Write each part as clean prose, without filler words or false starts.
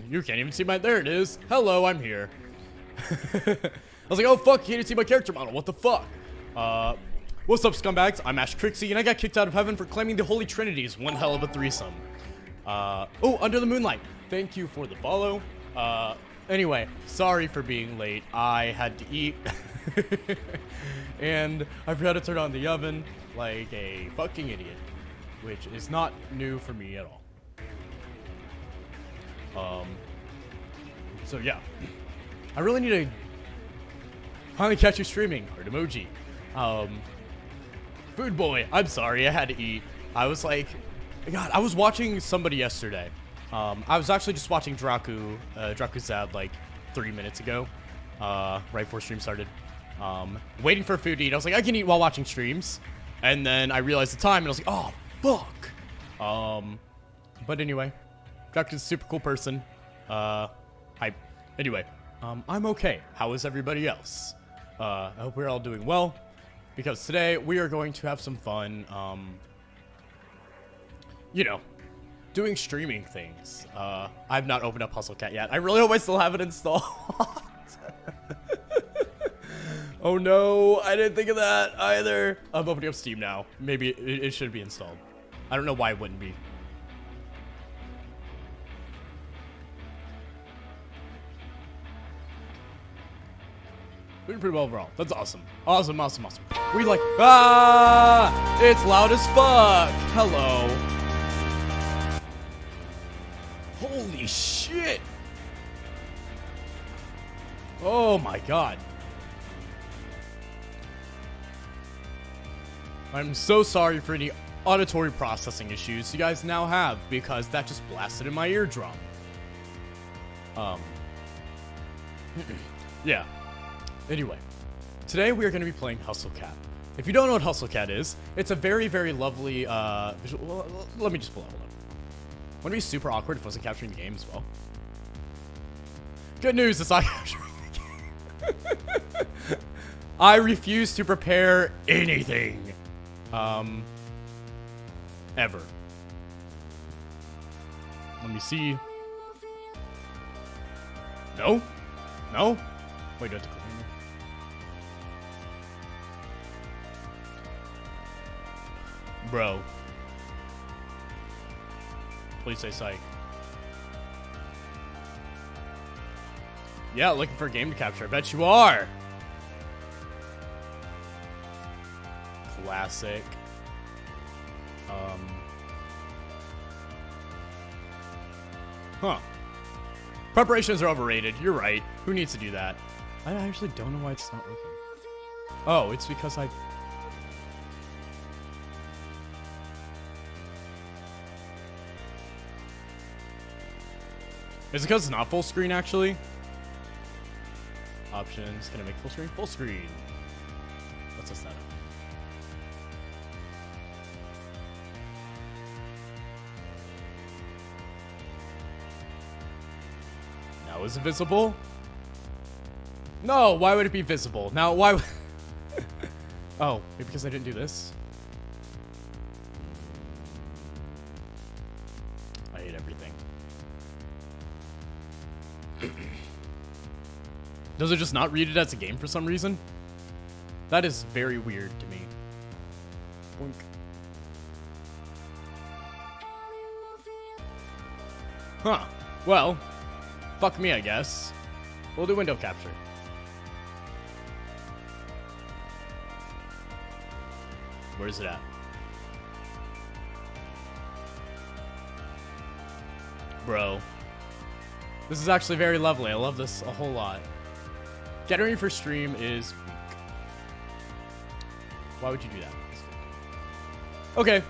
You can't even see my, there it is. Hello, I'm here. I was like, oh fuck, you can't even see my character model, what the fuck? What's up, scumbags? I'm Ash Trixie, and I got kicked out of heaven for claiming the Holy Trinity is one hell of a threesome. Oh, Under the Moonlight, thank you for the follow. Anyway, sorry for being late. I had to eat. And I forgot to turn on the oven like a fucking idiot, which is not new for me at all. So yeah, I really need to finally catch you streaming. Heart emoji. Food boy, I'm sorry, I had to eat. I was like, God, I was watching somebody yesterday. I was actually just watching Draku's ad like 3 minutes ago, right before stream started. Waiting for food to eat. I was like, I can eat while watching streams. And then I realized the time and I was like, oh, fuck. But anyway, Draku's a super cool person. Anyway, I'm okay. How is everybody else? I hope we're all doing well, because today we are going to have some fun, you know, doing streaming things. I've not opened up HustleCat yet. I really hope I still have it installed. Oh no, I didn't think of that either. I'm opening up Steam now. Maybe it should be installed. I don't know why it wouldn't be. Doing pretty well overall. That's awesome. Awesome, awesome, awesome. We like, it's loud as fuck. Hello. Holy shit. Oh my god. I'm so sorry for any auditory processing issues you guys now have, because that just blasted in my eardrum. Yeah. Anyway, today we are going to be playing HustleCat. If you don't know what HustleCat is, it's a very, very lovely visual. Well, let me just pull it. Hold on. Wouldn't it be super awkward if I wasn't capturing the game as well? Good news, it's not capturing the game. I refuse to prepare anything. Ever. Let me see. No? No? Wait, do I have to click? Bro. Please say psych. Yeah, looking for a game to capture. I bet you are. Classic. Huh. Preparations are overrated. You're right. Who needs to do that? I actually don't know why it's not working. Oh, it's because I... Is it because it's not full screen, actually? Options. Can I make full screen? Full screen. Let's test that out. Now is it visible? No, why would it be visible? Now, why would... Oh, maybe because I didn't do this? I hate everything. Does it just not read it as a game for some reason? That is very weird to me. Boink. Huh. Well, fuck me, I guess. We'll do window capture. Where's it at? Bro. This is actually very lovely. I love this a whole lot. Getting ready for stream is weak. Why would you do that? Okay.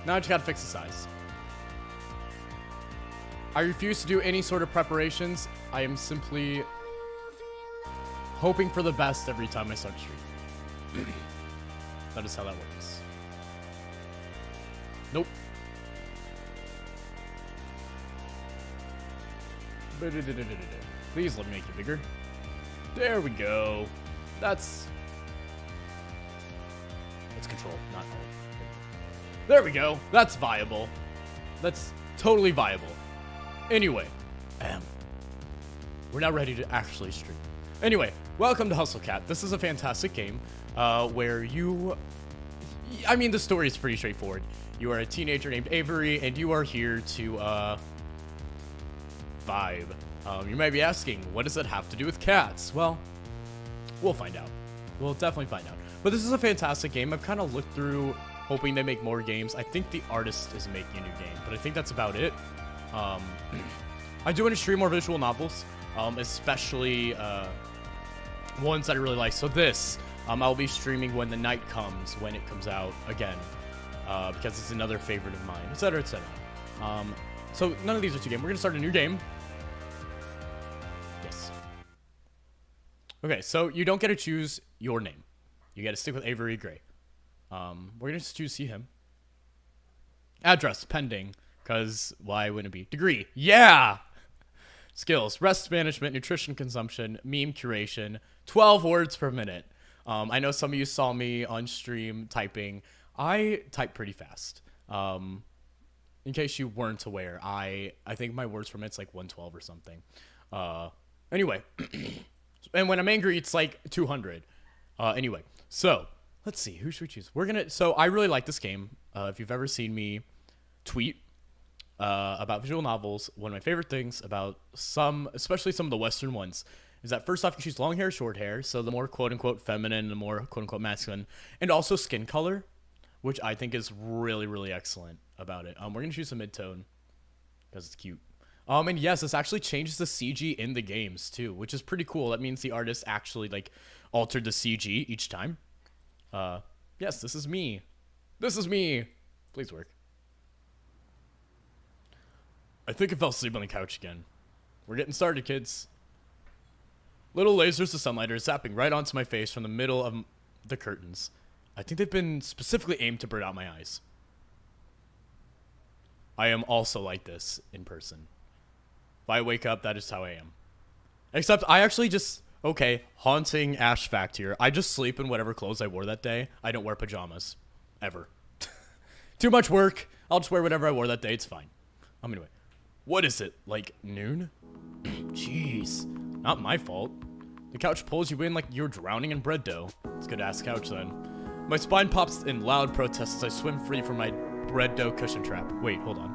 Now I just gotta fix the size. I refuse to do any sort of preparations. I am simply hoping for the best every time I start stream. That is how that works. Nope. Please let me make it bigger. There we go. That's control, not alt. There we go. That's viable. That's Totally viable. Anyway, we're now ready to actually stream. Anyway, welcome to Hustle Cat. This is a fantastic game where the story is pretty straightforward. You are a teenager named Avery, and you are here to vibe. You might be asking, what does it have to do with cats? Well, we'll find out. We'll definitely find out. But this is a fantastic game. I've kind of looked through, hoping they make more games. I think the artist is making a new game, but I think that's about it. I do want to stream more visual novels, especially ones that I really like. So this, I'll be streaming when the night comes, when it comes out again, because it's another favorite of mine, etc., etc. So none of these are two games. We're gonna start a new game. Yes. Okay, so you don't get to choose your name. You got to stick with Avery Gray. We're gonna just choose see him. Address pending, because why wouldn't it be? Degree, yeah. Skills: rest management, nutrition consumption, meme curation, 12 words per minute. I know some of you saw me on stream typing. I type pretty fast. In case you weren't aware, I think my words per minute's like 112 or something. Anyway, and when I'm angry, it's like 200. Anyway, so let's see, who should we choose? So I really like this game. If you've ever seen me tweet about visual novels, one of my favorite things about especially some of the Western ones, is that first off, you choose long hair, short hair. So the more quote unquote feminine, the more quote unquote masculine, and also skin color, which I think is really, really excellent about it. We're gonna choose a mid-tone because it's cute. And yes, this actually changes the CG in the games too, which is pretty cool. That means the artist actually like altered the CG each time. Yes, this is me. This is me. Please work. I think I fell asleep on the couch again. We're getting started, kids. Little lasers of sunlight are zapping right onto my face from the middle of the curtains. I think they've been specifically aimed to burn out my eyes. I am also like this in person. If I wake up, that is how I am. Except I actually just, okay, haunting Ash fact here. I just sleep in whatever clothes I wore that day. I don't wear pajamas. Ever. Too much work. I'll just wear whatever I wore that day. It's fine. Anyway. What is it? Like noon? Jeez. Not my fault. The couch pulls you in like you're drowning in bread dough. It's good ass couch then. My spine pops in loud protest as I swim free from my bread dough cushion trap. Wait, hold on.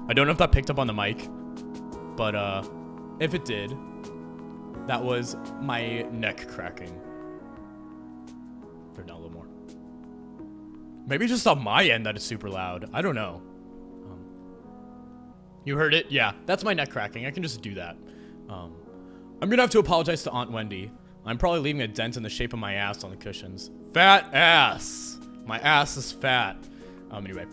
I don't know if that picked up on the mic, but if it did, that was my neck cracking. Turn down a little more. Maybe just on my end that is super loud. I don't know. You heard it? Yeah, that's my neck cracking. I can just do that. I'm gonna have to apologize to Aunt Wendy. I'm probably leaving a dent in the shape of my ass on the cushions. Fat ass. My ass is fat. Anyway,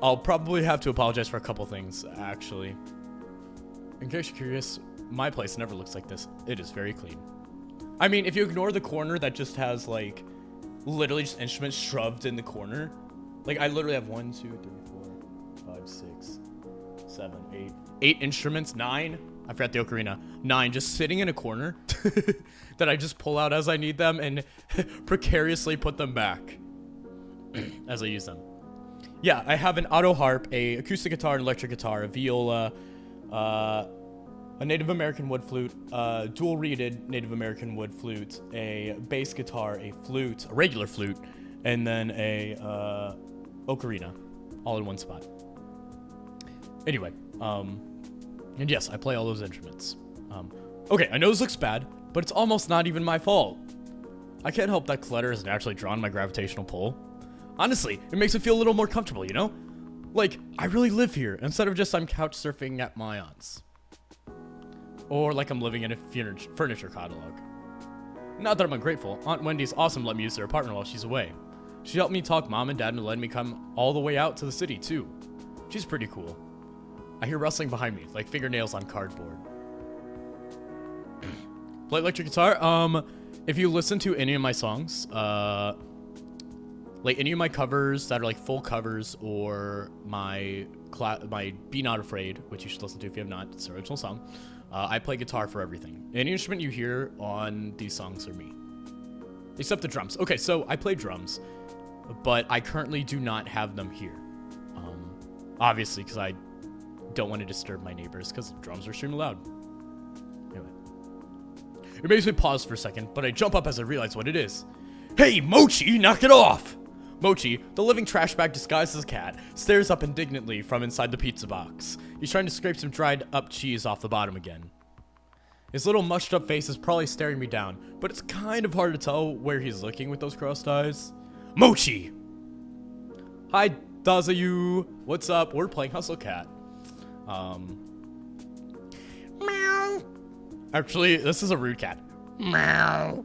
I'll probably have to apologize for a couple things, actually. In case you're curious, my place never looks like this. It is very clean. I mean, if you ignore the corner that just has, like, literally just instruments shoved in the corner. Like, I literally have 1, 2, 3, 4, 5, 6, 7, 8. 8 instruments, 9. I forgot the ocarina. 9 just sitting in a corner that I just pull out as I need them and precariously put them back as I use them. Yeah, I have an auto harp, a acoustic guitar, an electric guitar, a viola, a Native American wood flute, a dual-reeded Native American wood flute, a bass guitar, a flute, a regular flute, and then a ocarina, all in one spot. Anyway, and yes, I play all those instruments. Okay, I know this looks bad, but it's almost not even my fault. I can't help that clutter has naturally drawn my gravitational pull. Honestly, it makes it feel a little more comfortable, you know? Like, I really live here, instead of just I'm couch surfing at my aunt's. Or like I'm living in a furniture catalog. Not that I'm ungrateful. Aunt Wendy's awesome to let me use their apartment while she's away. She helped me talk mom and dad into letting me come all the way out to the city, too. She's pretty cool. I hear rustling behind me, like fingernails on cardboard. Play electric guitar? If you listen to any of my songs, like any of my covers that are like full covers, or my Be Not Afraid, which you should listen to if you have not, it's an original song. I play guitar for everything. Any instrument you hear on these songs are me. Except the drums. Okay, so I play drums, but I currently do not have them here. Obviously, because I don't want to disturb my neighbors because the drums are extremely loud. Anyway. It makes me pause for a second, but I jump up as I realize what it is. Hey, Mochi, knock it off! Mochi, the living trash bag disguised as a cat, stares up indignantly from inside the pizza box. He's trying to scrape some dried up cheese off the bottom again. His little mushed up face is probably staring me down, but it's kind of hard to tell where he's looking with those crossed eyes. Mochi! Hi, Dazayu. What's up? We're playing Hustle Cat. Meow. Actually, this is a rude cat. Meow.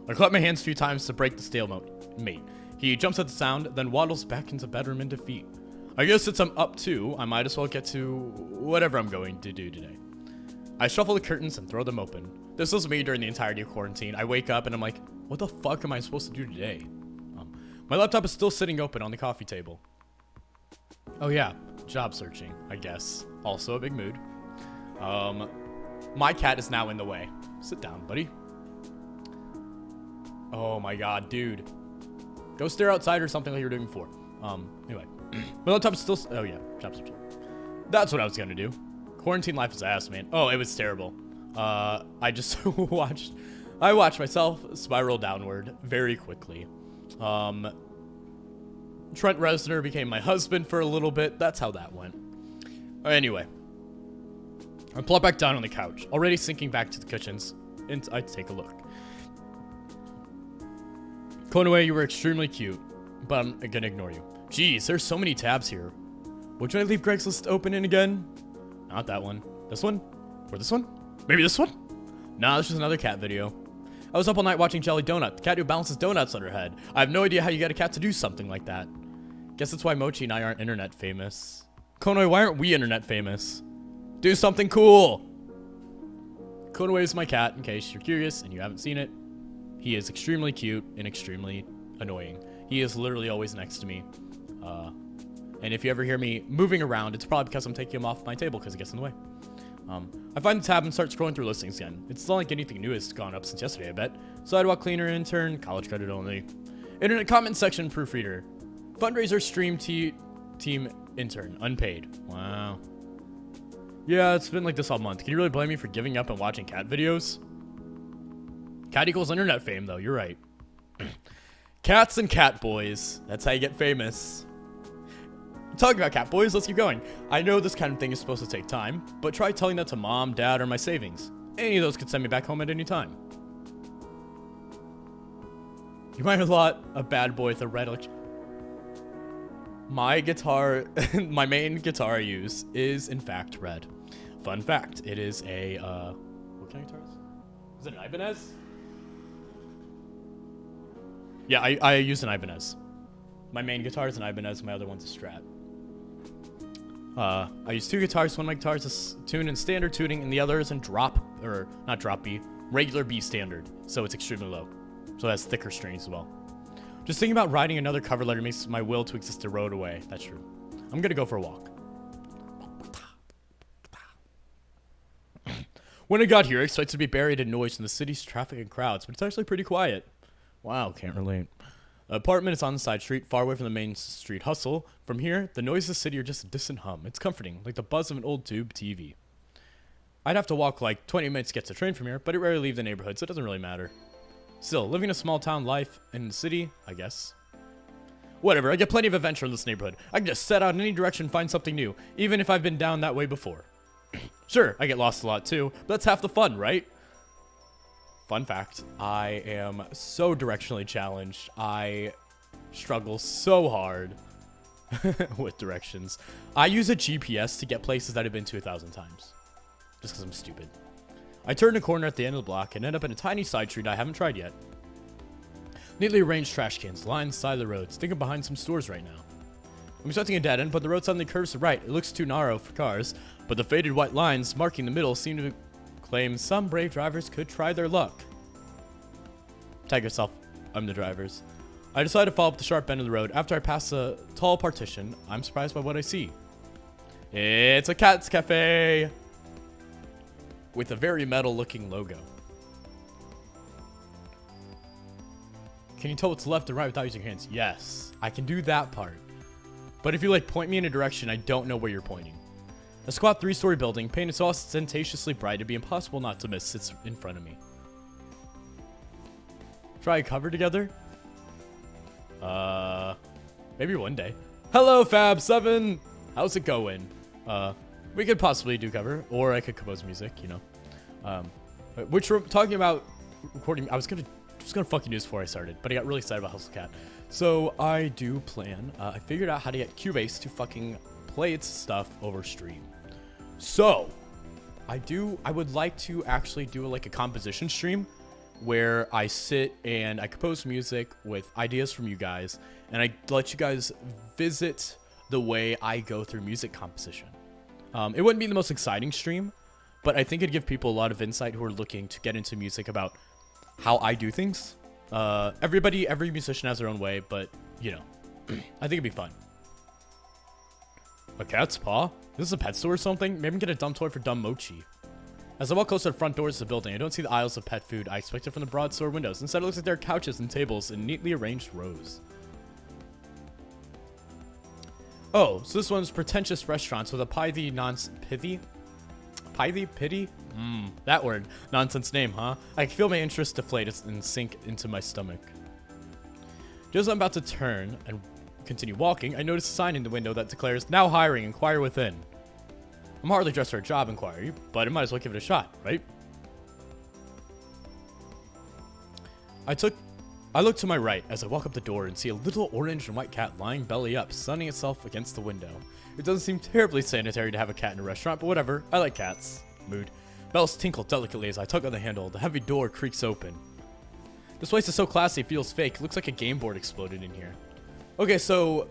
I clap my hands a few times to break the stalemate. He jumps at the sound, then waddles back into bedroom in defeat. I guess since I'm up too, I might as well get to whatever I'm going to do today. I shuffle the curtains and throw them open. This was me during the entirety of quarantine. I wake up and I'm like, what the fuck am I supposed to do today? My laptop is still sitting open on the coffee table. Oh yeah, job searching, I guess. Also a big mood. My cat is now in the way. Sit down, buddy. Oh my god, dude. Go stare outside or something like you were doing before. Anyway. My laptop is still... Oh yeah, job searching. That's what I was gonna do. Quarantine life is ass, man. Oh, it was terrible. I just watched myself spiral downward very quickly. Trent Reznor became my husband for a little bit. That's how that went. Anyway. I plop back down on the couch, already sinking back to the cushions, and I take a look. Konoe, you were extremely cute, but I'm gonna ignore you. Jeez, there's so many tabs here. Would I leave Greg's list open in again? Not that one. This one? Or this one? Maybe this one? Nah, this is another cat video. I was up all night watching Jelly Donut, the cat who balances donuts on her head. I have no idea how you get a cat to do something like that. Guess that's why Mochi and I aren't internet famous. Konoe, why aren't we internet famous? Do something cool! Konoe is my cat, in case you're curious and you haven't seen it. He is extremely cute and extremely annoying. He is literally always next to me. And if you ever hear me moving around, it's probably because I'm taking him off my table because he gets in the way. I find the tab and start scrolling through listings again. It's not like anything new has gone up since yesterday, I bet. Sidewalk cleaner intern, college credit only. Internet comment section proofreader. Fundraiser stream team intern, unpaid. Wow. Yeah, it's been like this all month. Can you really blame me for giving up and watching cat videos? Cat equals internet fame, though. You're right. Cats and cat boys. That's how you get famous. Talking about cat boys, let's keep going. I know this kind of thing is supposed to take time, but try telling that to mom, dad, or my savings. Any of those could send me back home at any time. You might have thought a bad boy with a red electric... My guitar, my main guitar I use is in fact red. Fun fact, it is a, what kind of guitar is it an Ibanez? Yeah, I use an Ibanez. My main guitar is an Ibanez, my other one's a Strat. I use two guitars. One of my guitars is tuned in standard tuning, and the other is in not drop B, regular B standard. So it's extremely low. So it has thicker strings as well. Just thinking about writing another cover letter makes my will to exist erode away. That's true. I'm gonna go for a walk. When I got here, I expected to be buried in noise from the city's traffic and crowds, but it's actually pretty quiet. Wow, can't relate. The apartment is on the side street, far away from the main street hustle. From here, the noise of the city are just a distant hum. It's comforting, like the buzz of an old tube TV. I'd have to walk like 20 minutes to get to the train from here, but it rarely leaves the neighborhood, so it doesn't really matter. Still, living a small town life in the city, I guess. Whatever, I get plenty of adventure in this neighborhood. I can just set out in any direction and find something new, even if I've been down that way before. Sure, I get lost a lot too, but that's half the fun, right? Fun fact, I am so directionally challenged. I struggle so hard with directions. I use a GPS to get places that I've been to 1,000 times. Just because I'm stupid. I turn a corner at the end of the block and end up in a tiny side street I haven't tried yet. Neatly arranged trash cans line the side of the road, sticking behind some stores right now. I'm expecting a dead end, but the road suddenly curves to the right. It looks too narrow for cars, but the faded white lines marking the middle seem to claim some brave drivers could try their luck. Tag yourself. I'm the drivers. I decide to follow up the sharp bend of the road. After I pass a tall partition, I'm surprised by what I see. It's a cat's cafe with a very metal-looking logo. Can you tell what's left and right without using your hands? Yes, I can do that part. But if you like point me in a direction, I don't know where you're pointing. A squat 3-story building, painted so ostentatiously bright it'd be impossible not to miss, sits in front of me. Try a cover together? Maybe one day. Hello, Fab7! How's it going? We could possibly do cover, or I could compose music, you know. Which we're talking about recording. I was gonna fucking do this before I started, but I got really excited about Hustle Cat. So I do plan. I figured out how to get Cubase to fucking play its stuff over stream. So I would like to actually do like a composition stream where I sit and I compose music with ideas from you guys, and I let you guys visit the way I go through music composition. It wouldn't be the most exciting stream, but I think it'd give people a lot of insight who are looking to get into music about how I do things. Every musician has their own way, but, you know, I think it'd be fun. A cat's paw? This is a pet store or something? Maybe get a dumb toy for dumb Mochi. As I walk close to the front doors of the building, I don't see the aisles of pet food I expected from the broad store windows. Instead, it looks like there are couches and tables in neatly arranged rows. Oh, so this one's pretentious restaurants with a pithy that word. Nonsense name, huh? I can feel my interest deflate and sink into my stomach. Just as I'm about to turn and continue walking, I notice a sign in the window that declares, "Now hiring, inquire within." I'm hardly dressed for a job inquiry, but I might as well give it a shot, right? I look to my right as I walk up the door and see a little orange and white cat lying belly up, sunning itself against the window. It doesn't seem terribly sanitary to have a cat in a restaurant, but whatever. I like cats. Mood. Bells tinkle delicately as I tug on the handle. The heavy door creaks open. This place is so classy, it feels fake. It looks like a game board exploded in here. Okay, so...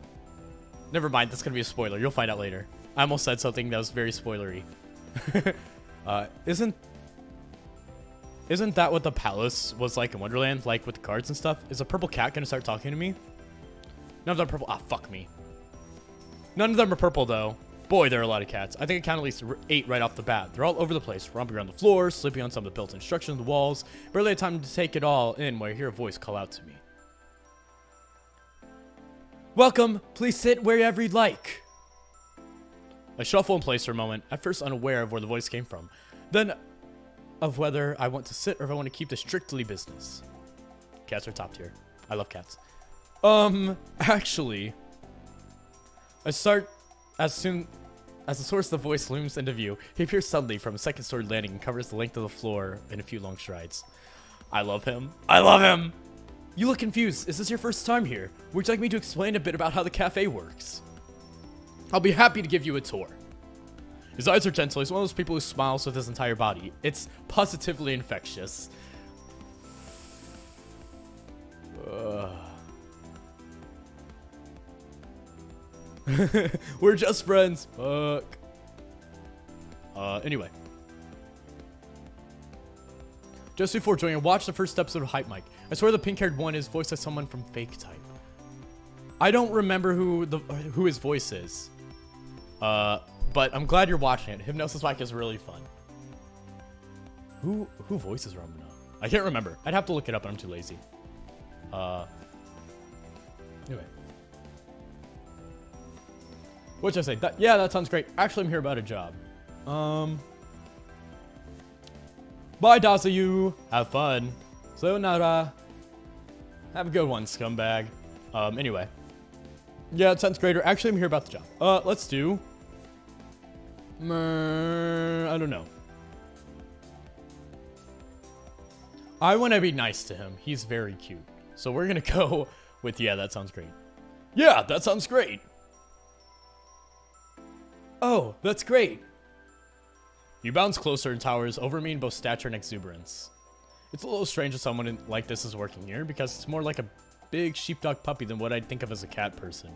Never mind, that's gonna be a spoiler. You'll find out later. I almost said something that was very spoilery. Isn't that what the palace was like in Wonderland? Like with the cards and stuff? Is a purple cat gonna start talking to me? None of them are purple. Ah, fuck me. None of them are purple, though. Boy, there are a lot of cats. I think I count at least 8 right off the bat. They're all over the place, romping around the floor, sleeping on some of the built-in structures on the walls. Barely had time to take it all in when I hear a voice call out to me. Welcome. Please sit wherever you'd like. I shuffle in place for a moment, at first unaware of where the voice came from. Then of whether I want to sit or if I want to keep this strictly business. Cats are top tier. I love cats. Actually, I start as soon as the source of the voice looms into view. He appears suddenly from a second-story landing and covers the length of the floor in a few long strides. I love him. I love him! You look confused. Is this your first time here? Would you like me to explain a bit about how the cafe works? I'll be happy to give you a tour. His eyes are gentle. He's one of those people who smiles with his entire body. It's positively infectious. We're just friends. Fuck. Anyway. Just before joining, I watched the first episode of Hype Mike. I swear the pink-haired one is voiced by someone from Fake Type. I don't remember who his voice is. But I'm glad you're watching it. Hypnosis Mike is really fun. Who voices Ramana? I can't remember. I'd have to look it up, but I'm too lazy. Anyway. What'd I say? Yeah, that sounds great. Actually, I'm here about a job. Bye, Dazayu. Have fun. Sayonara. Have a good one, scumbag. Anyway. Yeah, it sounds great. Actually, I'm here about the job. Let's do... I don't know. I want to be nice to him. He's very cute. So we're going to go with, yeah, that sounds great. Yeah, that sounds great. Oh, that's great. You bounce closer and towers over me in both stature and exuberance. It's a little strange that someone like this is working here because it's more like a big sheepdog puppy than what I'd think of as a cat person.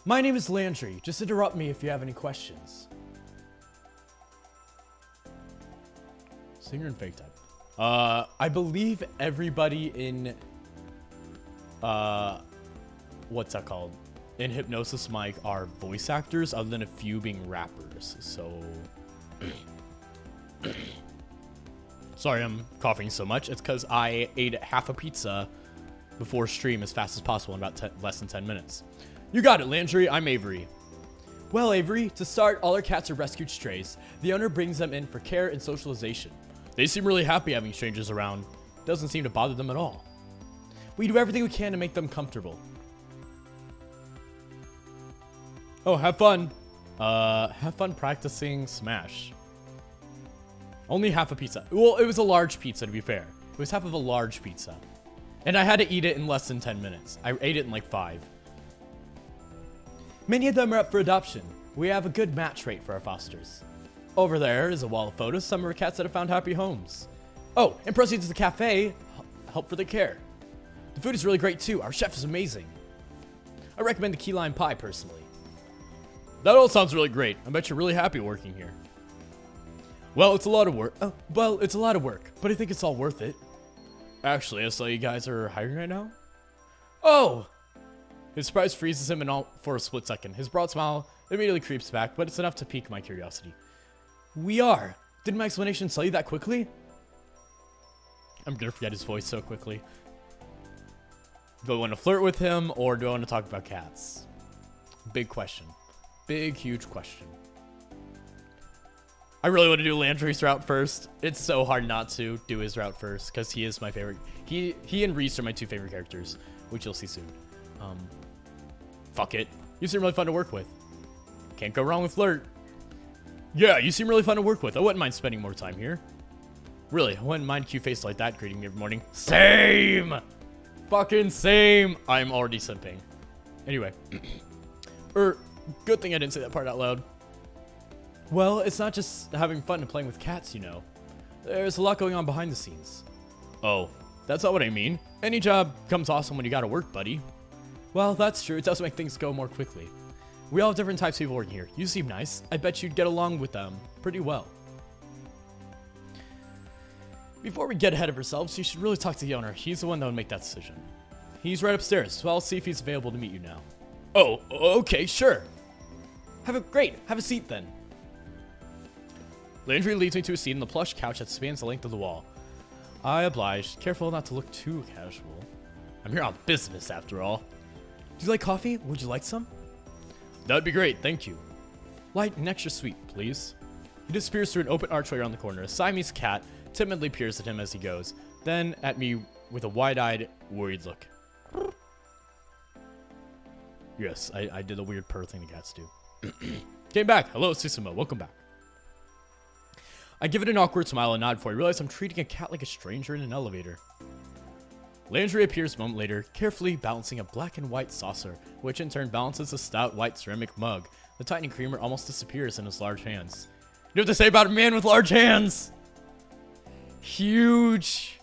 My name is Landry. Just interrupt me if you have any questions. Singer and Fake Type. I believe everybody in, what's that called? In Hypnosis Mike are voice actors, other than a few being rappers, so... Sorry I'm coughing so much. It's because I ate half a pizza before stream as fast as possible in about less than 10 minutes. You got it, Landry. I'm Avery. Well, Avery, to start, all our cats are rescued strays. The owner brings them in for care and socialization. They seem really happy having strangers around. Doesn't seem to bother them at all. We do everything we can to make them comfortable. Oh, have fun. Have fun practicing Smash. Only half a pizza. Well, it was a large pizza, to be fair. It was half of a large pizza. And I had to eat it in less than 10 minutes. I ate it in like 5. Many of them are up for adoption. We have a good match rate for our fosters. Over there is a wall of photos, some of our cats that have found happy homes. Oh, and proceeds to the cafe, help for the care. The food is really great too. Our chef is amazing. I recommend the key lime pie personally. That all sounds really great. I bet you're really happy working here. Well, it's a lot of work. It's a lot of work, but I think it's all worth it. Actually, I saw you guys are hiring right now. Oh! His surprise freezes him for a split second. His broad smile immediately creeps back, but it's enough to pique my curiosity. We are. Didn't my explanation tell you that quickly? I'm gonna forget his voice so quickly. Do I want to flirt with him, or do I want to talk about cats? Big question. Big, huge question. I really want to do Landry's route first. It's so hard not to do his route first, because he is my favorite. He and Reese are my 2 favorite characters, which you'll see soon. Fuck it. You seem really fun to work with. Can't go wrong with flirt. Yeah, you seem really fun to work with. I wouldn't mind spending more time here. Really, I wouldn't mind cute face like that greeting me every morning. Same! Fucking same! I'm already simping. Anyway. Good thing I didn't say that part out loud. Well, it's not just having fun and playing with cats, you know. There's a lot going on behind the scenes. Oh, that's not what I mean. Any job comes awesome when you gotta work, buddy. Well, that's true. It does make things go more quickly. We all have different types of people working here. You seem nice. I bet you'd get along with them pretty well. Before we get ahead of ourselves, you should really talk to the owner. He's the one that would make that decision. He's right upstairs, so I'll see if he's available to meet you now. Oh, okay, sure. Have a seat then. Landry leads me to a seat on the plush couch that spans the length of the wall. I obliged, careful not to look too casual. I'm here on business, after all. Do you like coffee? Would you like some? That'd be great, thank you. Light and extra sweet, please. He disappears through an open archway around the corner. A Siamese cat timidly peers at him as he goes, then at me with a wide-eyed, worried look. Yes, I did a weird purr thing the cats do. Came back. Hello, Susumu. Welcome back. I give it an awkward smile and nod before I realize I'm treating a cat like a stranger in an elevator. Landry appears a moment later, carefully balancing a black and white saucer, which in turn balances a stout white ceramic mug. The tiny creamer almost disappears in his large hands. You know what to say about a man with large hands? Huge.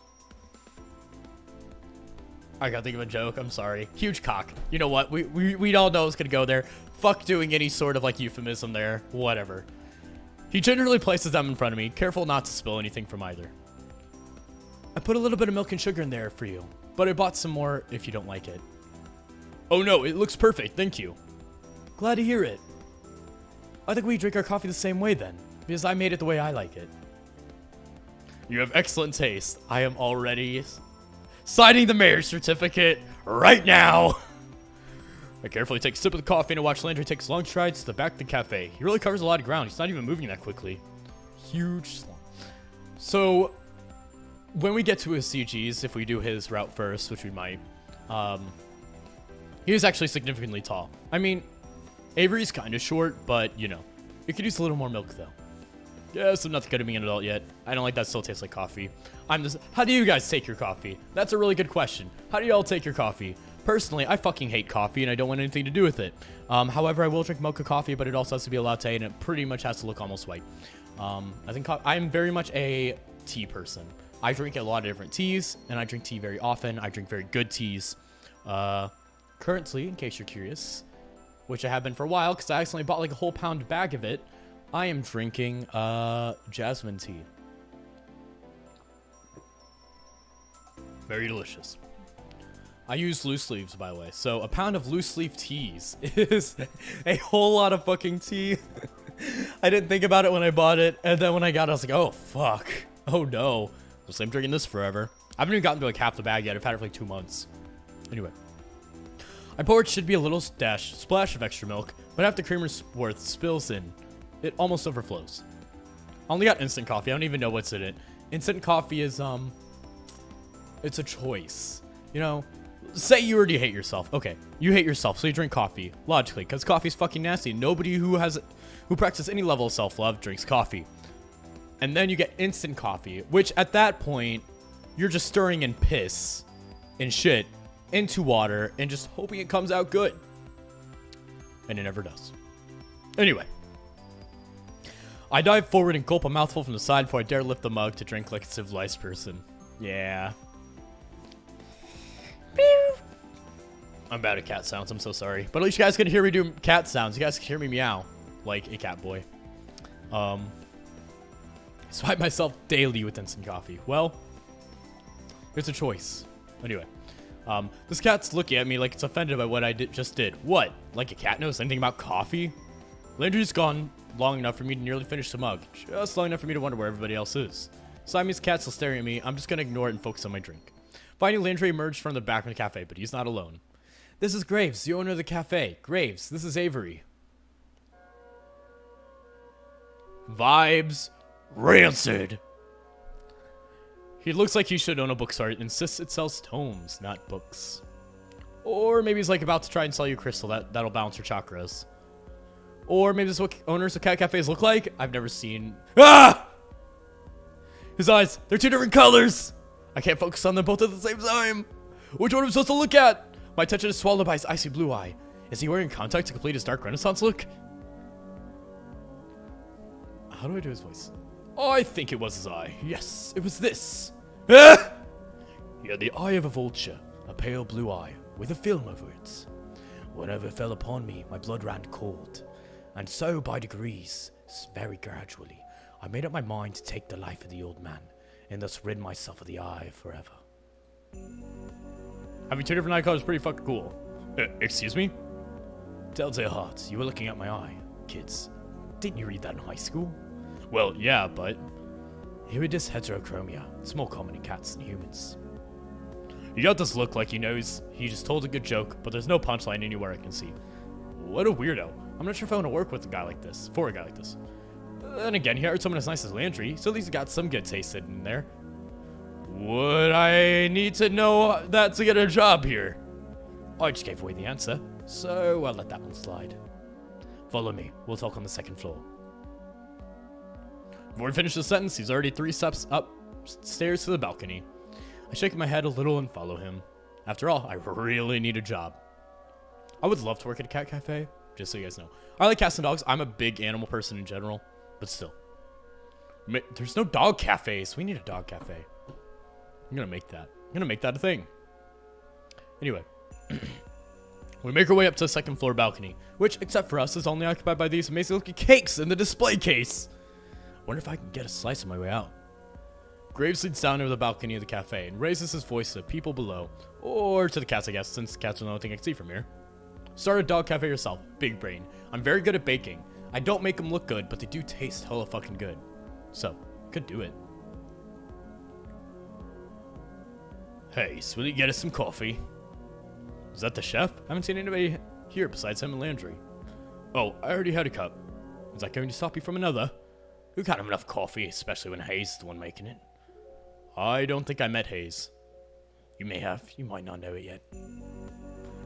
I gotta think of a joke. I'm sorry. Huge cock. You know what? We all know it's gonna go there. Fuck doing any sort of like euphemism there. Whatever. He generally places them in front of me, careful not to spill anything from either. I put a little bit of milk and sugar in there for you, but I bought some more if you don't like it. Oh no, it looks perfect. Thank you. Glad to hear it. I think we drink our coffee the same way then, because I made it the way I like it. You have excellent taste. I am already signing the mayor's certificate right now. I carefully take a sip of the coffee and watch Landry take long strides to the back of the cafe. He really covers a lot of ground. He's not even moving that quickly. Huge slump. So, when we get to his CGs, if we do his route first, which we might, he is actually significantly tall. I mean, Avery's kind of short, but, you know, it could use a little more milk, though. Yes, I'm not good at being an adult yet. I don't like that still tastes like coffee. How do you guys take your coffee? That's a really good question. How do y'all take your coffee? Personally, I fucking hate coffee and I don't want anything to do with it. However, I will drink mocha coffee, but it also has to be a latte and it pretty much has to look almost white. I think I'm very much a tea person. I drink a lot of different teas and I drink tea very often. I drink very good teas. Currently, in case you're curious, which I have been for a while because I accidentally bought like a whole pound bag of it, I am drinking jasmine tea. Very delicious. I use loose leaves, by the way. So a pound of loose leaf teas is a whole lot of fucking tea. I didn't think about it when I bought it. And then when I got it, I was like, oh, fuck. Oh, no. So I'm drinking this forever. I haven't even gotten to like half the bag yet. I've had it for like 2 months. Anyway. I pour it should be a little splash of extra milk, but after the creamer's worth spills in, it almost overflows. I only got instant coffee. I don't even know what's in it. Instant coffee is, it's a choice. You know, say you already hate yourself. Okay, you hate yourself, so you drink coffee. Logically, because coffee's fucking nasty. Nobody who practices any level of self-love drinks coffee. And then you get instant coffee, which at that point, you're just stirring in piss and shit into water and just hoping it comes out good. And it never does. Anyway. I dive forward and gulp a mouthful from the side before I dare lift the mug to drink like a civilized person. Yeah. I'm bad at cat sounds, I'm so sorry. But at least you guys can hear me do cat sounds. You guys can hear me meow like a cat boy. I swipe myself daily with instant coffee. Well, it's a choice. Anyway. This cat's looking at me like it's offended by what I just did. What? Like a cat knows anything about coffee? Landry's gone long enough for me to nearly finish the mug. Just long enough for me to wonder where everybody else is. Siamese cat's still staring at me. I'm just gonna ignore it and focus on my drink. Finally, Landry emerged from the back of the cafe, but he's not alone. This is Graves, the owner of the cafe. Graves, this is Avery. Vibes rancid. He looks like he should own a bookstore. It insists it sells tomes, not books. Or maybe he's like about to try and sell you a crystal that'll balance your chakras. Or maybe this is what owners of cat cafes look like. I've never seen. Ah! His eyes, they're two different colors. I can't focus on them both at the same time. Which one am I supposed to look at? My attention is swallowed by his icy blue eye. Is he wearing contacts to complete his dark renaissance look? How do I do his voice? Oh, I think it was his eye. Yes, it was this. Ah! He had the eye of a vulture, a pale blue eye, with a film over it. Whenever it fell upon me, my blood ran cold. And so, by degrees, very gradually, I made up my mind to take the life of the old man, and thus rid myself of the eye forever. Having two different eye colors is pretty fucking cool. Excuse me? Telltale Hearts, you were looking at my eye. Kids, didn't you read that in high school? Well, yeah, but... Iridis heterochromia. It's more common in cats than humans. He got this look like he knows he just told a good joke, but there's no punchline anywhere I can see. What a weirdo. I'm not sure if I want to work with a guy like this. For a guy like this. Then again, he hired someone as nice as Landry, so at least he got some good taste in there. Would I need to know that to get a job here? I just gave away the answer, so I'll let that one slide. Follow me. We'll talk on the second floor. Before he finishes the sentence, he's already 3 steps upstairs to the balcony. I shake my head a little and follow him. After all, I really need a job. I would love to work at a cat cafe, just so you guys know. I like cats and dogs. I'm a big animal person in general, but still. There's no dog cafes. We need a dog cafe. I'm gonna make that. I'm gonna make that a thing. Anyway. We make our way up to the second floor balcony, which, except for us, is only occupied by these amazing looking cakes in the display case. Wonder if I can get a slice on my way out. Graves leads down over the balcony of the cafe and raises his voice to the people below, or to the cats, I guess, since cats are the only thing I can see from here. Start a dog cafe yourself, big brain. I'm very good at baking. I don't make them look good, but they do taste hella fucking good. So, could do it. Hey, Swilly, get us some coffee. Is that the chef? I haven't seen anybody here besides him and Landry. Oh, I already had a cup. Is that going to stop you from another? Who got him enough coffee, especially when Hayes is the one making it? I don't think I met Hayes. You may have. You might not know it yet.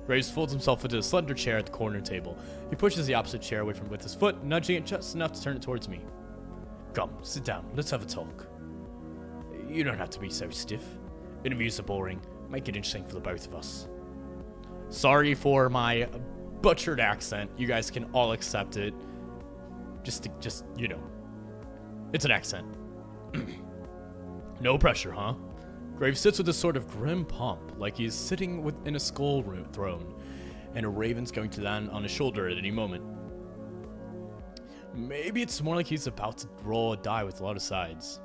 Graves folds himself into a slender chair at the corner table. He pushes the opposite chair away from with his foot, nudging it just enough to turn it towards me. Come, sit down. Let's have a talk. You don't have to be so stiff. Interviews are boring. Make it interesting for the both of us. Sorry for my butchered accent. You guys can all accept it. Just, you know. It's an accent. No pressure, huh? Graves sits with a sort of grim pomp, like he's sitting within a skull throne, and a raven's going to land on his shoulder at any moment. Maybe it's more like he's about to roll a die with a lot of sides.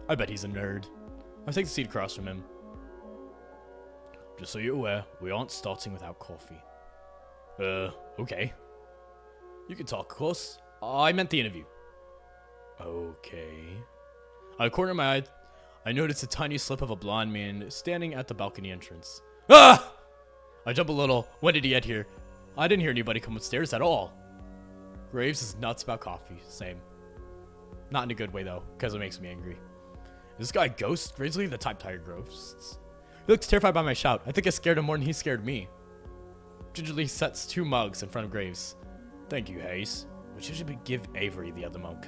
I bet he's a nerd. I take the seat across from him. Just so you're aware, we aren't starting without coffee. Okay. You can talk, of course. I meant the interview. Okay. Out of the corner of my eye, I noticed a tiny slip of a blonde man standing at the balcony entrance. Ah! I jump a little. When did he get here? I didn't hear anybody come upstairs at all. Graves is nuts about coffee. Same. Not in a good way, though, because it makes me angry. Is this guy a ghost? Graves leave the type tired ghosts. He looks terrified by my shout. I think I scared him more than he scared me. Gingerly sets 2 mugs in front of Graves. Thank you, Hayes. We should give Avery the other mug.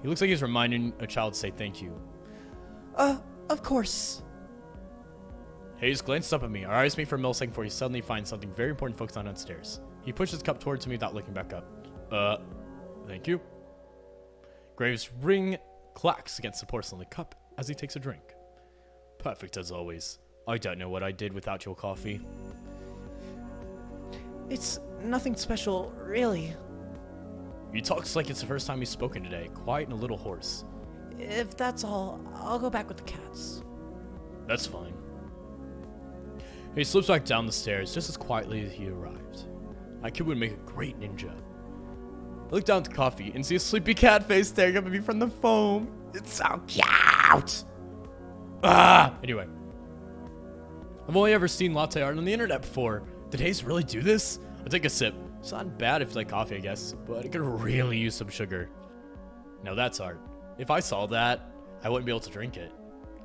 He looks like he's reminding a child to say thank you. Of course. Hayes glances up at me. Our eyes meet for a millisecond before he suddenly finds something very important focused on downstairs. He pushes his cup towards me without looking back up. Thank you. Graves' ring clacks against the porcelain cup as he takes a drink. Perfect as always. I don't know what I did without your coffee. It's nothing special, really. He talks like it's the first time he's spoken today, quiet and a little hoarse. If that's all, I'll go back with the cats. That's fine. He slips back down the stairs just as quietly as he arrived. That kid would make a great ninja. I look down at the coffee and see a sleepy cat face staring up at me from the foam. It's so cute! Anyway. I've only ever seen latte art on the internet before. Did Hayes really do this? I'll take a sip. It's not bad if you like coffee, I guess, but it could really use some sugar. Now that's art. If I saw that, I wouldn't be able to drink it.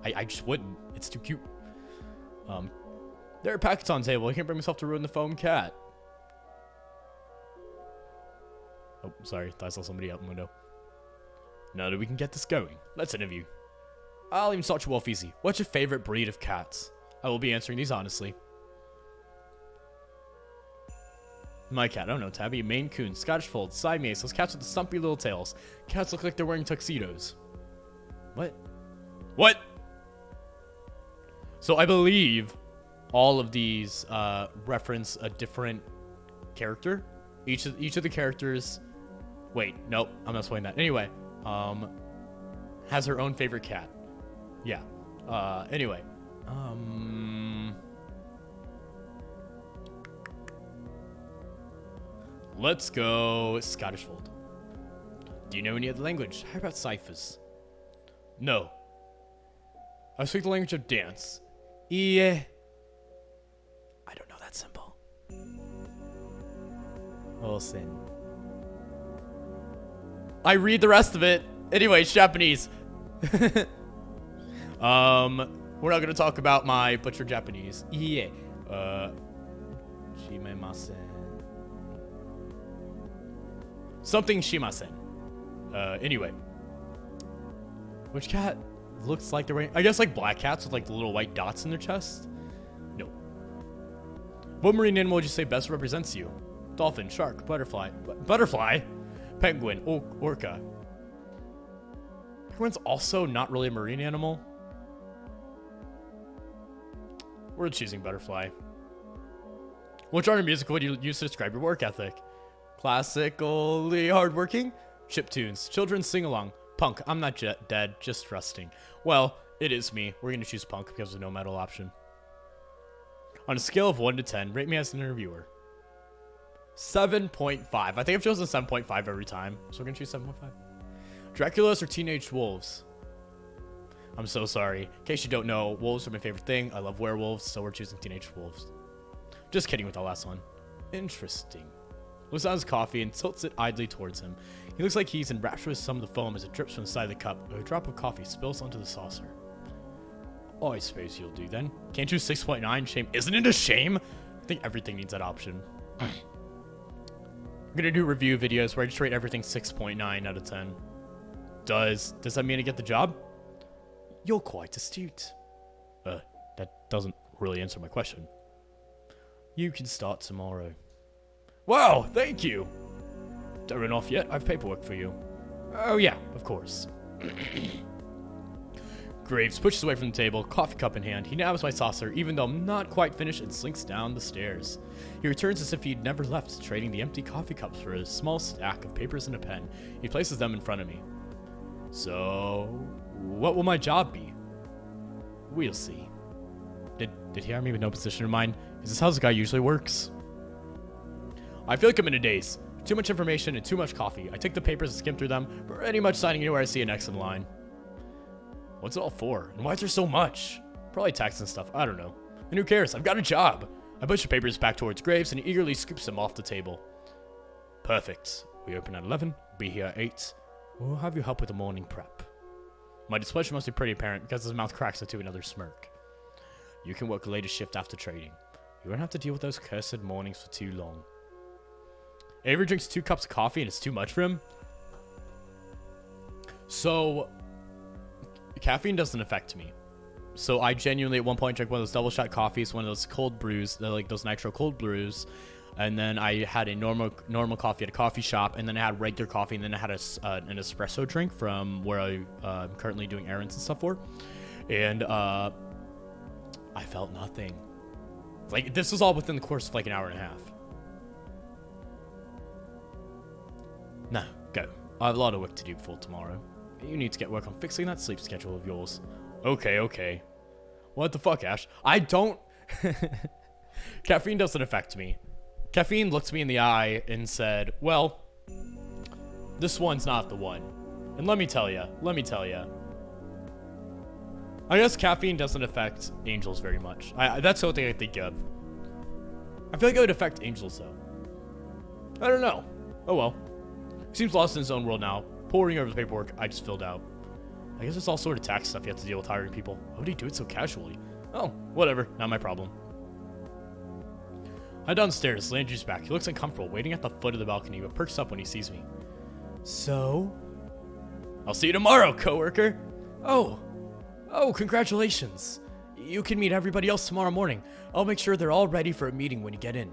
I just wouldn't. It's too cute. There are packets on the table. I can't bring myself to ruin the foam cat. Oh, sorry. Thought I saw somebody out the window. Now that we can get this going, let's interview. I'll even start you off easy. What's your favorite breed of cats? I will be answering these honestly. My cat, I don't know, Tabby, Maine Coon, Scottish Fold, Siamese, those cats with the stumpy little tails. Cats look like they're wearing tuxedos. What? What? So I believe all of these reference a different character. Each of the characters... Wait, nope, I'm not explaining that. Anyway, has her own favorite cat. Yeah. Anyway. Let's go Scottish Fold. Do you know any other language? How about ciphers? No. I speak the language of dance. Yeah. I don't know that symbol. Olsen. I read the rest of it. Anyway, it's Japanese. We're not gonna talk about my butchered Japanese. Yeah. Shimemasen. Something shimasen. Anyway. Which cat looks like they're wearing... I guess like black cats with like the little white dots in their chest? No. What marine animal would you say best represents you? Dolphin, shark, butterfly. Butterfly? Penguin, orca. Penguin's also not really a marine animal. We're choosing butterfly. What genre of music would you use to describe your work ethic? Classically hardworking? Chiptunes. Children's sing-along. Punk. I'm not dead, just resting. Well, it is me. We're going to choose punk because there's no metal option. On a scale of 1 to 10, rate me as an interviewer. 7.5. I think I've chosen 7.5 every time, so we're going to choose 7.5. Draculas or teenage wolves? I'm so sorry. In case you don't know, wolves are my favorite thing. I love werewolves, so we're choosing teenage wolves. Just kidding with the last one. Interesting. Looks at his coffee and tilts it idly towards him. He looks like he's enraptured with some of the foam as it drips from the side of the cup. A drop of coffee spills onto the saucer. Oh, I suppose you'll do then. Can't you 6.9? Shame. Isn't it a shame? I think everything needs that option. I'm gonna do review videos where I just rate everything 6.9 out of 10. Does that mean I get the job? You're quite astute. That doesn't really answer my question. You can start tomorrow. Wow, thank you. Don't run off yet. I have paperwork for you. Oh yeah, of course. Graves pushes away from the table, coffee cup in hand. He nabs my saucer, even though I'm not quite finished, and slinks down the stairs. He returns as if he'd never left, trading the empty coffee cups for a small stack of papers and a pen. He places them in front of me. So, what will my job be? We'll see. Did he have me with no position in mind? Is this how this guy usually works? I feel like I'm in a daze. Too much information and too much coffee. I take the papers and skim through them, pretty much signing anywhere I see an X in line. What's it all for? And why is there so much? Probably tax and stuff. I don't know. And who cares? I've got a job. I push the papers back towards Graves and he eagerly scoops them off the table. Perfect. We open at 11. Be here at 8. We'll have you help with the morning prep. My displeasure must be pretty apparent because his mouth cracks into another smirk. You can work a later shift after trading. You won't have to deal with those cursed mornings for too long. Avery drinks 2 cups of coffee and it's too much for him. So, caffeine doesn't affect me. So I genuinely at one point drank one of those double shot coffees, one of those cold brews, like those nitro cold brews. And then I had a normal coffee at a coffee shop, and then I had regular coffee, and then I had an espresso drink from where I'm currently doing errands and stuff for. And I felt nothing. Like, this was all within the course of like an hour and a half. Now, go. I have a lot of work to do before tomorrow. You need to get work on fixing that sleep schedule of yours. Okay. What the fuck, Ash? I don't... Caffeine doesn't affect me. Caffeine looked me in the eye and said, well, this one's not the one. And let me tell you. I guess caffeine doesn't affect angels very much. That's the only thing I think of. I feel like it would affect angels, though. I don't know. Oh well. Seems lost in his own world now. Pouring over the paperwork I just filled out. I guess there's all sort of tax stuff you have to deal with hiring people. Why would he do it so casually? Oh, whatever. Not my problem. I downstairs. Landry's back. He looks uncomfortable, waiting at the foot of the balcony, but perks up when he sees me. So? I'll see you tomorrow, coworker. Oh, congratulations. You can meet everybody else tomorrow morning. I'll make sure they're all ready for a meeting when you get in.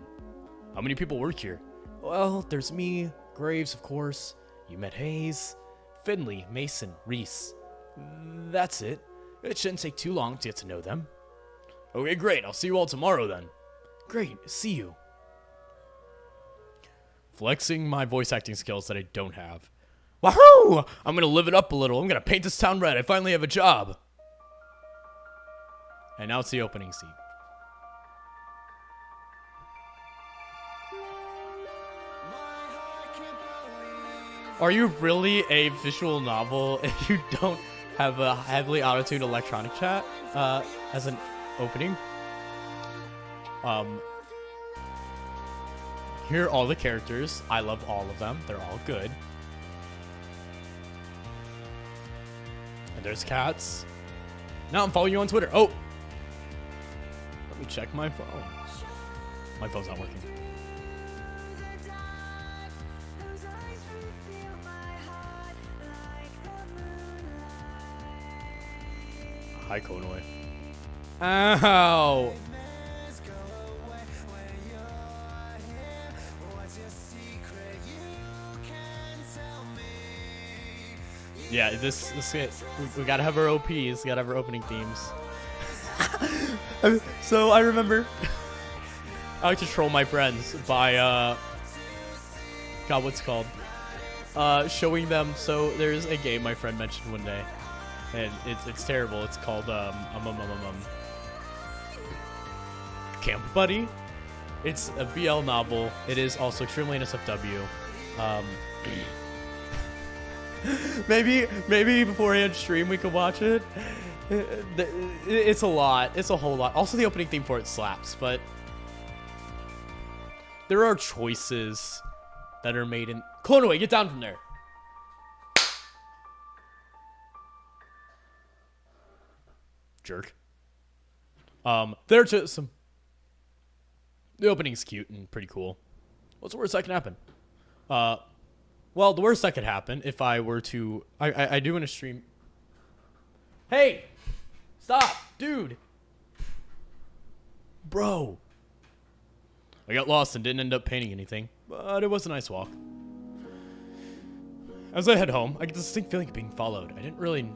How many people work here? Well, there's me, Graves, of course. You met Hayes, Finley, Mason, Reese. That's it. It shouldn't take too long to get to know them. Okay, great. I'll see you all tomorrow then. Great. See you. Flexing my voice acting skills that I don't have. Wahoo! I'm gonna live it up a little. I'm gonna paint this town red. I finally have a job. And now it's the opening scene. Are you really a visual novel if you don't have a heavily auto-tuned electronic chat as an opening? Here are all the characters. I love all of them. They're all good. And there's cats. Now I'm following you on Twitter. Oh! Let me check my phone. My phone's not working. Hi, Konoi. Ow! Yeah, this we gotta have our OPs, gotta have our opening themes. So I remember I like to troll my friends by God, what's it called? Showing them. So there's a game my friend mentioned one day, and it's terrible. It's called Camp Buddy. It's a BL novel. It is also extremely NSFW. Maybe beforehand stream we could watch it. It's a lot. It's a whole lot. Also, the opening theme for it slaps, but there are choices that are made in. Clonaway, get down from there. Jerk. There are just some. The opening's cute and pretty cool. What's the worst that can happen? Well, the worst that could happen if I were to... I do in a stream... Hey! Stop! Dude! Bro! I got lost and didn't end up painting anything, but it was a nice walk. As I head home, I get this distinct feeling of being followed. I didn't really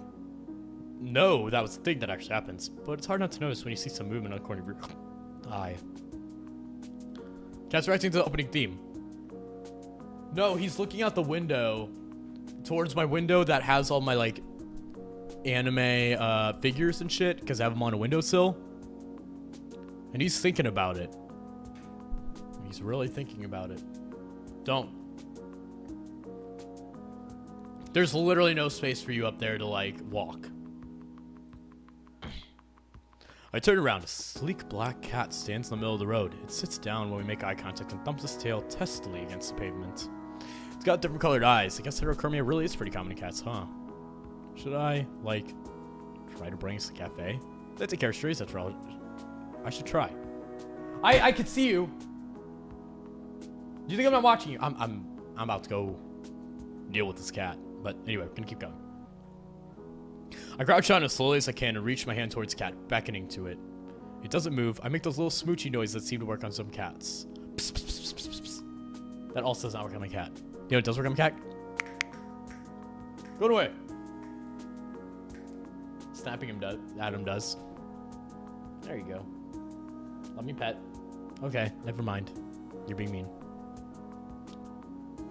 know that was the thing that actually happens, but it's hard not to notice when you see some movement on the corner of your eye. Cat's reacting to the opening theme. No, he's looking out the window towards my window that has all my, like, anime figures and shit, because I have them on a windowsill. And he's thinking about it. He's really thinking about it. Don't. There's literally no space for you up there to, like, walk. I turn around. A sleek black cat stands in the middle of the road. It sits down when we make eye contact and thumps its tail testily against the pavement. It's got different colored eyes. I guess heterochromia really is pretty common in cats, huh? Should I, like, try to bring us to the cafe? They take care of strays, that's all. I should try. I can see you. Do you think I'm not watching you? I'm about to go deal with this cat. But anyway, we're gonna keep going. I crouch down as slowly as I can and reach my hand towards the cat, beckoning to it. It doesn't move. I make those little smoochy noises that seem to work on some cats. Psst, psst, psst, psst, psst. That also does not work on my cat. You know it does work on my cat? Go away. Snapping him at him does. There you go. Let me pet. Okay, never mind. You're being mean.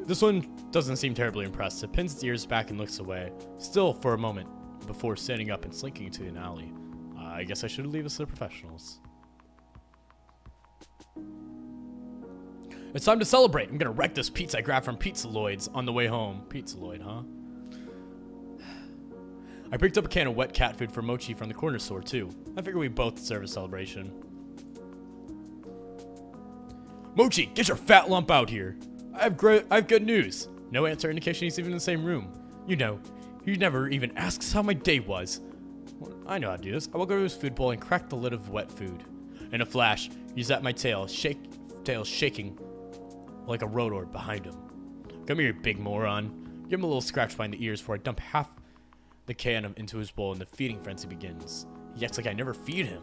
This one doesn't seem terribly impressed. It pins its ears back and looks away, still for a moment, before standing up and slinking into an alley. I guess I should leave us to the professionals. It's time to celebrate. I'm gonna wreck this pizza I grabbed from Pizza Lloyd's on the way home. Pizza Lloyd, huh? I picked up a can of wet cat food for Mochi from the corner store, too. I figure we both deserve a celebration. Mochi, get your fat lump out here. I have good news. No answer indication he's even in the same room. You know, he never even asks how my day was. Well, I know how to do this. I will go to his food bowl and crack the lid of wet food. In a flash, he's at my tail shaking like a rotor behind him. Come here, you big moron. Give him a little scratch behind the ears before I dump half the can into his bowl and the feeding frenzy begins. He acts like I never feed him.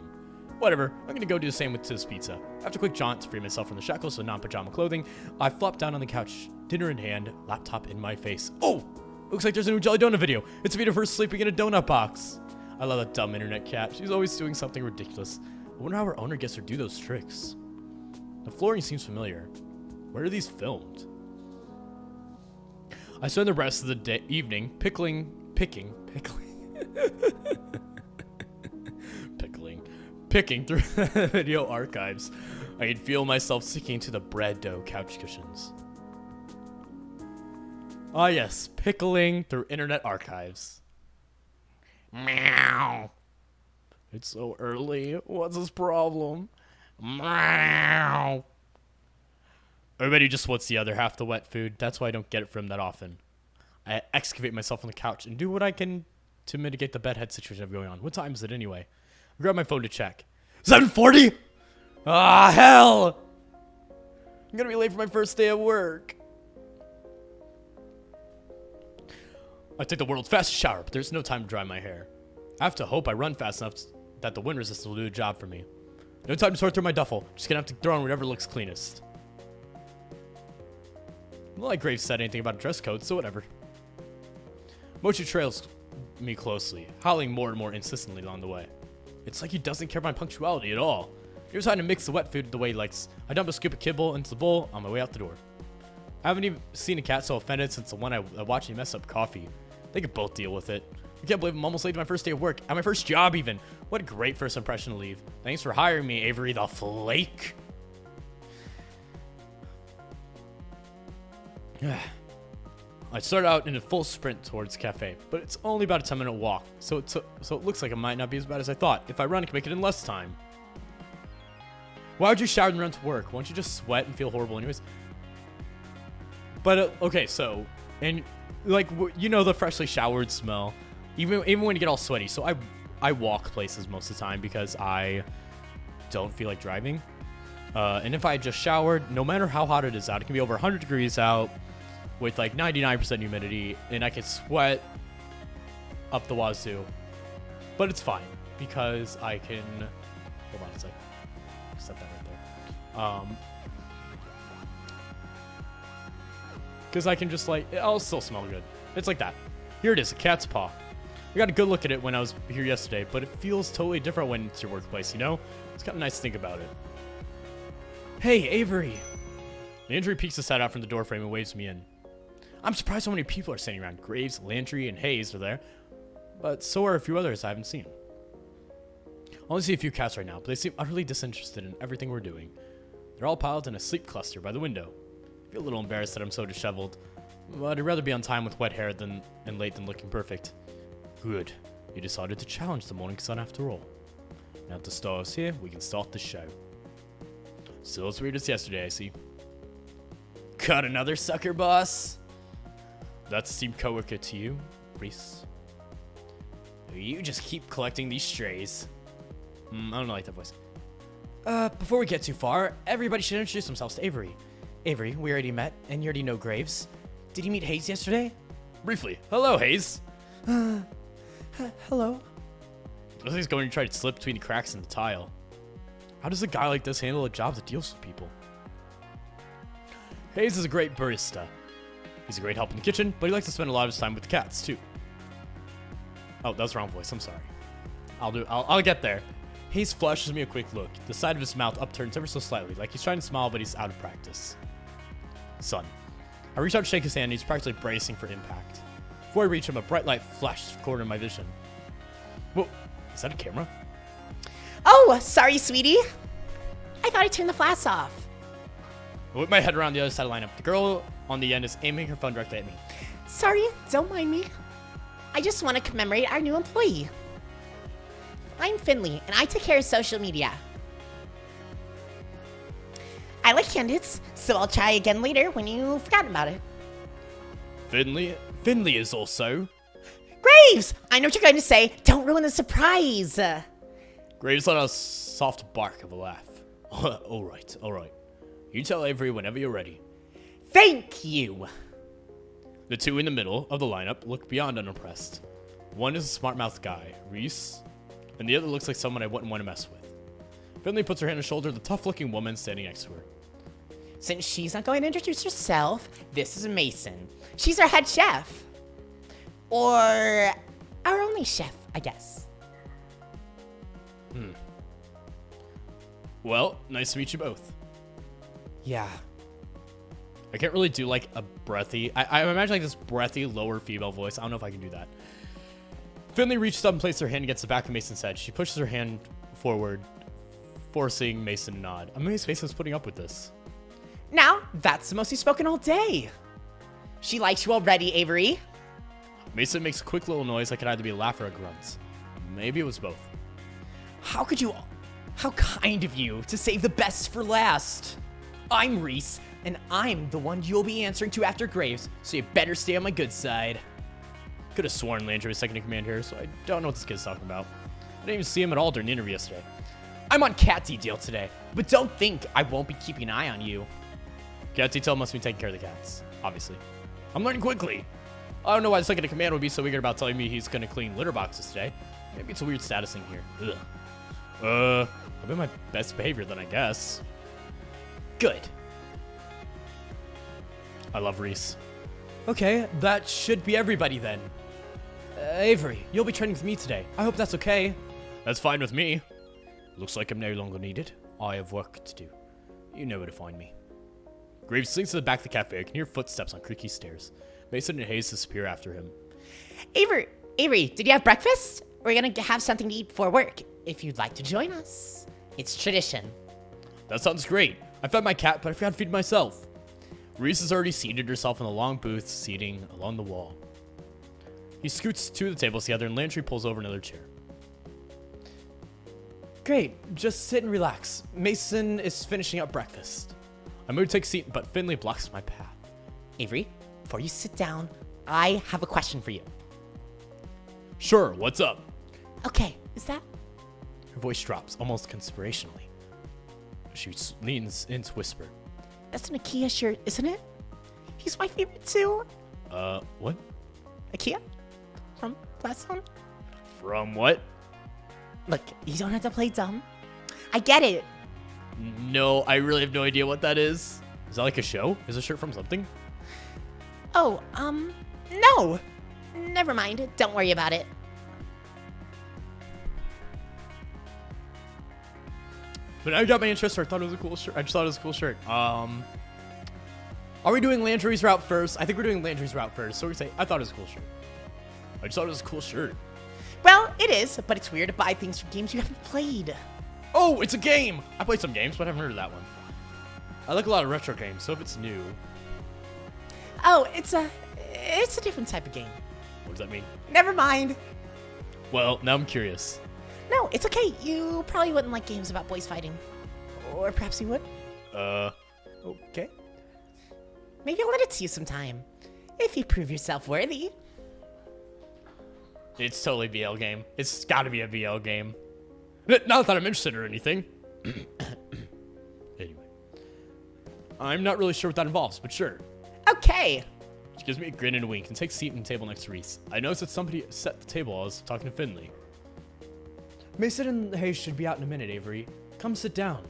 Whatever, I'm gonna go do the same with this pizza. After a quick jaunt to free myself from the shackles of non-pajama clothing, I flop down on the couch, dinner in hand, laptop in my face. Oh! Looks like there's a new Jelly Donut video. It's a video of her sleeping in a donut box. I love that dumb internet cat. She's always doing something ridiculous. I wonder how her owner gets her to do those tricks. The flooring seems familiar. Where are these filmed? I spend the rest of the evening picking through video archives. I can feel myself sinking into the bread dough couch cushions. Ah yes, pickling through internet archives. Meow. It's so early. What's his problem? Meow. Everybody just wants the other half the wet food. That's why I don't get it from that often. I excavate myself on the couch and do what I can to mitigate the bedhead situation I have going on. What time is it anyway? I grab my phone to check. 7:40? Ah, hell! I'm gonna be late for my first day at work. I take the world's fastest shower, but there's no time to dry my hair. I have to hope I run fast enough that the wind resistance will do the job for me. No time to sort through my duffel. Just gonna have to throw on whatever looks cleanest. Well, like Graves said anything about a dress code, so whatever. Mochi trails me closely, howling more and more insistently along the way. It's like he doesn't care about my punctuality at all. He was trying to mix the wet food the way he likes. I dump a scoop of kibble into the bowl on my way out the door. I haven't even seen a cat so offended since the one I watched him mess up coffee. They could both deal with it. I can't believe I'm almost late to my first day of work. At my first job even. What a great first impression to leave. Thanks for hiring me, Avery the Flake. I start out in a full sprint towards the cafe, but it's only about a 10-minute walk, so it looks like it might not be as bad as I thought. If I run, I can make it in less time. Why would you shower and run to work? Why don't you just sweat and feel horrible anyways? But, okay, so, and, like, you know the freshly showered smell, even when you get all sweaty. So I walk places most of the time because I don't feel like driving. And if I just showered, no matter how hot it is out, it can be over 100 degrees out with like 99% humidity, and I can sweat up the wazoo. But it's fine because I can, hold on a sec, set that right there. Because I can just like, I'll still smell good. It's like that. Here it is, a cat's paw. I got a good look at it when I was here yesterday, but it feels totally different when it's your workplace, you know? It's kind of nice to think about it. Hey, Avery. Landry peeks his head out from the doorframe and waves me in. I'm surprised how many people are standing around. Graves, Landry, and Hayes are there, but so are a few others I haven't seen. I only see a few cats right now, but they seem utterly disinterested in everything we're doing. They're all piled in a sleep cluster by the window. I feel a little embarrassed that I'm so disheveled, but I'd rather be on time with wet hair and late than looking perfect. Good. You decided to challenge the morning sun after all. Now that the star is here, we can start the show. Still as weird as yesterday, I see. Got another sucker, boss? That's a team coworker to you, Reese. You just keep collecting these strays. I don't like that voice. Before we get too far, everybody should introduce themselves to Avery. Avery, we already met, and you already know Graves. Did you meet Hayes yesterday? Briefly. Hello, Hayes. Hello. Looks like he's going to try to slip between the cracks in the tile. How does a guy like this handle a job that deals with people? Hayes is a great barista. He's a great help in the kitchen, but he likes to spend a lot of his time with the cats, too. Oh, that was the wrong voice. I'm sorry. I'll get there. Hayes flashes me a quick look. The side of his mouth upturns ever so slightly, like he's trying to smile, but he's out of practice. Son. I reach out to shake his hand, and he's practically bracing for impact. Before I reach him, a bright light flashes from the corner of my vision. Whoa, is that a camera? Oh, sorry, sweetie. I thought I turned the flash off. I whip my head around the other side of the lineup. The girl on the end is aiming her phone directly at me. Sorry, don't mind me. I just want to commemorate our new employee. I'm Finley, and I take care of social media. I like candidates, so I'll try again later when you've forgotten about it. Finley is also... Graves! I know what you're going to say. Don't ruin the surprise. Graves let out a soft bark of a laugh. All right. You tell Avery whenever you're ready. Thank you. The two in the middle of the lineup look beyond unimpressed. One is a smart-mouthed guy, Reese, and the other looks like someone I wouldn't want to mess with. Finley puts her hand on the shoulder of the tough-looking woman standing next to her. Since she's not going to introduce herself, this is Mason. She's our head chef. Or our only chef, I guess. Well, nice to meet you both. Yeah. I can't really do like a breathy... I imagine like this breathy lower female voice. I don't know if I can do that. Finley reaches up and places her hand against the back of Mason's head. She pushes her hand forward, forcing Mason to nod. I'm amazed Mason's putting up with this. Now, that's the most you've spoken all day. She likes you already, Avery. Mason makes a quick little noise that could either be a laugh or a grunt. Maybe it was both. How kind of you to save the best for last. I'm Reese, and I'm the one you'll be answering to after Graves, so you better stay on my good side. Could have sworn Landry was second in command here, so I don't know what this kid's talking about. I didn't even see him at all during the interview yesterday. I'm on cat detail today, but don't think I won't be keeping an eye on you. Cat detail must be taking care of the cats, obviously. I'm learning quickly. I don't know why the second in command would be so eager about telling me he's gonna clean litter boxes today. Maybe it's a weird status thing here. Ugh. I'm in my best behavior then, I guess. Good. I love Reese. Okay, that should be everybody then. Avery, you'll be training with me today. I hope that's okay. That's fine with me. Looks like I'm no longer needed. I have work to do. You know where to find me. Graves slinks to the back of the cafe. I can hear footsteps on creaky stairs. Mason and Hayes disappear after him. Avery, did you have breakfast? We're going to have something to eat before work, if you'd like to join us. It's tradition. That sounds great. I fed my cat, but I forgot to feed myself. Reese has already seated herself in a long booth, seating along the wall. He scoots two of the tables together, and Landry pulls over another chair. Great, just sit and relax. Mason is finishing up breakfast. I move to take a seat, but Finley blocks my path. Avery, before you sit down, I have a question for you. Sure, what's up? Okay, is that... Her voice drops, almost conspirationally. She leans in to whisper. That's an IKEA shirt, isn't it? He's my favorite too. What? IKEA? From last time? From what? Look, you don't have to play dumb. I get it. No, I really have no idea what that is. Is that like a show? Is a shirt from something? Oh, no. Never mind. Don't worry about it. But now you got my interest, so I thought it was a cool shirt. I just thought it was a cool shirt. Are we doing Landry's route first? I think we're doing Landry's route first. So we say, I thought it was a cool shirt. I just thought it was a cool shirt. Well, it is, but it's weird to buy things from games you haven't played. Oh, it's a game! I played some games, but I haven't heard of that one. I like a lot of retro games, so if it's new... Oh, it's a different type of game. What does that mean? Never mind. Well, now I'm curious. No, it's okay. You probably wouldn't like games about boys fighting. Or perhaps you would. Okay. Maybe I'll let it to you sometime. If you prove yourself worthy. It's totally BL game. It's gotta be a BL game. Not that I'm interested or anything. Anyway. I'm not really sure what that involves, but sure. Okay. She gives me a grin and a wink and takes a seat in the table next to Reese. I noticed that somebody set the table while I was talking to Finley. Mason and Hayes should be out in a minute, Avery. Come sit down.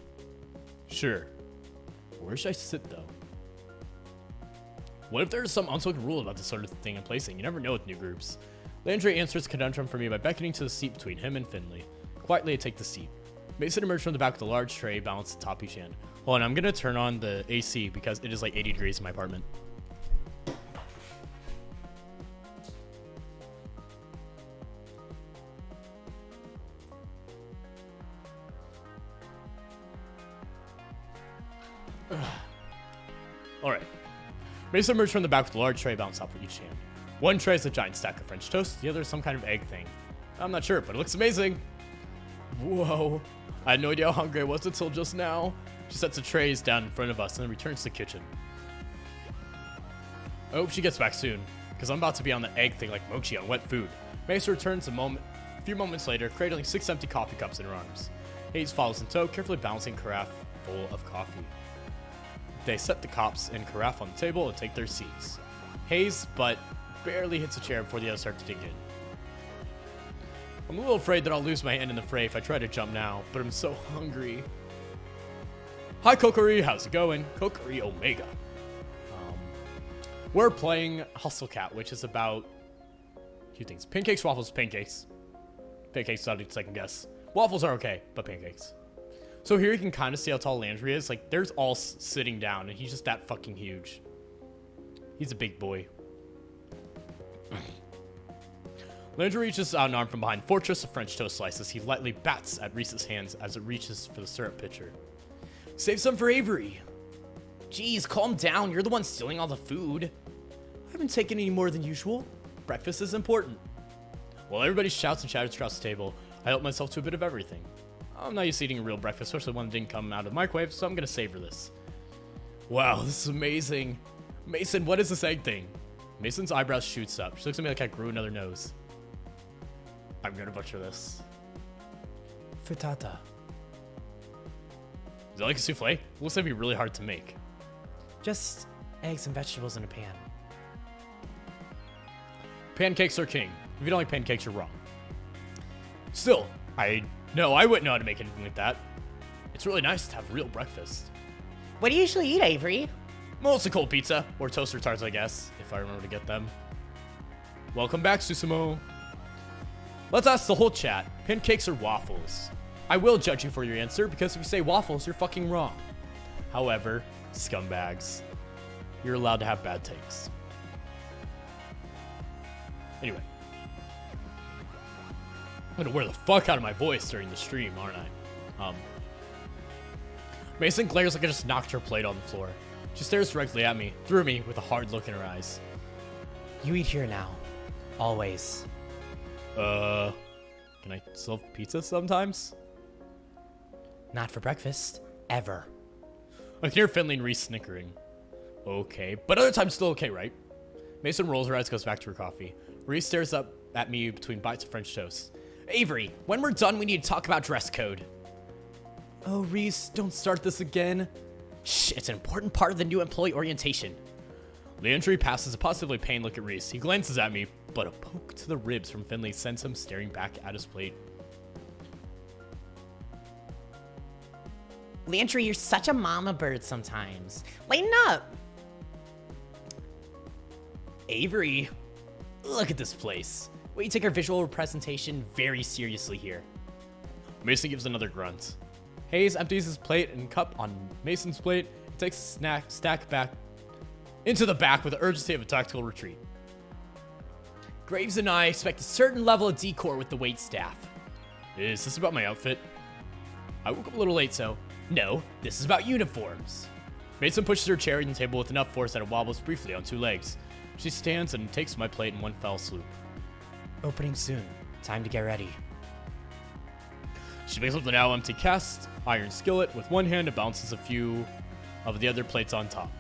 Sure. Where should I sit, though? What if there's some unspoken rule about this sort of thing in placing? You never know with new groups. Landry answers the conundrum for me by beckoning to the seat between him and Finley. Quietly, I take the seat. Mason emerged from the back with a large tray balanced atop each hand. Hold on, I'm gonna turn on the AC because it is like 80 degrees in my apartment. Alright. Mason emerged from the back with a large tray balanced atop each hand. One tray is a giant stack of French toast, the other is some kind of egg thing. I'm not sure, but it looks amazing. Whoa. I had no idea how hungry I was until just now. She sets the trays down in front of us and then returns to the kitchen. I hope she gets back soon, because I'm about to be on the egg thing like Mochi on wet food. Mason returns a few moments later, cradling 6 empty coffee cups in her arms. Hayes follows in tow, carefully balancing a carafe full of coffee. They set the cups and carafe on the table and take their seats. Hayes' butt barely hits a chair before the others start to dig in. I'm a little afraid that I'll lose my hand in the fray if I try to jump now, but I'm so hungry. Hi, Kokori, how's it going? Kokori Omega. We're playing Hustle Cat, which is about a few things. Pancakes, waffles, pancakes. Pancakes, not a second guess. Waffles are okay, but pancakes. So here you can kind of see how tall Landry is. Like, there's all sitting down, and he's just that fucking huge. He's a big boy. Landry reaches out an arm from behind fortress of French toast slices. He lightly bats at Reese's hands as it reaches for the syrup pitcher. Save some for Avery. Jeez, calm down. You're the one stealing all the food. I haven't taken any more than usual. Breakfast is important. While everybody shouts and chatters across the table, I help myself to a bit of everything. I'm not used to eating a real breakfast, especially one that didn't come out of the microwave, so I'm gonna savor this. Wow, this is amazing. Mason, what is this egg thing? Mason's eyebrows shoots up. She looks at me like I grew another nose. I'm gonna butcher this. Frittata. Is that like a souffle? It looks like it'd be really hard to make. Just eggs and vegetables in a pan. Pancakes are king. If you don't like pancakes, you're wrong. Still, I wouldn't know how to make anything like that. It's really nice to have real breakfast. What do you usually eat, Avery? Mostly cold pizza, or toaster tarts, I guess, if I remember to get them. Welcome back, Susumu. Let's ask the whole chat, pancakes or waffles? I will judge you for your answer, because if you say waffles, you're fucking wrong. However, scumbags, you're allowed to have bad takes. Anyway. I'm gonna wear the fuck out of my voice during the stream, aren't I? Mason glares like I just knocked her plate on the floor. She stares directly at me, through me, with a hard look in her eyes. You eat here now. Always. Can I still have pizza sometimes? Not for breakfast. Ever. I can hear Finley and Reese snickering. Okay, but other times still okay, right? Mason rolls her eyes, goes back to her coffee. Reese stares up at me between bites of French toast. Avery, when we're done, we need to talk about dress code. Oh, Reese, don't start this again. Shh, it's an important part of the new employee orientation. Landry passes a positively pained look at Reese. He glances at me, but a poke to the ribs from Finley sends him staring back at his plate. Landry, you're such a mama bird sometimes. Lighten up. Avery, look at this place. We take our visual representation very seriously here. Mason gives another grunt. Hayes empties his plate and cup on Mason's plate and takes a stack back into the back with the urgency of a tactical retreat. Graves and I expect a certain level of decor with the waitstaff. Is this about my outfit? I woke up a little late, so no, this is about uniforms. Mason pushes her chair on the table with enough force that it wobbles briefly on 2 legs. She stands and takes my plate in one fell swoop. Opening soon. Time to get ready. She picks up the now empty cast iron skillet with one hand and balances a few of the other plates on top.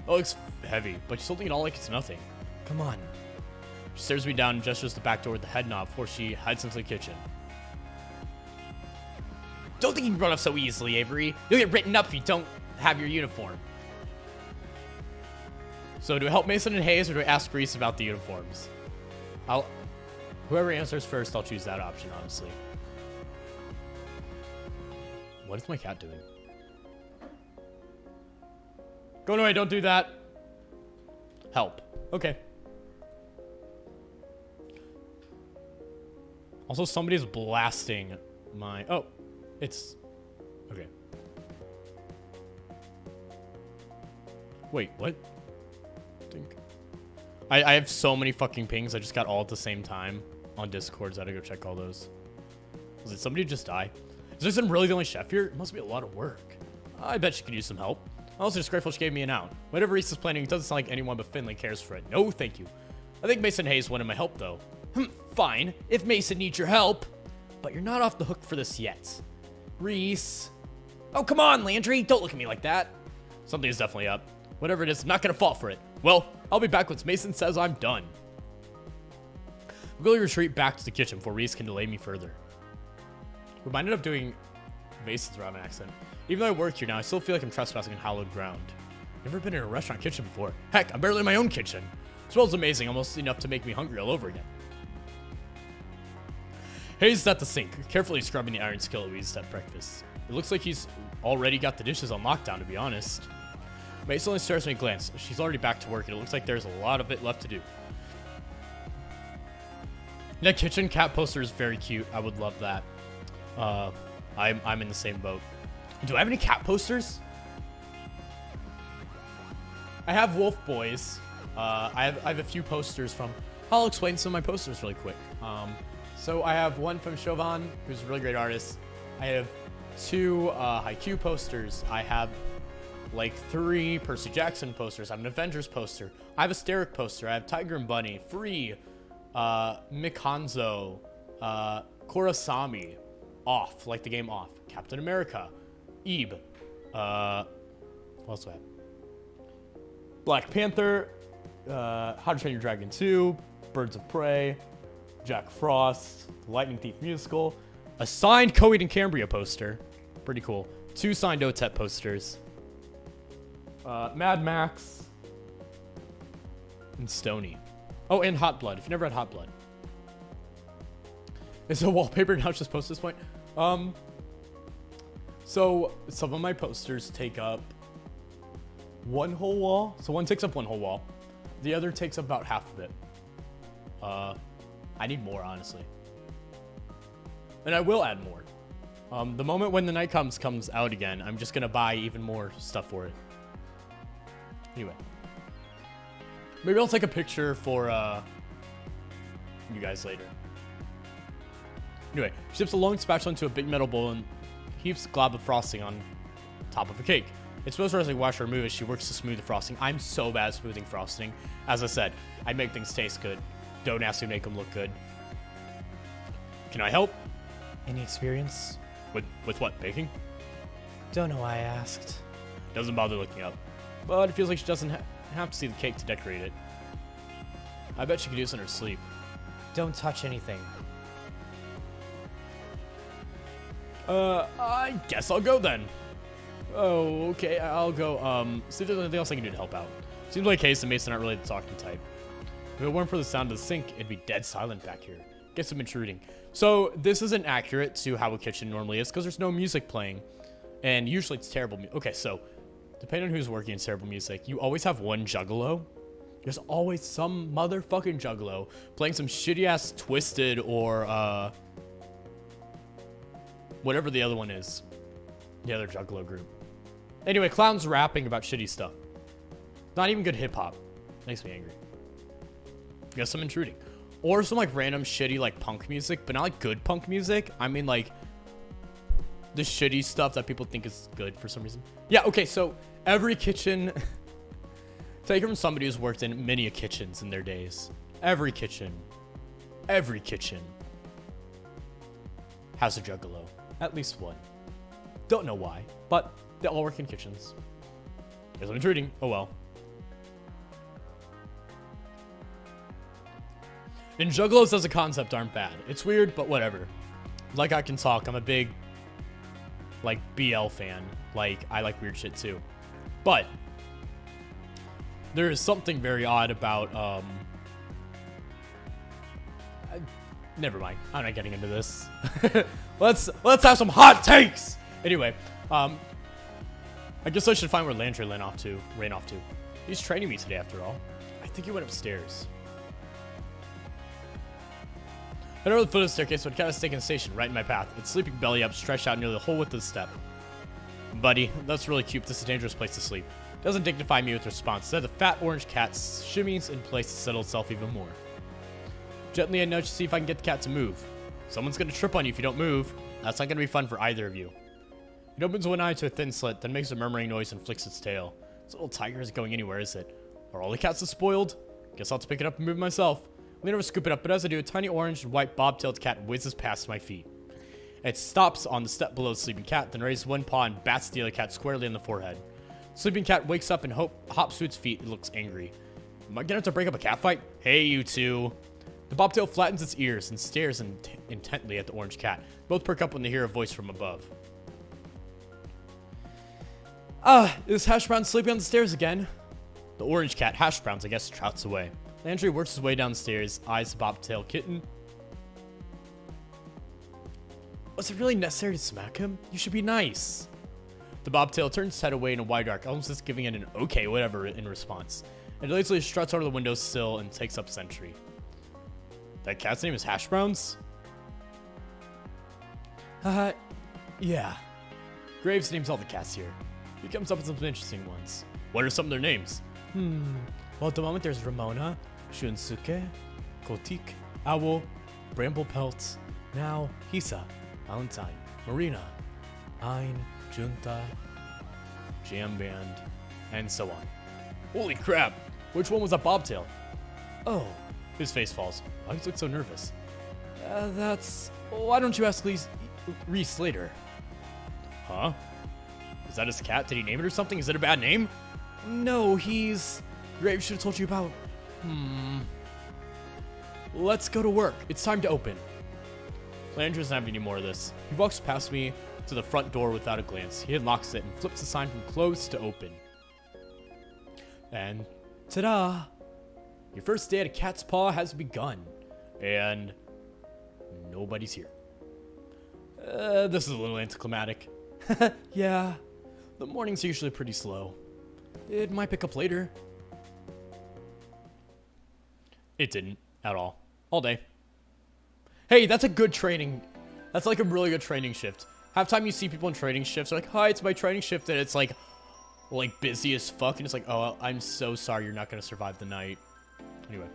It looks heavy, but she's holding it all like it's nothing. Come on. She stares me down and gestures the back door with the head knob before she heads into the kitchen. Don't think you can run off so easily, Avery. You'll get written up if you don't have your uniform. So do I help Mason and Hayes, or do I ask Reese about the uniforms? Whoever answers first, I'll choose that option, honestly. What is my cat doing? Go away, don't do that. Help. Okay. Also, somebody's blasting my... Oh, it's... Okay. Wait, what? I have so many fucking pings. I just got all at the same time on Discord, so I had to go check all those. Did somebody just die? Is Mason really the only chef here? It must be a lot of work. I bet she could use some help. I'm also just grateful she gave me an out. Whatever Reese is planning, it doesn't sound like anyone but Finley cares for it. No, thank you. I think Mason Hayes wanted my help, though. Fine, if Mason needs your help. But you're not off the hook for this yet. Reese. Oh, come on, Landry. Don't look at me like that. Something is definitely up. Whatever it is, I'm not going to fall for it. Well, I'll be back once Mason says I'm done. We'll retreat back to the kitchen before Reese can delay me further. We minded up doing Mason's ramen accent. Even though I work here now, I still feel like I'm trespassing on hallowed ground. Never been in a restaurant kitchen before. Heck, I'm barely in my own kitchen. It smells amazing, almost enough to make me hungry all over again. Hayes is at the sink, carefully scrubbing the iron skillet we used at breakfast. It looks like he's already got the dishes on lockdown, to be honest. Mason only stares at me a glance. She's already back to work, and it looks like there's a lot of it left to do. That kitchen cat poster is very cute. I would love that. I'm in the same boat. Do I have any cat posters? I have Wolf Boys. I have a few posters from... I'll explain some of my posters really quick. So I have one from Chauvin, who's a really great artist. I have 2 Haikyuu posters. I have like 3 Percy Jackson posters. I have an Avengers poster. I have a Steric poster. I have Tiger and Bunny, Free, Mikanzo, Kurosami, Off, like the game Off, Captain America, Ebe, what else do I have? Black Panther, How to Train Your Dragon 2, Birds of Prey, Jack Frost, The Lightning Thief musical, a signed Coed and Cambria poster, pretty cool, 2 signed OTEP posters, Mad Max, and Stony. Oh, and Hot Blood, if you never had Hot Blood. Is it wallpaper now just post this point? So some of my posters take up 1 whole wall. So one takes up 1 whole wall. The other takes up about half of it. I need more, honestly. And I will add more. The moment when the night comes out again, I'm just gonna buy even more stuff for it. Anyway. Maybe I'll take a picture for you guys later. Anyway, she dips a long spatula into a big metal bowl and heaps a glob of frosting on top of a cake. It's supposed to as I watch her move as she works to smooth the frosting. I'm so bad at smoothing frosting. As I said, I make things taste good. Don't ask me to make them look good. Can I help? Any experience? With what, baking? Don't know why I asked. Doesn't bother looking up. But it feels like she doesn't have to see the cake to decorate it. I bet she could do this in her sleep. Don't touch anything. I guess I'll go then. Oh, okay, I'll go. See if there's anything else I can do to help out. Seems like Case and Mason aren't really the talking type. If it weren't for the sound of the sink, it'd be dead silent back here. Guess I'm intruding. So this isn't accurate to how a kitchen normally is because there's no music playing. And usually it's terrible music. Okay, so depending on who's working, it's terrible music. You always have one juggalo. There's always some motherfucking juggalo playing some shitty-ass Twisted or, whatever the other one is. The other juggalo group. Anyway, clowns rapping about shitty stuff. Not even good hip-hop. Makes me angry. Guess I'm intruding. Or some, like, random shitty, like, punk music. But not, like, good punk music. I mean, like, the shitty stuff that people think is good for some reason. Yeah, okay, so every kitchen... Take it from somebody who's worked in many kitchens in their days. Every kitchen. Every kitchen. has a juggalo. At least one. Don't know why, but they all work in kitchens. Guess I'm intruding. Oh well. And juggalos as a concept aren't bad. It's weird, but whatever. Like I can talk, I'm a big, like, BL fan. Like, I like weird shit too. But there is something very odd about, never mind. I'm not getting into this. let's have some hot takes. Anyway, I guess I should find where Landry ran off to. He's training me today after all. I think he went upstairs. I know the foot of the staircase would kind of stake in the station right in my path. Its sleeping belly up, stretched out nearly the whole width of the step. Buddy, that's really cute. This is a dangerous place to sleep. Doesn't dignify me with response. Instead, the fat orange cat shimmies in place to settle itself even more. Gently, I nudge to see if I can get the cat to move. Someone's gonna trip on you if you don't move. That's not gonna be fun for either of you. It opens one eye to a thin slit, then makes a murmuring noise and flicks its tail. This little tiger isn't going anywhere, is it? Are all the cats spoiled? Guess I'll have to pick it up and move myself. I lean over to scoop it up, but as I do, a tiny orange and white bob-tailed cat whizzes past my feet. It stops on the step below the sleeping cat, then raises one paw and bats the other cat squarely in the forehead. The sleeping cat wakes up and hops to its feet. It looks angry. Am I gonna have to break up a cat fight? Hey, you two. The bobtail flattens its ears and stares intently at the orange cat. Both perk up when they hear a voice from above. Is Hash Brown sleeping on the stairs again? The orange cat, Hash Brown's, I guess, trouts away. Landry works his way downstairs, eyes the bobtail kitten. Was it really necessary to smack him? You should be nice. The bobtail turns its head away in a wide arc, almost as giving it an okay, whatever in response. It lazily struts over the windowsill and takes up sentry. That cat's name is Hash Browns? Yeah. Graves names all the cats here. He comes up with some interesting ones. What are some of their names? Well, at the moment there's Ramona, Shunsuke, Kotik, Owl, Bramblepelt, now Hisa, Valentine, Marina, Ein, Junta, Jam Band, and so on. Holy crap! Which one was that bobtail? Oh, his face falls. Why does he look so nervous? Why don't you ask Reese later? Huh? Is that his cat? Did he name it or something? Is it a bad name? No, Graves should have told you about... Let's go to work. It's time to open. Landry doesn't have any more of this. He walks past me to the front door without a glance. He unlocks it and flips the sign from closed to open. And ta-da! Your first day at a cat's paw has begun. And nobody's here. This is a little anticlimactic. Yeah, the mornings are usually pretty slow. It might pick up later. It didn't at all. All day. Hey, that's a good training. That's like a really good training shift. Half time you see people in training shifts, they're like, hi, it's my training shift, and it's like busy as fuck, and it's like, oh, I'm so sorry you're not going to survive the night. Anyway.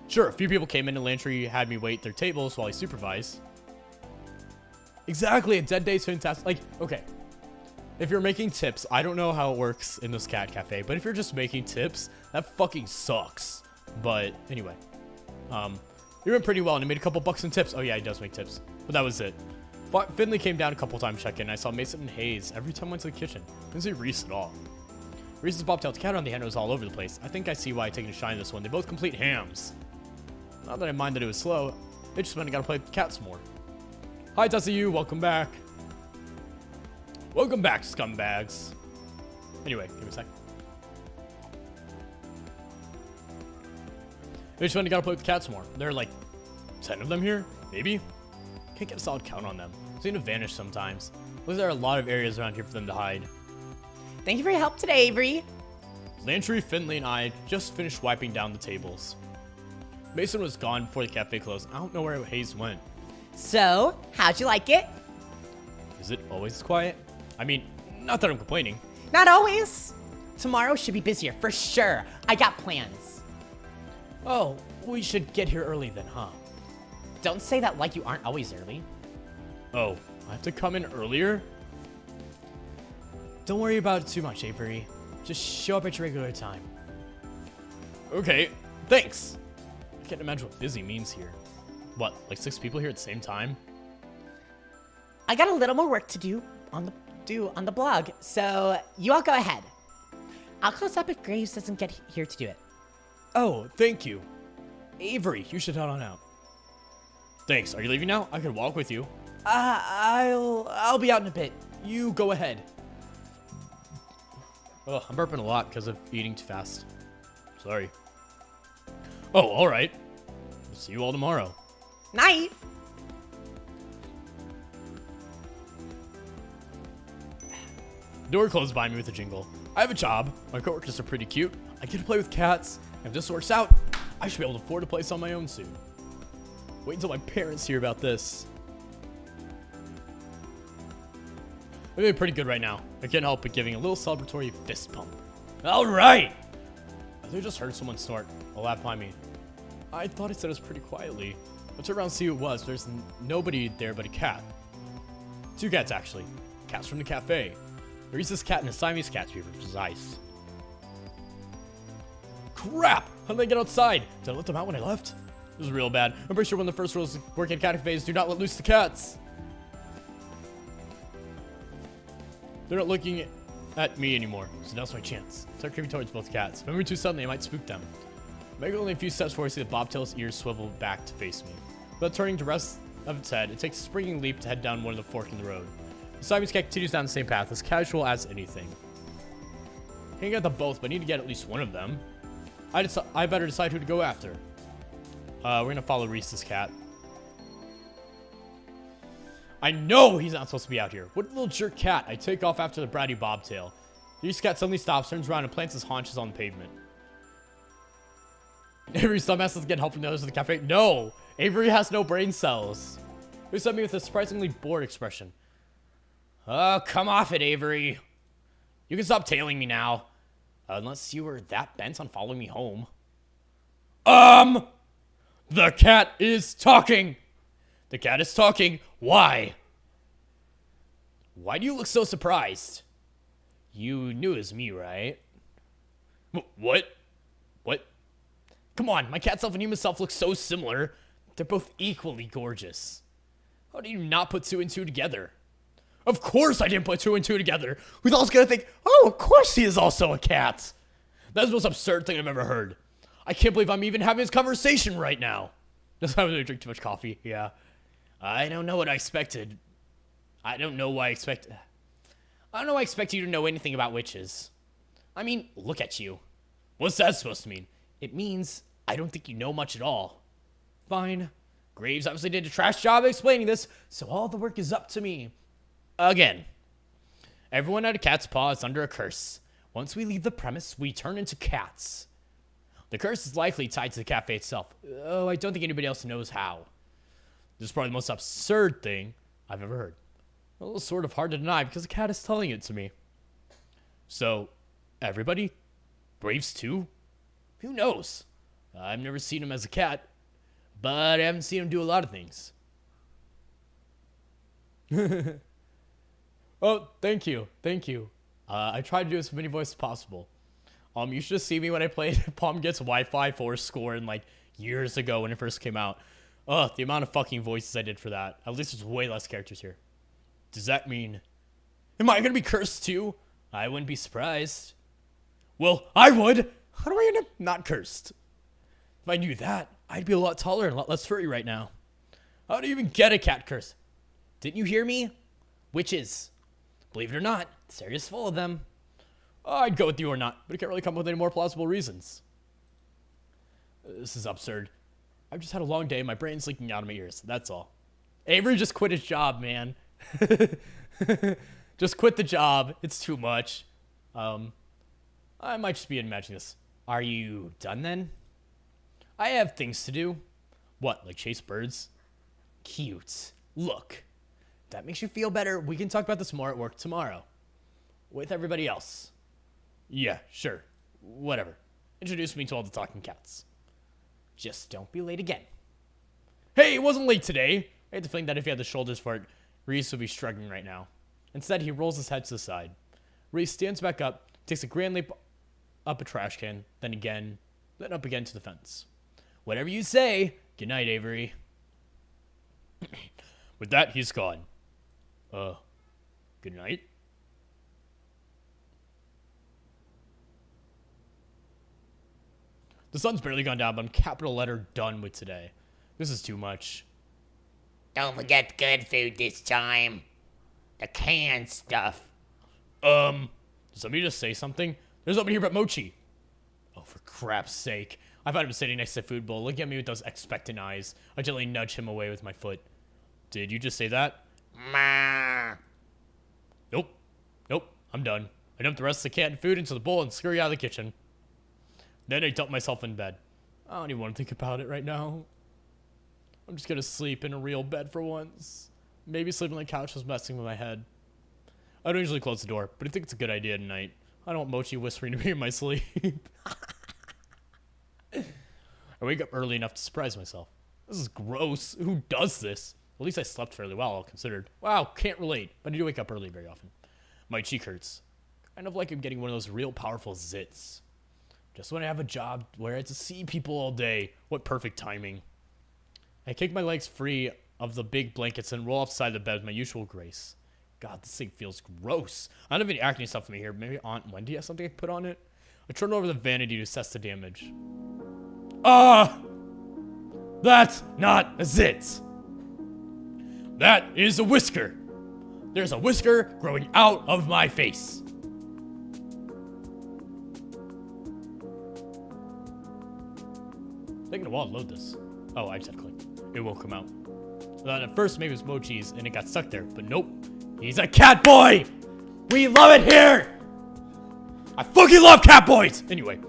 Sure, a few people came in and Landry had me wait their tables while he supervised. Exactly, a dead day's fantastic. Like, okay. If you're making tips, I don't know how it works in this cat cafe, but if you're just making tips, that fucking sucks. But anyway, he went pretty well and he made a couple bucks in tips. Oh yeah, he does make tips, but that was it. But Finley came down a couple times to check in. I saw Mason and Hayes every time I went to the kitchen. Didn't see Reese at all. Reese's bobtailed cat on the hand was all over the place. I think I see why I taking a shine this one. They both complete hams. Not that I mind that it was slow. It just meant I gotta play with the cats more. Hi, Tessie, welcome back. Welcome back, scumbags. Anyway, give me a sec. I just meant I gotta play with the cats more. There are like 10 of them here, maybe? Can't get a solid count on them. They seem to vanish sometimes. Looks like there are a lot of areas around here for them to hide. Thank you for your help today, Avery. Landry, Finley, and I just finished wiping down the tables. Mason was gone before the cafe closed. I don't know where Hayes went. So, how'd you like it? Is it always quiet? I mean, not that I'm complaining. Not always. Tomorrow should be busier, for sure. I got plans. Oh, we should get here early then, huh? Don't say that like you aren't always early. Oh, I have to come in earlier? Don't worry about it too much, Avery. Just show up at your regular time. Okay, thanks. I can't imagine what busy means here. What, like 6 people here at the same time? I got a little more work to do on the blog, so you all go ahead. I'll close up if Graves doesn't get here to do it. Oh, thank you. Avery, you should head on out. Thanks. Are you leaving now? I could walk with you. I'll be out in a bit. You go ahead. Oh, I'm burping a lot because of eating too fast. Sorry. Oh, all right. I'll see you all tomorrow. Night. Door closed behind me with a jingle. I have a job. My coworkers are pretty cute. I get to play with cats. If this works out, I should be able to afford a place on my own soon. Wait until my parents hear about this. I'm doing pretty good right now. I can't help but giving a little celebratory fist pump. All right! I think I just heard someone snort. A laugh behind me. I thought I said it pretty quietly. I turned around to see who it was. There's nobody there but a cat. 2 cats, actually. Cats from the cafe. A rhesus cat and a Siamese cat, to be precise. Crap! How did they get outside? Did I let them out when I left? This is real bad. I'm pretty sure one of the first rules of working at cat cafes is do not let loose the cats. They're not looking at me anymore, so now's my chance. Start creeping towards both cats. If I move too suddenly, I might spook them. Make only a few steps before I see the bobtail's ears swivel back to face me. Without turning to rest of its head, it takes a springing leap to head down one of the fork in the road. The Siamese cat continues down the same path, as casual as anything. Can't get them both, but I need to get at least one of them. I better decide who to go after. We're gonna follow Reese's cat. I know he's not supposed to be out here. What a little jerk cat. I take off after the bratty bobtail. Reese's cat suddenly stops, turns around, and plants his haunches on the pavement. Avery's dumbass doesn't get help from the others at the cafe. No! Avery has no brain cells. He looks at me with a surprisingly bored expression. Oh, come off it, Avery. You can stop tailing me now. Unless you were that bent on following me home. The cat is talking. The cat is talking. Why? Why do you look so surprised? You knew it was me, right? What? What? Come on, my cat self and human self look so similar. They're both equally gorgeous. How do you not put 2 and 2 together? Of course I didn't put 2 and 2 together. Who's else gonna think, oh, of course he is also a cat? That's the most absurd thing I've ever heard. I can't believe I'm even having this conversation right now. Just having to drink too much coffee, yeah. I don't know what I expected. I don't know why I expect you to know anything about witches. I mean, look at you. What's that supposed to mean? It means I don't think you know much at all. Fine. Graves obviously did a trash job explaining this, so all the work is up to me. Again. Everyone at a cat's paw is under a curse. Once we leave the premise, we turn into cats. The curse is likely tied to the cafe itself. Oh, I don't think anybody else knows how. This is probably the most absurd thing I've ever heard. A little sort of hard to deny because the cat is telling it to me. So, everybody? Braves too? Who knows? I've never seen him as a cat, but I haven't seen him do a lot of things. Oh, thank you. Thank you. I tried to do as many voices as possible. You should have seen me when I played Palm Gets Wi-Fi 4 Score in like years ago when it first came out. Ugh, the amount of fucking voices I did for that. At least there's way less characters here. Does that mean... Am I gonna be cursed too? I wouldn't be surprised. Well, I would! How do I end up not cursed? If I knew that, I'd be a lot taller and a lot less furry right now. How do you even get a cat curse? Didn't you hear me? Witches. Believe it or not, this area's full of them. I'd go with you or not, but I can't really come up with any more plausible reasons. This is absurd. I've just had a long day and my brain's leaking out of my ears. That's all. Avery just quit his job, man. Just quit the job. It's too much. I might just be imagining this. Are you done then? I have things to do. What, like chase birds? Cute. Look. That makes you feel better. We can talk about this more at work tomorrow. With everybody else. Yeah, sure. Whatever. Introduce me to all the talking cats. Just don't be late again. Hey, it wasn't late today. I had to think that if he had the shoulders for it, Reese would be struggling right now. Instead, he rolls his head to the side. Reese stands back up, takes a grand leap up a trash can, then up again to the fence. Whatever you say. Good night, Avery. With that, he's gone. Good night. The sun's barely gone down, but I'm capital letter done with today. This is too much. Don't forget the good food this time. The canned stuff. Did somebody just say something? There's nobody here but Mochi. Oh, for crap's sake. I found him sitting next to the food bowl, looking at me with those expectant eyes. I gently nudge him away with my foot. Did you just say that? Ma. Nope. I'm done. I dumped the rest of the canned food into the bowl and scurry out of the kitchen. Then I dumped myself in bed. I don't even want to think about it right now. I'm just gonna sleep in a real bed for once. Maybe sleeping on the couch was messing with my head. I don't usually close the door, but I think it's a good idea tonight. I don't want Mochi whispering to me in my sleep. I wake up early enough to surprise myself. This is gross. Who does this? At least I slept fairly well, all considered. Wow, can't relate, but I do wake up early very often. My cheek hurts. Kind of like I'm getting one of those real powerful zits. Just when I have a job where I have to see people all day. What perfect timing. I kick my legs free of the big blankets and roll off the side of the bed with my usual grace. God, this thing feels gross. I don't have any acne stuff in me here. Maybe Aunt Wendy has something I can put on it? I turn over the vanity to assess the damage. That's not a zit. That is a whisker. There's a whisker growing out of my face. Taking a while to load this. Oh, I just had to click. It won't come out. I thought at first maybe it was Mochi's and it got stuck there, but nope. He's a cat boy! We love it here! I fucking love cat boys! Anyway,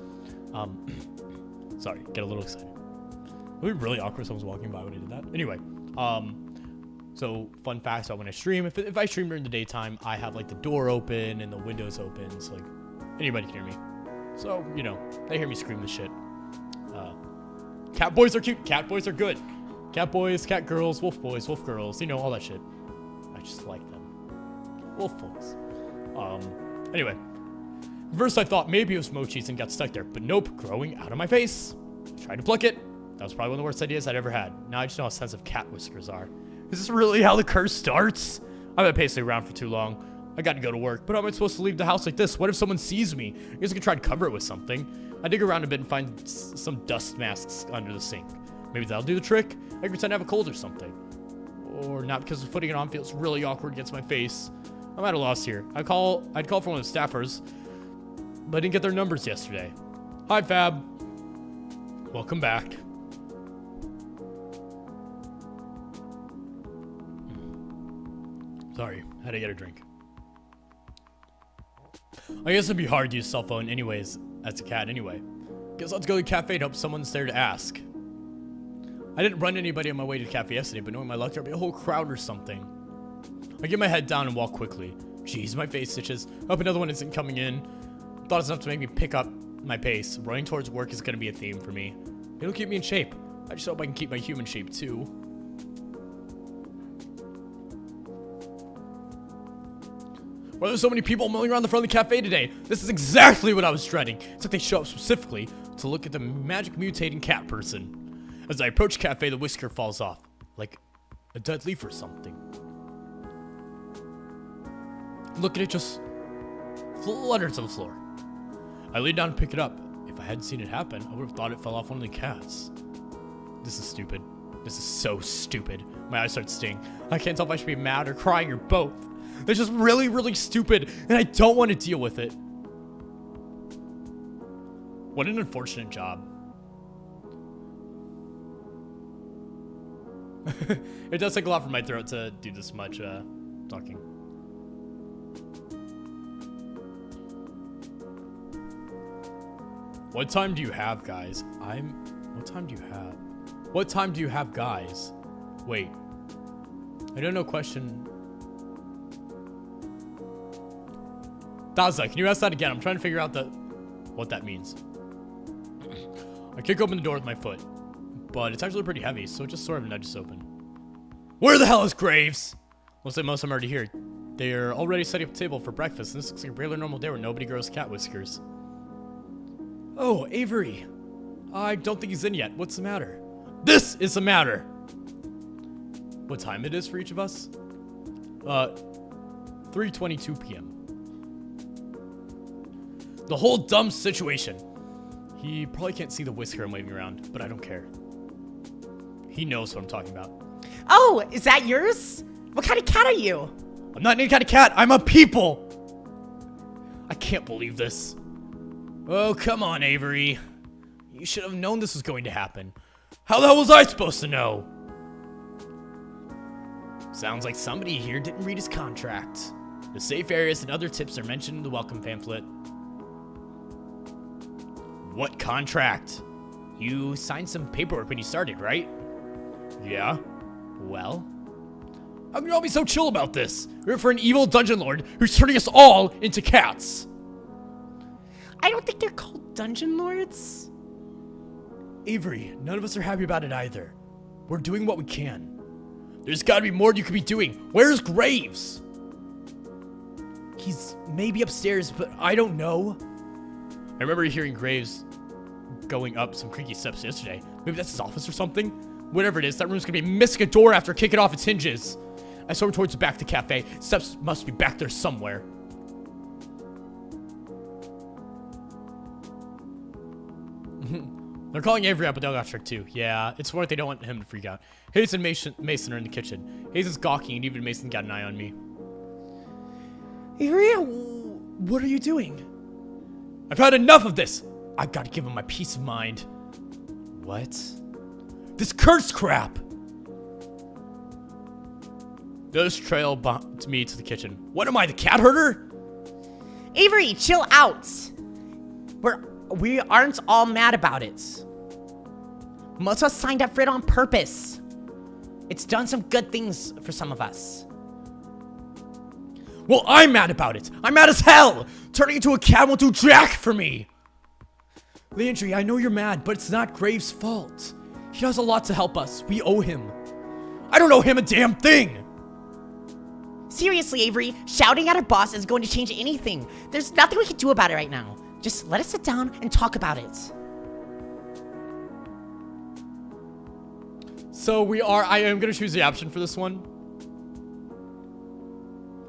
sorry, get a little excited. It would be really awkward if someone's walking by when I did that. Anyway, so fun facts about when I stream. If I stream during the daytime, I have like the door open and the windows open, so like anybody can hear me. So, you know, they hear me scream this shit. Cat boys are cute, cat boys are good. Cat boys, cat girls, wolf boys, wolf girls, you know, all that shit. I just like them. Wolf folks. Anyway. First I thought maybe it was Mochi's and got stuck there, but nope, growing out of my face. Tried to pluck it. That was probably one of the worst ideas I'd ever had. Now I just know how sensitive cat whiskers are. Is this really how the curse starts? I've been pacing around for too long. I got to go to work, but how am I supposed to leave the house like this? What if someone sees me? I guess I could try to cover it with something. I dig around a bit and find some dust masks under the sink. Maybe that'll do the trick. I can pretend to have a cold or something. Or not, because putting it on feels really awkward against my face. I'm at a loss here. I'd call for one of the staffers, but I didn't get their numbers yesterday. Hi, Fab. Welcome back. Sorry, had to get a drink. I guess it'd be hard to use cell phone anyways, as a cat anyway. Guess let's go to the cafe to hope someone's there to ask. I didn't run anybody on my way to the cafe yesterday, but knowing my luck, there'll be a whole crowd or something. I get my head down and walk quickly. Jeez, my face itches. Hope another one isn't coming in. Thought it's enough to make me pick up my pace. Running towards work is gonna be a theme for me. It'll keep me in shape. I just hope I can keep my human shape too. Why are there so many people milling around the front of the cafe today? This is exactly what I was dreading. It's like they show up specifically to look at the magic mutating cat person. As I approach the cafe, the whisker falls off. Like a dead leaf or something. Look at it just flutter to the floor. I lean down and pick it up. If I hadn't seen it happen, I would have thought it fell off one of the cats. This is stupid. This is so stupid. My eyes start stinging. I can't tell if I should be mad or crying or both. It's just really, really stupid, and I don't want to deal with it. What an unfortunate job. It does take a lot for my throat to do this much talking. What time do you have, guys? What time do you have? What time do you have, guys? Wait. I don't know question. Daza, can you ask that again? I'm trying to figure out what that means. I kick open the door with my foot, but it's actually pretty heavy, so it just sort of nudges open. Where the hell is Graves? Looks like most of them are already here. They're already setting up a table for breakfast, and this looks like a regular normal day where nobody grows cat whiskers. Oh, Avery. I don't think he's in yet. What's the matter? This is the matter! What time it is for each of us? 3:22 p.m. The whole dumb situation. He probably can't see the whisker I'm waving around, but I don't care. He knows what I'm talking about. Oh, is that yours? What kind of cat are you? I'm not any kind of cat. I'm a people. I can't believe this. Oh, come on, Avery. You should have known this was going to happen. How the hell was I supposed to know? Sounds like somebody here didn't read his contract. The safe areas and other tips are mentioned in the welcome pamphlet. What contract? You signed some paperwork when you started, right? Yeah. Well? How can you all be so chill about this? We're for an evil dungeon lord who's turning us all into cats. I don't think they're called dungeon lords. Avery, none of us are happy about it either. We're doing what we can. There's gotta be more you could be doing. Where's Graves? He's maybe upstairs, but I don't know. I remember hearing Graves going up some creaky steps yesterday. Maybe that's his office or something? Whatever it is, that room's gonna be missing a door after kicking off its hinges. I saw him towards the back of the cafe. Steps must be back there somewhere. They're calling Avery up, but they'll got tricked too. Yeah, it's smart they don't want him to freak out. Hayes and Mason are in the kitchen. Hayes is gawking, and even Mason got an eye on me. Avery, what are you doing? I've had enough of this. I've got to give him my peace of mind. What? This cursed crap. The others trail to me to the kitchen. What am I, the cat herder? Avery, chill out. We aren't all mad about it. Most of us signed up for it on purpose. It's done some good things for some of us. Well, I'm mad about it. I'm mad as hell. Turning into a cat won't do jack for me. Landry, I know you're mad, but it's not Graves' fault. He does a lot to help us. We owe him. I don't owe him a damn thing. Seriously, Avery, shouting at our boss isn't going to change anything. There's nothing we can do about it right now. Just let us sit down and talk about it. So I am going to choose the option for this one.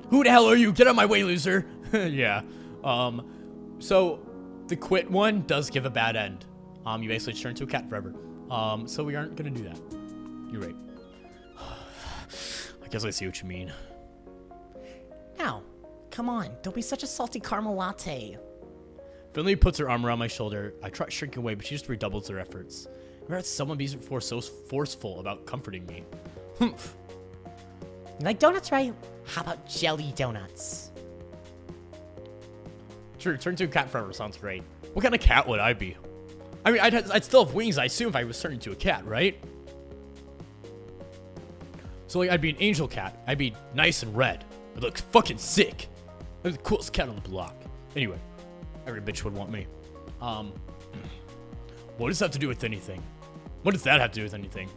Who the hell are you? Get out of my way, loser. Yeah. So the quit one does give a bad end. You basically turn into a cat forever. So we aren't going to do that. You're right. I guess I see what you mean. Now, come on. Don't be such a salty caramel latte. Finley puts her arm around my shoulder. I try shrinking away, but she just redoubles her efforts. Never had someone be before so forceful about comforting me. Humph. You like donuts, right? How about jelly donuts? Sure, turn into a cat forever sounds great. What kind of cat would I be? I mean, I'd still have wings, I assume, if I was turning into a cat, right? So, like, I'd be an angel cat. I'd be nice and red. I'd look fucking sick. I'd be the coolest cat on the block. Anyway, every bitch would want me. What does that have to do with anything? What does that have to do with anything?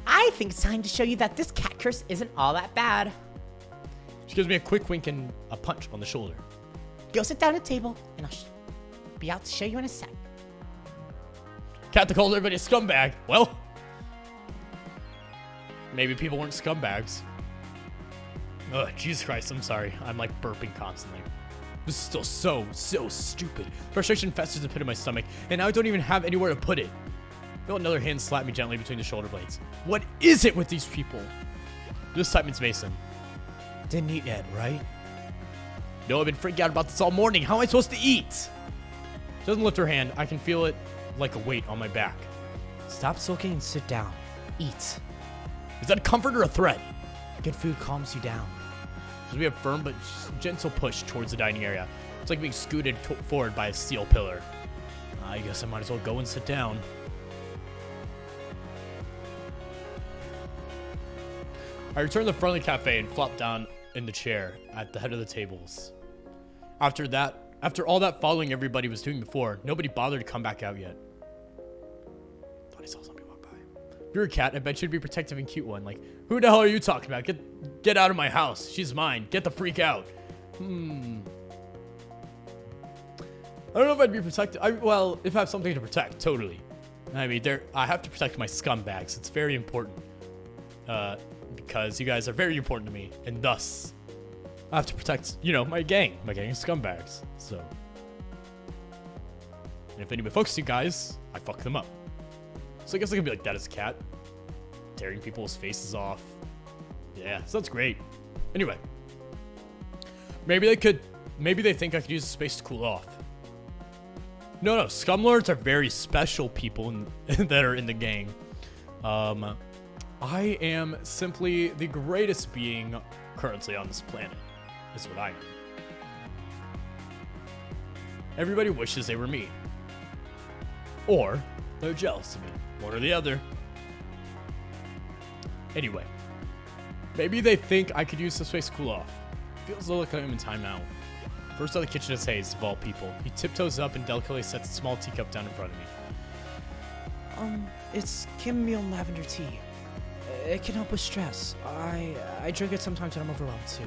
I think it's time to show you that this cat curse isn't all that bad. She gives me a quick wink and a punch on the shoulder. Go sit down at the table, and I'll be out to show you in a sec. Cat that calls everybody a scumbag. Well, maybe people weren't scumbags. Ugh, Jesus Christ, I'm sorry. I'm like burping constantly. This is still so stupid. Frustration festers in the pit of my stomach, and now I don't even have anywhere to put it. I feel another hand slap me gently between the shoulder blades. What is it with these people? This time it's Mason. Didn't eat yet, right? No, I've been freaking out about this all morning. How am I supposed to eat? She doesn't lift her hand. I can feel it like a weight on my back. Stop sulking and sit down. Eat. Is that a comfort or a threat? Good food calms you down. So we have firm but gentle push towards the dining area. It's like being scooted forward by a steel pillar. I guess I might as well go and sit down. I return to the front of the cafe and flop down in the chair at the head of the tables. After all that following everybody was doing before, nobody bothered to come back out yet. Thought I saw somebody walk by. If you're a cat, I bet you'd be a protective and cute one. Like, who the hell are you talking about? Get out of my house. She's mine. Get the freak out. I don't know if I'd be protective. Well, if I have something to protect, totally. I mean, I have to protect my scumbags. It's very important. Because you guys are very important to me, and thus, I have to protect, you know, my gang of scumbags. So, and if anybody fucks you guys, I fuck them up. So I guess I could be like that as a cat, tearing people's faces off. Yeah, sounds great. Anyway, maybe they think I could use the space to cool off. No, Scumlords are very special people that are in the gang. I am simply the greatest being currently on this planet, is what I am. Everybody wishes they were me. Or they're jealous of me. One or the other. Anyway, maybe they think I could use the space to cool off. Feels a little like I'm in timeout. First out of the kitchen is Hayes, of all people. He tiptoes up and delicately sets a small teacup down in front of me. It's chamomile and lavender tea. It can help with stress. I drink it sometimes when I'm overwhelmed too.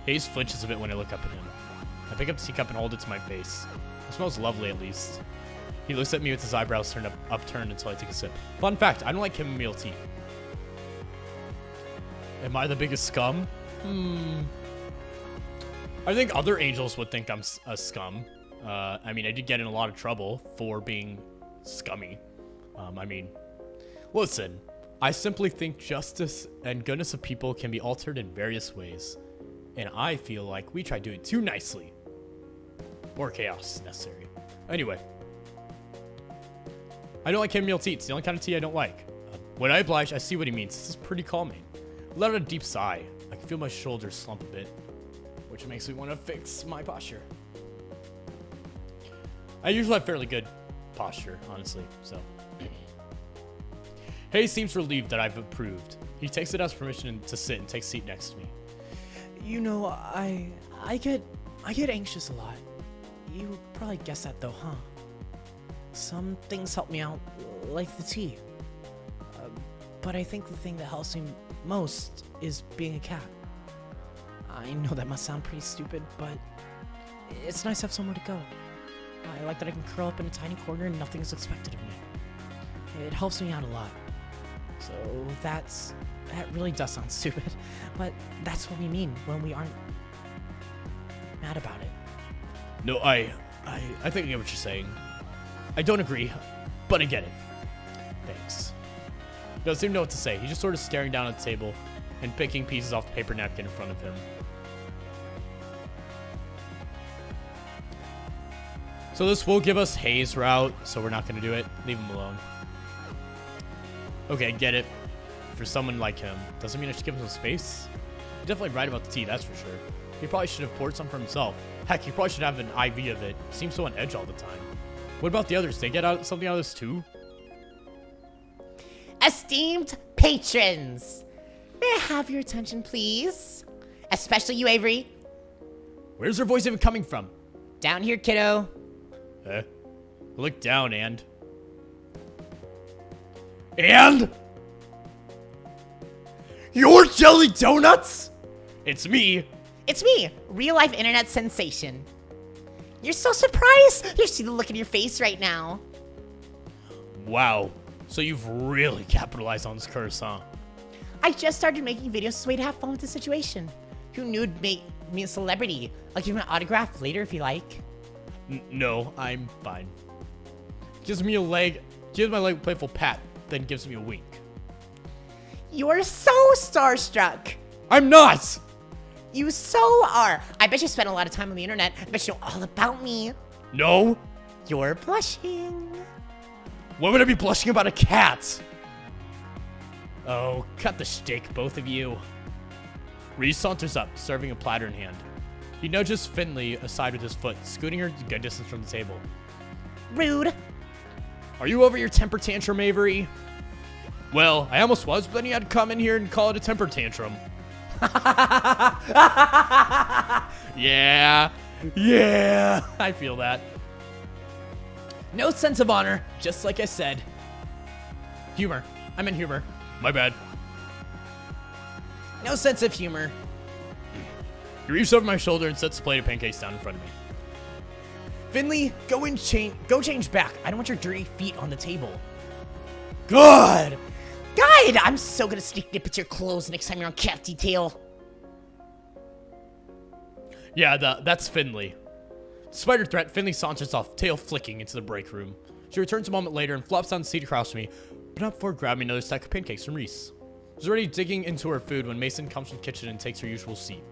Hayes flinches a bit when I look up at him. I pick up the teacup and hold it to my face. It smells lovely, at least. He looks at me with his eyebrows upturned until I take a sip. Fun fact, I don't like chamomile tea. Am I the biggest scum? I think other angels would think I'm a scum. I mean, I did get in a lot of trouble for being scummy. I mean, listen, I simply think justice and goodness of people can be altered in various ways. And I feel like we try to do it too nicely. More chaos is necessary. Anyway. I don't like chamomile tea. It's the only kind of tea I don't like. When I oblige, I see what he means. This is pretty calming. Let out a deep sigh. I can feel my shoulders slump a bit, which makes me want to fix my posture. I usually have fairly good posture, honestly, so. Hayes seems relieved that I've approved. He takes it as permission to sit and take a seat next to me. You know, I get anxious a lot. You probably guessed that though, huh? Some things help me out, like the tea. But I think the thing that helps me most is being a cat. I know that must sound pretty stupid, but it's nice to have somewhere to go. I like that I can curl up in a tiny corner and nothing is expected of me. It helps me out a lot. So that really does sound stupid, but that's what we mean when we aren't mad about it. No, I think I get what you're saying. I don't agree, but I get it. Thanks. He doesn't even know what to say. He's just sort of staring down at the table and picking pieces off the paper napkin in front of him. So this will give us Hayes' route, so we're not going to do it. Leave him alone. Okay, get it. For someone like him, doesn't mean I should give him some space. He's definitely right about the tea, that's for sure. He probably should have poured some for himself. Heck, he probably should have an IV of it. Seems so on edge all the time. What about the others? They get something out of this too? Esteemed patrons, may I have your attention, please? Especially you, Avery. Where's her voice even coming from? Down here, kiddo. Look down, and? You're Jelly Donuts? It's me. It's me, real-life internet sensation. You're so surprised. You see the look in your face right now. Wow. So you've really capitalized on this curse, huh? I just started making videos this way to have fun with the situation. Who knew it'd make me a celebrity? I'll give you an autograph later if you like. No, I'm fine. Gives my leg a playful pat, then gives me a wink. You're so starstruck. I'm not! You so are. I bet you spent a lot of time on the internet. I bet you know all about me. No. You're blushing. Why would I be blushing about a cat? Oh, cut the shtick, both of you. Reese saunters up, serving a platter in hand. He nudges Finley aside with his foot, scooting her a good distance from the table. Rude. Are you over your temper tantrum, Avery? Well, I almost was, but then you had to come in here and call it a temper tantrum. Yeah, I feel that. No sense of honor, just like I said. Humor. I meant humor. My bad. No sense of humor. He reaches over my shoulder and sets the plate of pancakes down in front of me. Finley, go change back. I don't want your dirty feet on the table. Good! God, I'm so gonna sneak nip at your clothes next time you're on cat detail. Yeah, that's Finley. Despite her threat, Finley saunters off, tail flicking into the break room. She returns a moment later and flops down the seat across from me, but not before grabbing another stack of pancakes from Reese. She's already digging into her food when Mason comes from the kitchen and takes her usual seat.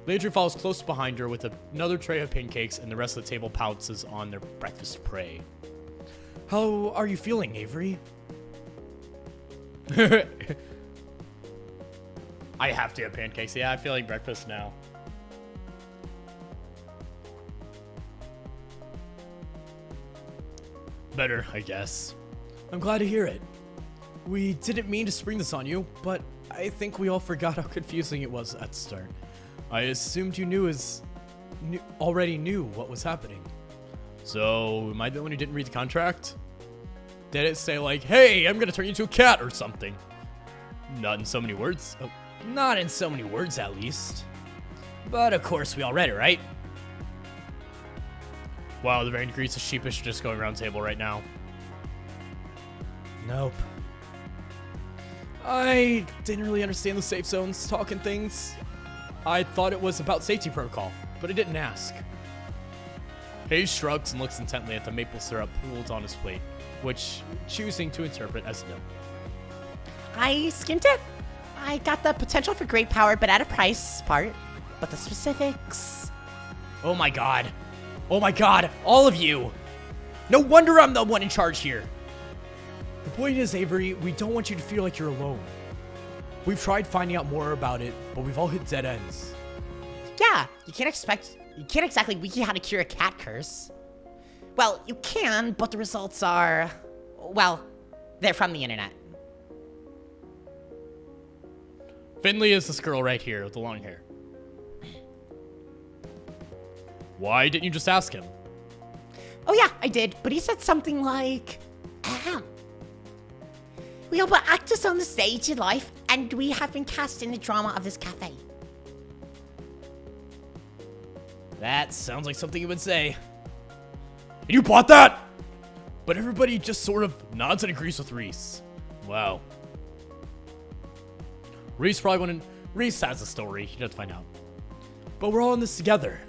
Landry follows close behind her with another tray of pancakes, and the rest of the table pounces on their breakfast prey. How are you feeling, Avery? I have to have pancakes. Yeah, I feel like breakfast now. Better, I guess. I'm glad to hear it. We didn't mean to spring this on you, but I think we all forgot how confusing it was at the start. I assumed you already knew what was happening. So, am I the one who didn't read the contract? Did it say like, hey, I'm gonna turn you into a cat or something? Not in so many words. Oh, Not in so many words, at least. But of course, we all read it, right? wow, the varying degrees of sheepish just going around the table right now. Nope. I didn't really understand the safe zones talking things. I thought it was about safety protocol, but I didn't ask. Hayes shrugs and looks intently at the maple syrup pooled on his plate, which choosing to interpret as no. I skimmed it. I got the potential for great power, but at a price part. But the specifics. Oh my god. Oh my god, all of you. No wonder I'm the one in charge here. The point is, Avery, we don't want you to feel like you're alone. We've tried finding out more about it, but we've all hit dead ends. Yeah, you can't exactly wiki how to cure a cat curse. Well, you can, but the results are, well, they're from the internet. Finley is this girl right here with the long hair. Why didn't you just ask him? Oh yeah, I did, but he said something like, ahem. We all put actors on the stage in life, and we have been cast in the drama of this cafe. That sounds like something you would say. And you bought that? But everybody just sort of nods and agrees with Reese. Wow. Reese has a story. He does find out. But we're all in this together.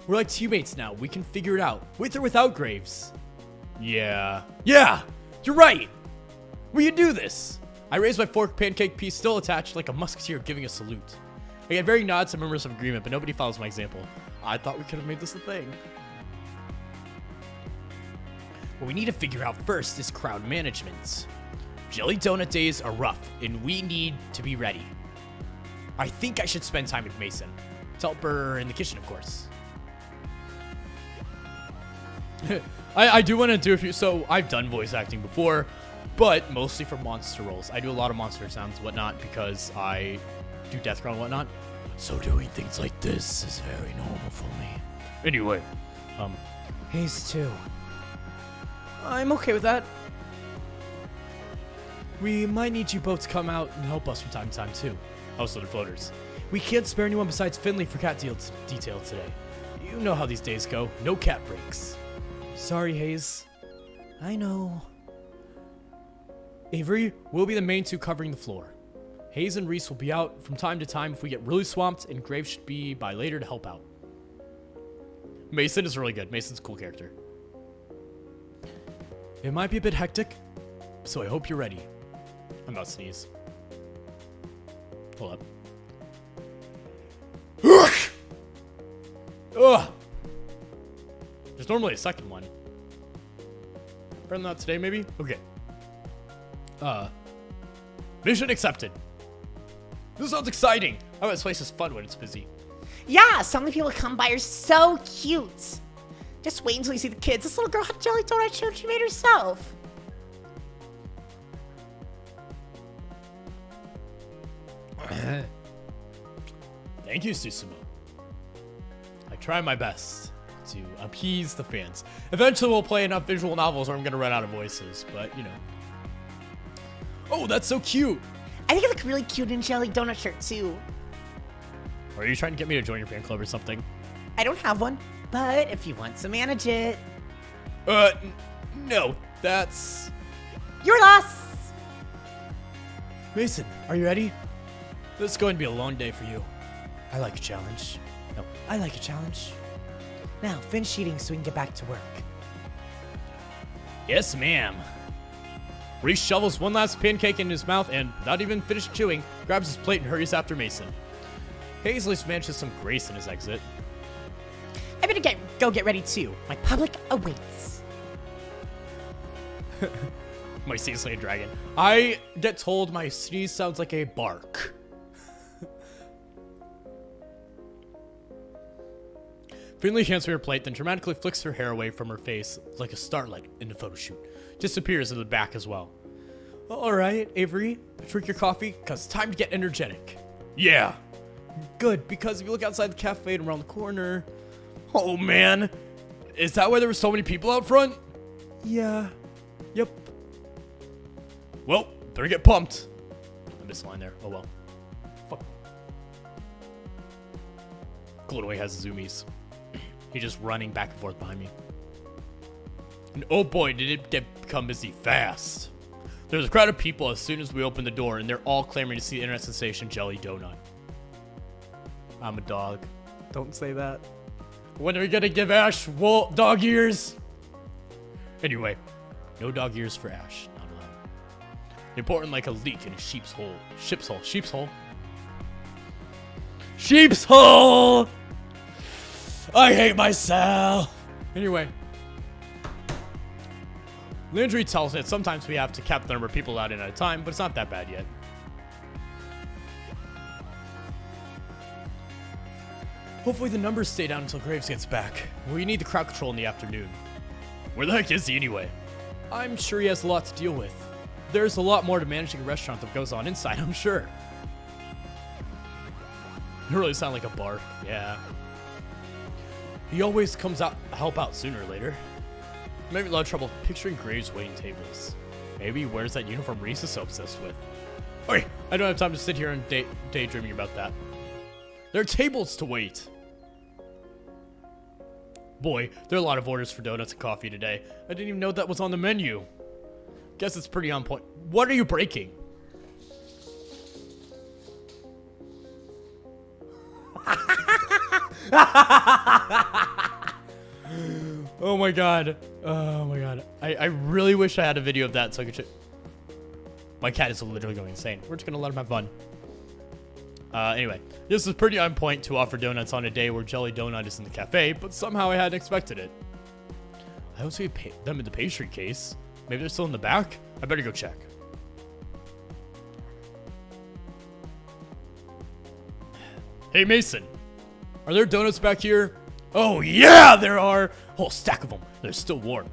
We're like teammates now. We can figure it out. With or without Graves. Yeah. Yeah! You're right! We can do this! I raise my fork, pancake piece still attached like a musketeer giving a salute. I get very nods and murmurs of agreement, but nobody follows my example. I thought we could have made this a thing. What we need to figure out first is crowd management. Jelly Donut days are rough, and we need to be ready. I think I should spend time with Mason. To help her in the kitchen, of course. I do want to do a few. So I've done voice acting before, but mostly for monster roles. I do a lot of monster sounds and whatnot because I do death growl and whatnot. So doing things like this is very normal for me. Anyway, Hayes too. I'm okay with that. we might need you both to come out and help us from time to time too. Also, the floaters. We can't spare anyone besides Finley for cat detail today. You know how these days go. No cat breaks. Sorry, Hayes. I know. Avery, we'll be the main two covering the floor. Hayes and Reese will be out from time to time if we get really swamped, and Graves should be by later to help out. Mason is really good. Mason's a cool character. It might be a bit hectic, so I hope you're ready. I'm about to sneeze. Hold up. Ugh! There's normally a second one. Better not today, maybe? Okay. Mission accepted. This sounds exciting. I bet this place is fun when it's busy. Yeah, some of the people come by are so cute. Just wait until you see the kids. This little girl had jelly donut she made herself. Thank you, Susumu. I try my best to appease the fans. Eventually we'll play enough visual novels or I'm gonna run out of voices, but you know. Oh, that's so cute. I think I look really cute in jelly donut shirt too. Are you trying to get me to join your fan club or something? I don't have one, but if you want to manage it. No, that's... Your loss! Mason, are you ready? This is going to be a long day for you. I like a challenge. No, I like a challenge. Now, finish eating so we can get back to work. Yes, ma'am. Reese shovels one last pancake in his mouth and, without even finished chewing, grabs his plate and hurries after Mason. Hazley's manages some grace in his exit. I better go get ready too. My public awaits. My sea dragon. I get told my sneeze sounds like a bark. Finley hands her plate, then dramatically flicks her hair away from her face like a starlight in a photo shoot. Disappears in the back as well. All right, Avery, drink your coffee, cause it's time to get energetic. Yeah. Good, because if you look outside the cafe and around the corner... Oh, man. Is that why there were so many people out front? Yeah. Yep. Well, better get pumped. I missed a line there. Oh, well. Fuck. Glowaway has zoomies. He's just running back and forth behind me. And oh boy, did it become busy fast. There's a crowd of people as soon as we open the door, and they're all clamoring to see the internet sensation Jelly Donut. I'm a dog. Don't say that. When are we gonna give Ash dog ears? Anyway, no dog ears for Ash. Not allowed. Important like a leak in a sheep's hole. Ship's hole. Sheep's hole. Sheep's hole! I hate myself! Anyway. Landry tells me that sometimes we have to cap the number of people out in at a time, but it's not that bad yet. Hopefully the numbers stay down until Graves gets back. We need the crowd control in the afternoon. Where the heck is he anyway? I'm sure he has a lot to deal with. There's a lot more to managing a restaurant that goes on inside, I'm sure. You really sound like a bark. Yeah. He always comes out help out sooner or later. I'm having a lot of trouble picturing Graves waiting tables. Maybe he wears that uniform Reese is so obsessed with. Okay, I don't have time to sit here and daydreaming about that. There are tables to wait. Boy, there are a lot of orders for donuts and coffee today. I didn't even know that was on the menu. Guess it's pretty on point. What are you breaking? Oh my god. Oh my god. I really wish I had a video of that so I could My cat is literally going insane. We're just gonna let him have fun. Anyway, this is pretty on point to offer donuts on a day where Jelly Donut is in the cafe, but somehow I hadn't expected it. I don't see them in the pastry case. Maybe they're still in the back? I better go check. Hey Mason, are there donuts back here? Oh yeah, there are! Whole stack of them. They're still warm.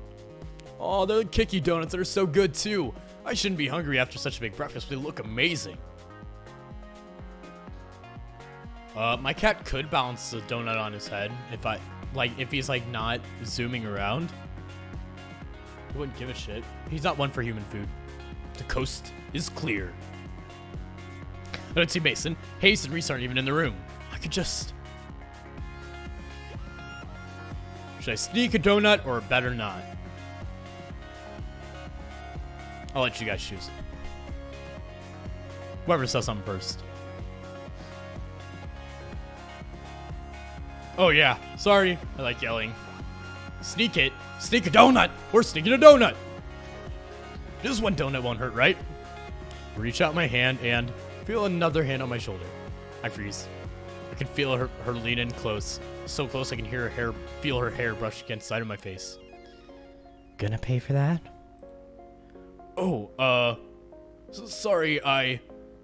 Oh, they're the Kiki donuts that are so good too. I shouldn't be hungry after such a big breakfast, but they look amazing. My cat could balance the donut on his head if he's not zooming around. He wouldn't give a shit. He's not one for human food. The coast is clear. I don't see Mason. Hayes and Reese aren't even in the room. I could just... Should I sneak a donut or better not? I'll let you guys choose. Whoever says something first. Oh yeah, sorry. I like yelling. Sneak it. Sneak a donut. We're sneaking a donut. This one donut won't hurt, right? Reach out my hand and feel another hand on my shoulder. I freeze. I can feel her lean in close. So close I can feel her hair brush against the side of my face. Gonna pay for that? Oh, sorry,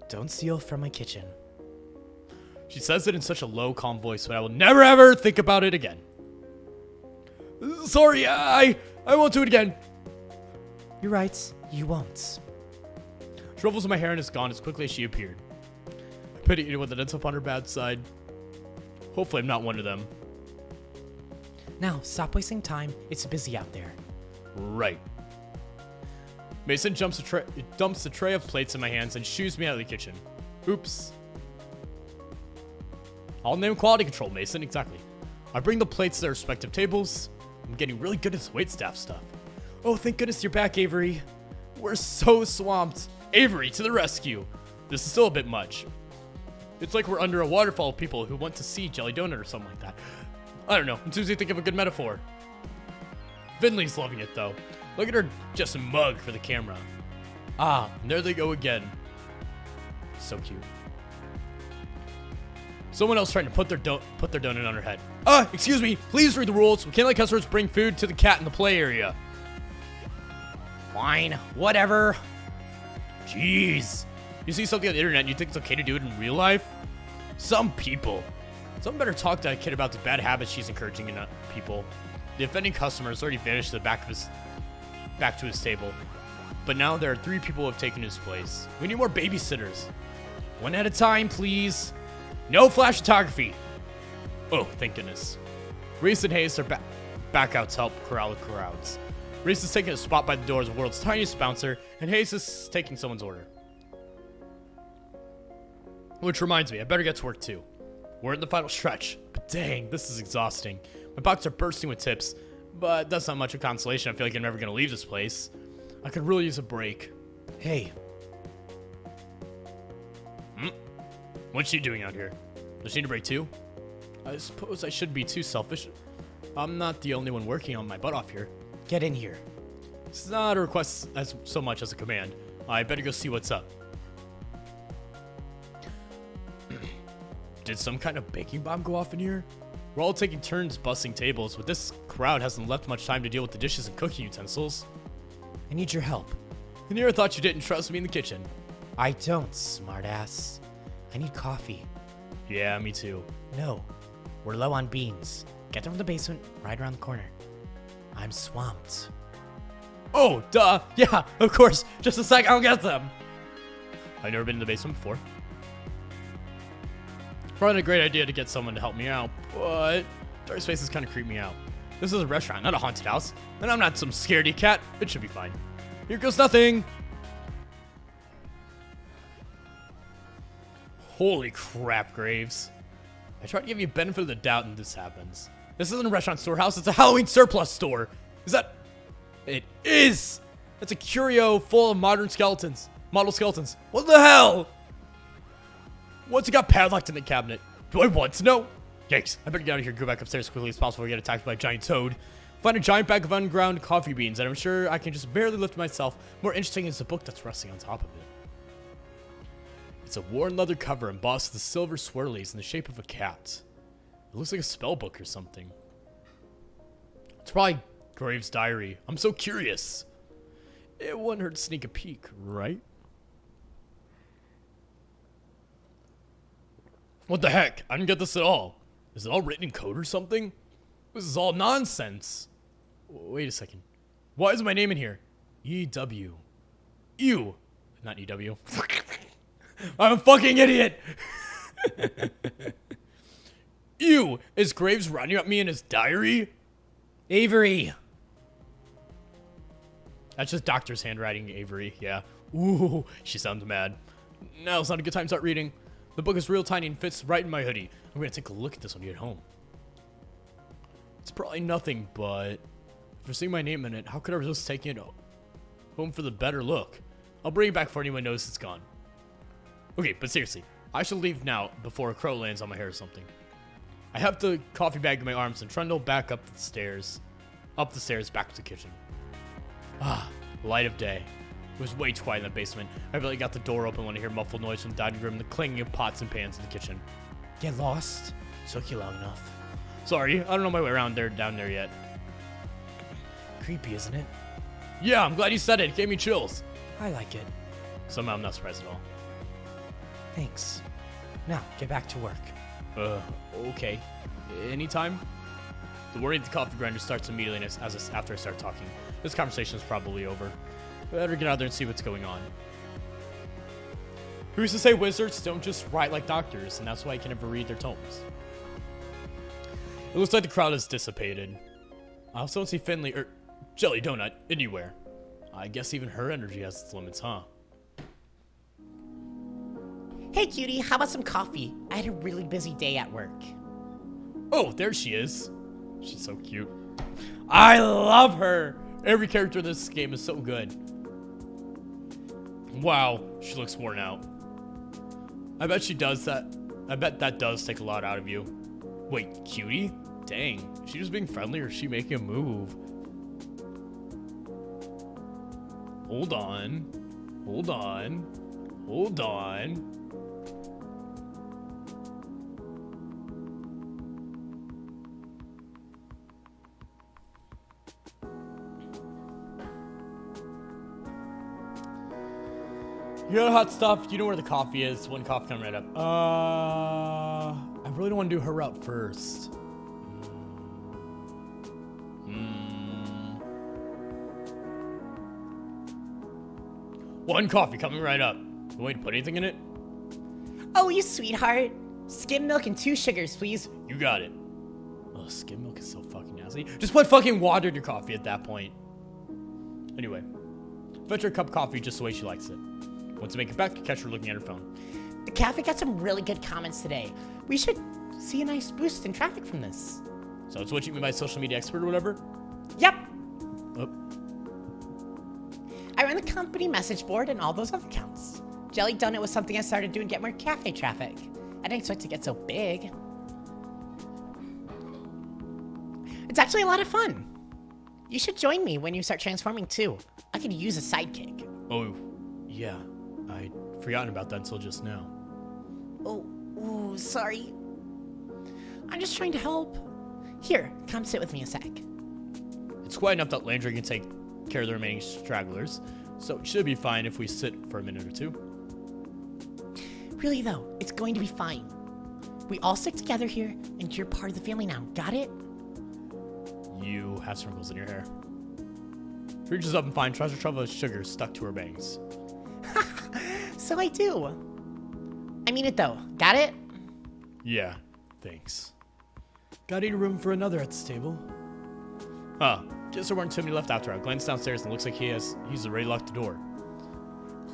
Don't steal from my kitchen. She says it in such a low, calm voice, but I will never ever think about it again. Sorry, I won't do it again. You're right, you won't. She ruffles my hair and is gone as quickly as she appeared. I pity anyone that ends up on her bad side. Hopefully I'm not one of them. Now, stop wasting time. It's busy out there. Right. Mason dumps a tray of plates in my hands and shoos me out of the kitchen. Oops. I'll name quality control, Mason. Exactly. I bring the plates to their respective tables. I'm getting really good at this waitstaff stuff. Oh, thank goodness you're back, Avery. We're so swamped. Avery, to the rescue. This is still a bit much. It's like we're under a waterfall of people who want to see Jelly Donut or something like that. I don't know. I'm too busy to think of a good metaphor. Finley's loving it, though. Look at her just mug for the camera. Ah, and there they go again. So cute. Someone else trying to put their donut on her head. Excuse me. Please read the rules. We can't let customers bring food to the cat in the play area. Fine, whatever. Jeez. You see something on the internet and you think it's okay to do it in real life? Some people. Someone better talk to that kid about the bad habits she's encouraging in people. The offending customer has already vanished to the back to his table. But now there are 3 people who have taken his place. We need more babysitters. One at a time, please. No flash photography. Oh, thank goodness. Reese and Hayes are back out to help corral the crowds. Reese is taking a spot by the door as the world's tiniest bouncer, and Hayes is taking someone's order. Which reminds me, I better get to work too. We're in the final stretch, but dang, this is exhausting. My pockets are bursting with tips, but that's not much of consolation. I feel like I'm never gonna leave this place. I could really use a break. Hey, What's she doing out here? Does she need a break too? I suppose I shouldn't be too selfish. I'm not the only one working on my butt off here. get in here. It's not a request as so much as a command. I better go see what's up. Did some kind of baking bomb go off in here? We're all taking turns busting tables, but this crowd hasn't left much time to deal with the dishes and cooking utensils. I need your help. I never thought you didn't trust me in the kitchen. I don't, smartass. I need coffee. Yeah, me too. No, we're low on beans. Get them from the basement, right around the corner. I'm swamped. Oh, duh. Yeah, of course. Just a sec, I'll get them. I've never been in the basement before. Probably a great idea to get someone to help me out, but dark spaces kind of creep me out. This is a restaurant, not a haunted house. And I'm not some scaredy cat. It should be fine. Here goes nothing. Holy crap, Graves. I try to give you benefit of the doubt and this happens. This isn't a restaurant storehouse, it's a Halloween surplus store. Is that... It is! That's a curio full of model skeletons. What the hell? What's it got padlocked in the cabinet? Do I want to know? Yikes, I better get out of here and go back upstairs as quickly as possible before I get attacked by a giant toad. Find a giant bag of unground coffee beans that I'm sure I can just barely lift myself. More interesting is the book that's resting on top of it. It's a worn leather cover embossed with silver swirlies in the shape of a cat. It looks like a spell book or something. It's probably Graves' diary. I'm so curious. It wouldn't hurt to sneak a peek, right? What the heck? I didn't get this at all. Is it all written in code or something? This is all nonsense. Wait a second. Why is my name in here? E.W. Ew. Not E.W. I'm a fucking idiot. Ew. Is Graves writing up me in his diary? Avery! That's just Doctor's handwriting, Avery. Yeah. Ooh, she sounds mad. Now it's not a good time to start reading. The book is real tiny and fits right in my hoodie. I'm gonna take a look at this when you get home. It's probably nothing, but for seeing my name in it, how could I resist taking it home for the better look? I'll bring it back before anyone knows it's gone. Okay, but seriously, I should leave now before a crow lands on my hair or something. I have the coffee bag in my arms and trundle back up the stairs, back to the kitchen. Ah, light of day. It was way too quiet in the basement. I barely got the door open when I hear muffled noise from the dining room and the clanging of pots and pans in the kitchen. Get lost. Took you long enough. Sorry, I don't know my way around down there yet. Creepy, isn't it? Yeah, I'm glad you said it. It gave me chills. I like it. Somehow I'm not surprised at all. Thanks. Now, get back to work. Okay. Anytime? The worry of the coffee grinder starts immediately after I start talking. This conversation is probably over. Better get out there and see what's going on. Who's to say wizards don't just write like doctors, and that's why I can never read their tomes? It looks like the crowd has dissipated. I also don't see Finley or Jelly Donut anywhere. I guess even her energy has its limits, huh? Hey, cutie, how about some coffee? I had a really busy day at work. Oh, there she is. She's so cute. I love her. Every character in this game is so good. Wow, she looks worn out. I bet she does that. I bet that does take a lot out of you. Wait, cutie? Dang. Is she just being friendly or is she making a move? Hold on. Hold on. Hold on. You know hot stuff? You know where the coffee is. One coffee coming right up. I really don't want to do her up first. One coffee coming right up. You want me to put anything in it? Oh, you sweetheart. Skim milk and 2 sugars, please. You got it. Oh, skim milk is so fucking nasty. Just put fucking water in your coffee at that point. Anyway, fetch her a cup of coffee just the way she likes it. Once you make it back, you catch her looking at her phone. The cafe got some really good comments today. We should see a nice boost in traffic from this. So it's what you mean by social media expert or whatever? Yep. Oh. I run the company message board and all those other accounts. Jelly Donut was something I started doing to get more cafe traffic. I didn't expect it to get so big. It's actually a lot of fun. You should join me when you start transforming too. I could use a sidekick. Oh, yeah. I'd forgotten about that until just now. Oh, sorry. I'm just trying to help. Here, come sit with me a sec. It's quite enough that Landry can take care of the remaining stragglers, so it should be fine if we sit for a minute or two. Really though, it's going to be fine. We all stick together here, and you're part of the family now, got it? You have sprinkles in your hair. She reaches up and finds treasure trove of sugar stuck to her bangs. So I do. I mean it though, got it? Yeah, thanks. Got any room for another at this table? Huh. Guess there weren't too many left after. I glanced downstairs and it looks like he's already locked the door.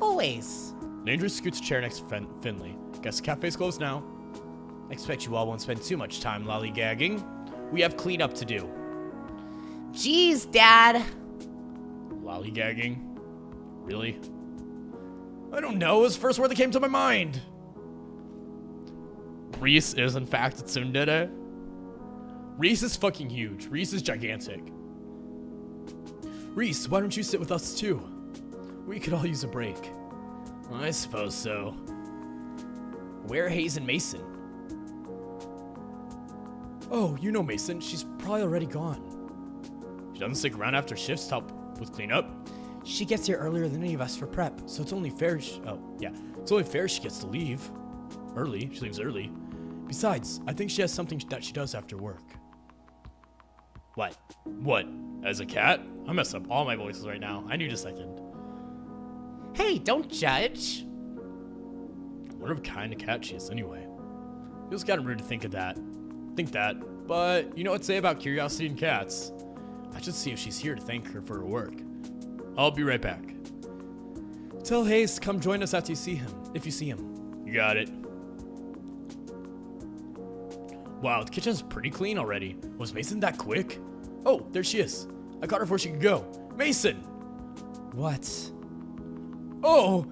Always. Landry scoots a chair next to Finley. Guess the cafe's closed now. I expect you all won't spend too much time lollygagging. We have cleanup to do. Jeez, Dad. Lollygagging? Really? I don't know. It was the first word that came to my mind. Reese is in fact a tsundere. Reese is fucking huge. Reese is gigantic. Reese, why don't you sit with us too? We could all use a break. I suppose so. Where are Hayes and Mason? Oh, you know Mason. She's probably already gone. She doesn't stick around after shifts to help with cleanup. She gets here earlier than any of us for prep, so it's only fair it's only fair she gets to leave. Early. She leaves early. Besides, I think she has something that she does after work. What? What? As a cat? I messed up all my voices right now. I need a second. Hey, don't judge. What kind of cat she is anyway? Feels kind of rude to think that, but you know what to say about curiosity and cats. I should see if she's here to thank her for her work. I'll be right back. Tell Hayes to come join us after you see him, if you see him. You got it. Wow, the kitchen's pretty clean already. Was Mason that quick? Oh, there she is. I caught her before she could go. Mason! What? Oh,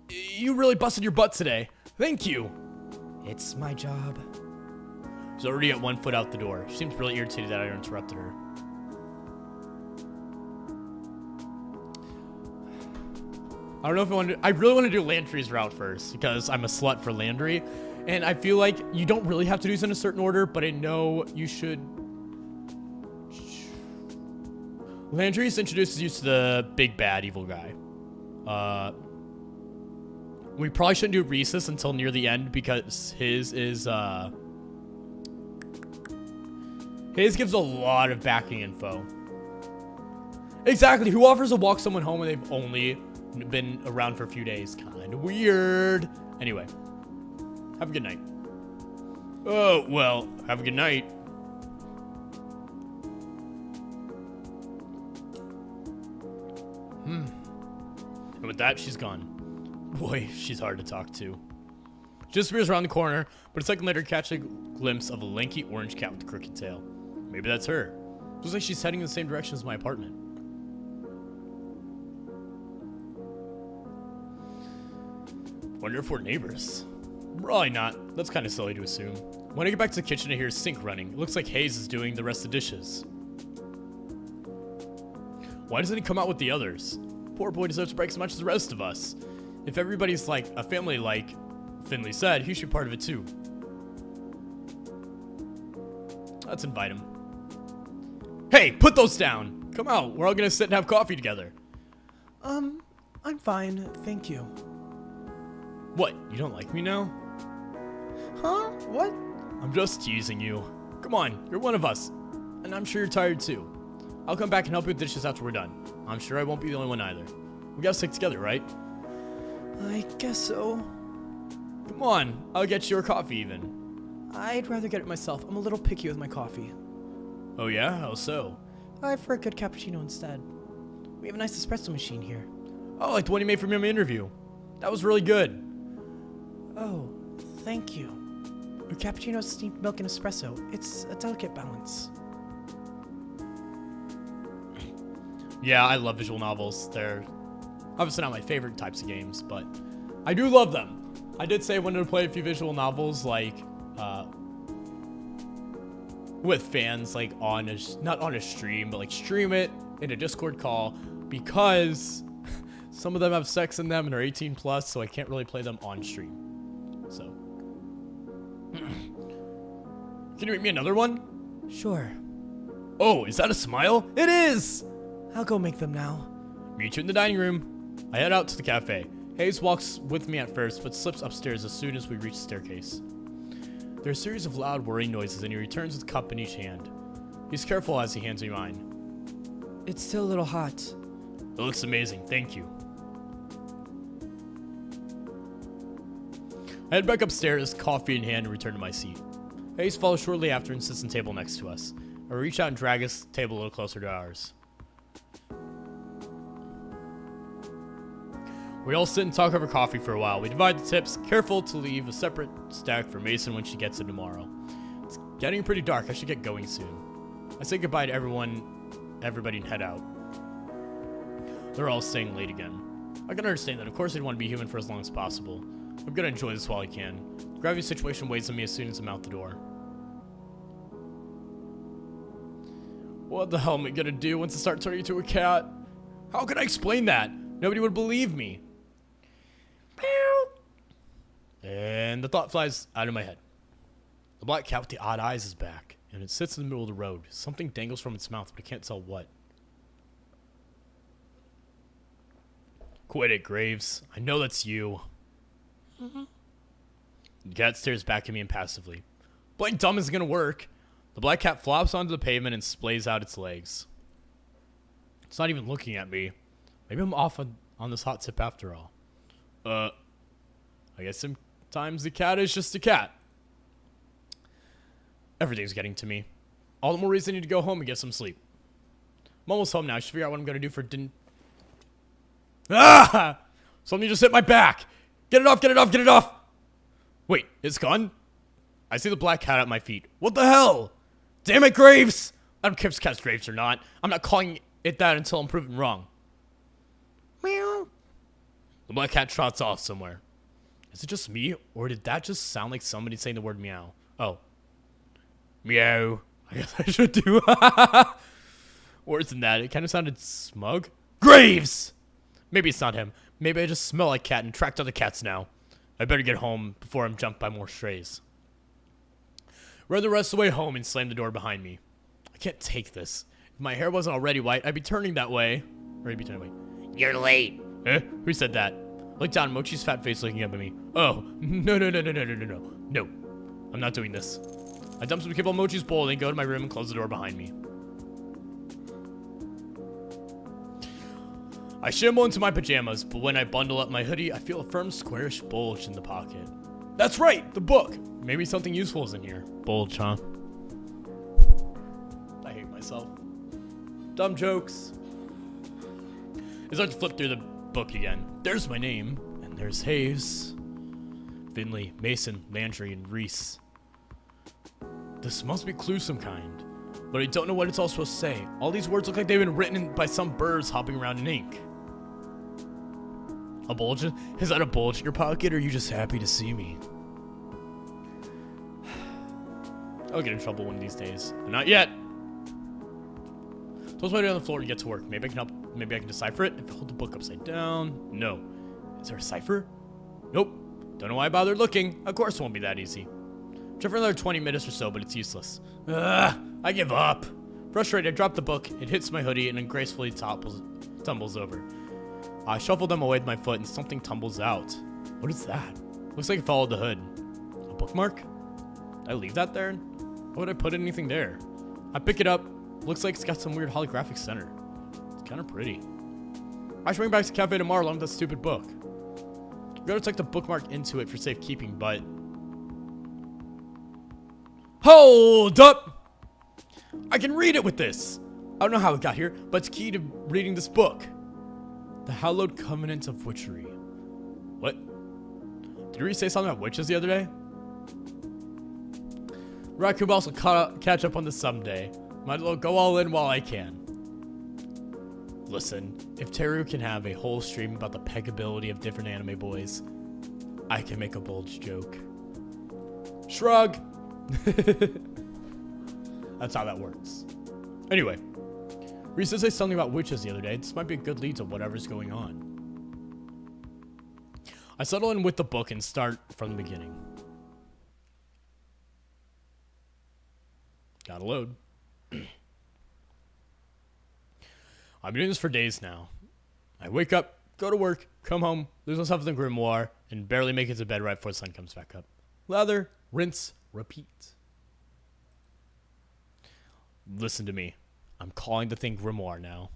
you really busted your butt today. Thank you. It's my job. She's already at 1 foot out the door. She seems really irritated that I interrupted her. I don't know if I really want to do Landry's route first because I'm a slut for Landry. And I feel like you don't really have to do this in a certain order, but I know you should. Landry's introduces you to the big bad evil guy. We probably shouldn't do Reese's until near the end because his gives a lot of backing info. Exactly. Who offers to walk someone home when they've only been around for a few days? Kind of weird. Anyway, have a good night. Oh, well, have a good night. And with that, she's gone. Boy, she's hard to talk to. Just appears around the corner, but a second later, catch a glimpse of a lanky orange cat with a crooked tail. Maybe that's her. Looks like she's heading in the same direction as my apartment. Wonder if we're neighbors. Probably not. That's kind of silly to assume. When I get back to the kitchen, I hear a sink running. It looks like Hayes is doing the rest of the dishes. Why doesn't he come out with the others? Poor boy deserves a break as much as the rest of us. If everybody's like a family like Finley said, he should be part of it too. Let's invite him. Hey, put those down! Come out, we're all gonna sit and have coffee together. I'm fine, thank you. What, you don't like me now? Huh? What? I'm just teasing you. Come on, you're one of us. And I'm sure you're tired too. I'll come back and help you with dishes after we're done. I'm sure I won't be the only one either. We gotta stick together, right? I guess so. Come on, I'll get you your coffee even. I'd rather get it myself. I'm a little picky with my coffee. Oh yeah? How so? I prefer a good cappuccino instead. We have a nice espresso machine here. Oh, like the one you made for me in my interview. That was really good. Oh, thank you. A cappuccino, steamed milk, and espresso. It's a delicate balance. Yeah, I love visual novels. They're obviously not my favorite types of games, but I do love them. I did say I wanted to play a few visual novels, like, with fans, like, not on a stream, but, like, stream it in a Discord call, because some of them have sex in them and are 18 plus, so I can't really play them on stream. So. Can you make me another one? Sure. Oh, is that a smile? It is! I'll go make them now. Meet you in the dining room. I head out to the cafe. Hayes walks with me at first, but slips upstairs as soon as we reach the staircase. There are a series of loud whirring noises, and he returns with a cup in each hand. He's careful as he hands me mine. It's still a little hot. It looks amazing, thank you. I head back upstairs, coffee in hand, and return to my seat. Hayes follows shortly after and sits at the table next to us. I reach out and drag his table a little closer to ours. We all sit and talk over coffee for a while. We divide the tips, careful to leave a separate stack for Mason when she gets in tomorrow. It's getting pretty dark. I should get going soon. I say goodbye to everybody and head out. They're all staying late again. I can understand that. Of course, they'd want to be human for as long as possible. I'm gonna enjoy this while I can. The gravity situation weighs on me as soon as I'm out the door. What the hell am I gonna do once I start turning into a cat? How can I explain that? Nobody would believe me. And the thought flies out of my head. The black cat with the odd eyes is back, and it sits in the middle of the road. Something dangles from its mouth, but I can't tell what. Quit it, Graves. I know that's you. The cat stares back at me impassively. Playing dumb isn't gonna work. The black cat flops onto the pavement and splays out its legs. It's not even looking at me. Maybe I'm off on this hot tip after all. I guess sometimes the cat is just a cat. Everything's getting to me. All the more reason I need to go home and get some sleep. I'm almost home now. I should figure out what I'm gonna do for dinner. Ah! Something just hit my back. Get it off, get it off, get it off. Wait, it's gone? I see the black cat at my feet. What the hell? Damn it, Graves! I don't care if this cat's Graves or not. I'm not calling it that until I'm proven wrong. Meow. The black cat trots off somewhere. Is it just me, or did that just sound like somebody saying the word meow? Oh. Meow. I guess I should do worse than that. It kind of sounded smug. Graves! Maybe it's not him. Maybe I just smell like cat and tracked other cats now. I better get home before I'm jumped by more strays. Run the rest of the way home and slam the door behind me. I can't take this. If my hair wasn't already white, I'd be turning that way. Or I'd be turning away. You're late. Eh? Who said that? Look down, Mochi's fat face looking up at me. Oh, no. No, I'm not doing this. I dump some kibble on Mochi's bowl, then go to my room and close the door behind me. I shamble into my pajamas, but when I bundle up my hoodie, I feel a firm, squarish bulge in the pocket. That's right, the book. Maybe something useful is in here. Bulge, huh? I hate myself. Dumb jokes. I start to flip through the book again. There's my name, and there's Hayes, Finley, Mason, Landry, and Reese. This must be clue some kind, but I don't know what it's all supposed to say. All these words look like they've been written by some birds hopping around in ink. A bulge? Is that a bulge in your pocket, or are you just happy to see me? I'll get in trouble one of these days. But not yet. Toss my way on the floor to get to work. Maybe I can help. Maybe I can decipher it. If I hold the book upside down. No. Is there a cipher? Nope. Don't know why I bothered looking. Of course it won't be that easy. Try for another 20 minutes or so, but it's useless. Ugh, I give up. Frustrated, I drop the book. It hits my hoodie and then gracefully tumbles over. I shuffle them away with my foot and something tumbles out. What is that? Looks like it followed the hood. A bookmark? Did I leave that there? Why would I put anything there? I pick it up. Looks like it's got some weird holographic center. It's kind of pretty. I should bring back to the cafe tomorrow along with that stupid book. I'm gonna tuck the bookmark into it for safekeeping, but... Hold up! I can read it with this! I don't know how it got here, but it's key to reading this book. The Hallowed Covenant of Witchery. What? Did you say something about witches the other day? Raccoon Boss will catch up on this someday. Might as well go all in while I can. Listen, if Teru can have a whole stream about the peggability of different anime boys, I can make a bold joke. Shrug! That's how that works. Anyway, Reese did say something about witches the other day. This might be a good lead to whatever's going on. I settle in with the book and start from the beginning. Gotta load. I've been doing this for days now. I wake up, go to work, come home, lose myself in the grimoire, and barely make it to bed right before the sun comes back up. Lather, rinse, repeat. Listen to me. I'm calling the thing grimoire now.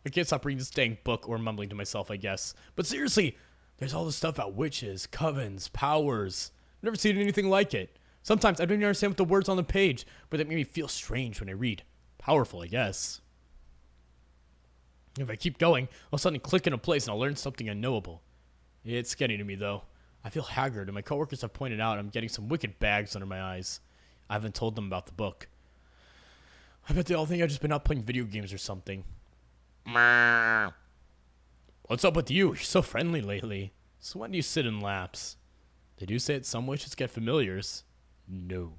I can't stop reading this dang book or mumbling to myself, I guess. But seriously, there's all this stuff about witches, covens, powers. I've never seen anything like it. Sometimes I don't even understand what the words on the page, but they make me feel strange when I read. Powerful, I guess. If I keep going, I'll suddenly click into place and I'll learn something unknowable. It's getting to me, though. I feel haggard, and my coworkers have pointed out I'm getting some wicked bags under my eyes. I haven't told them about the book. I bet they all think I've just been out playing video games or something. What's up with you? You're so friendly lately. So when do you sit in laps? They do say that some witches get familiars. No.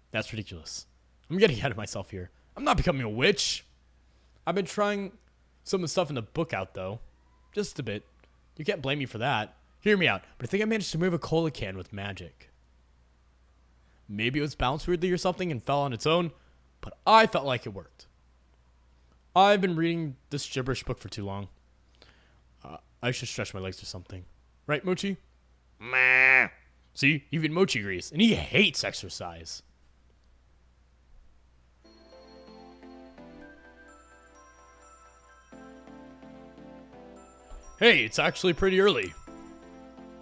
That's ridiculous. I'm getting ahead of myself here. I'm not becoming a witch. I've been trying some of the stuff in the book out, though. Just a bit. You can't blame me for that. Hear me out, but I think I managed to move a cola can with magic. Maybe it was bounced weirdly or something and fell on its own, but I felt like it worked. I've been reading this gibberish book for too long. I should stretch my legs or something. Right, Mochi? Meh. See, even Mochi agrees, and he hates exercise. Hey, it's actually pretty early.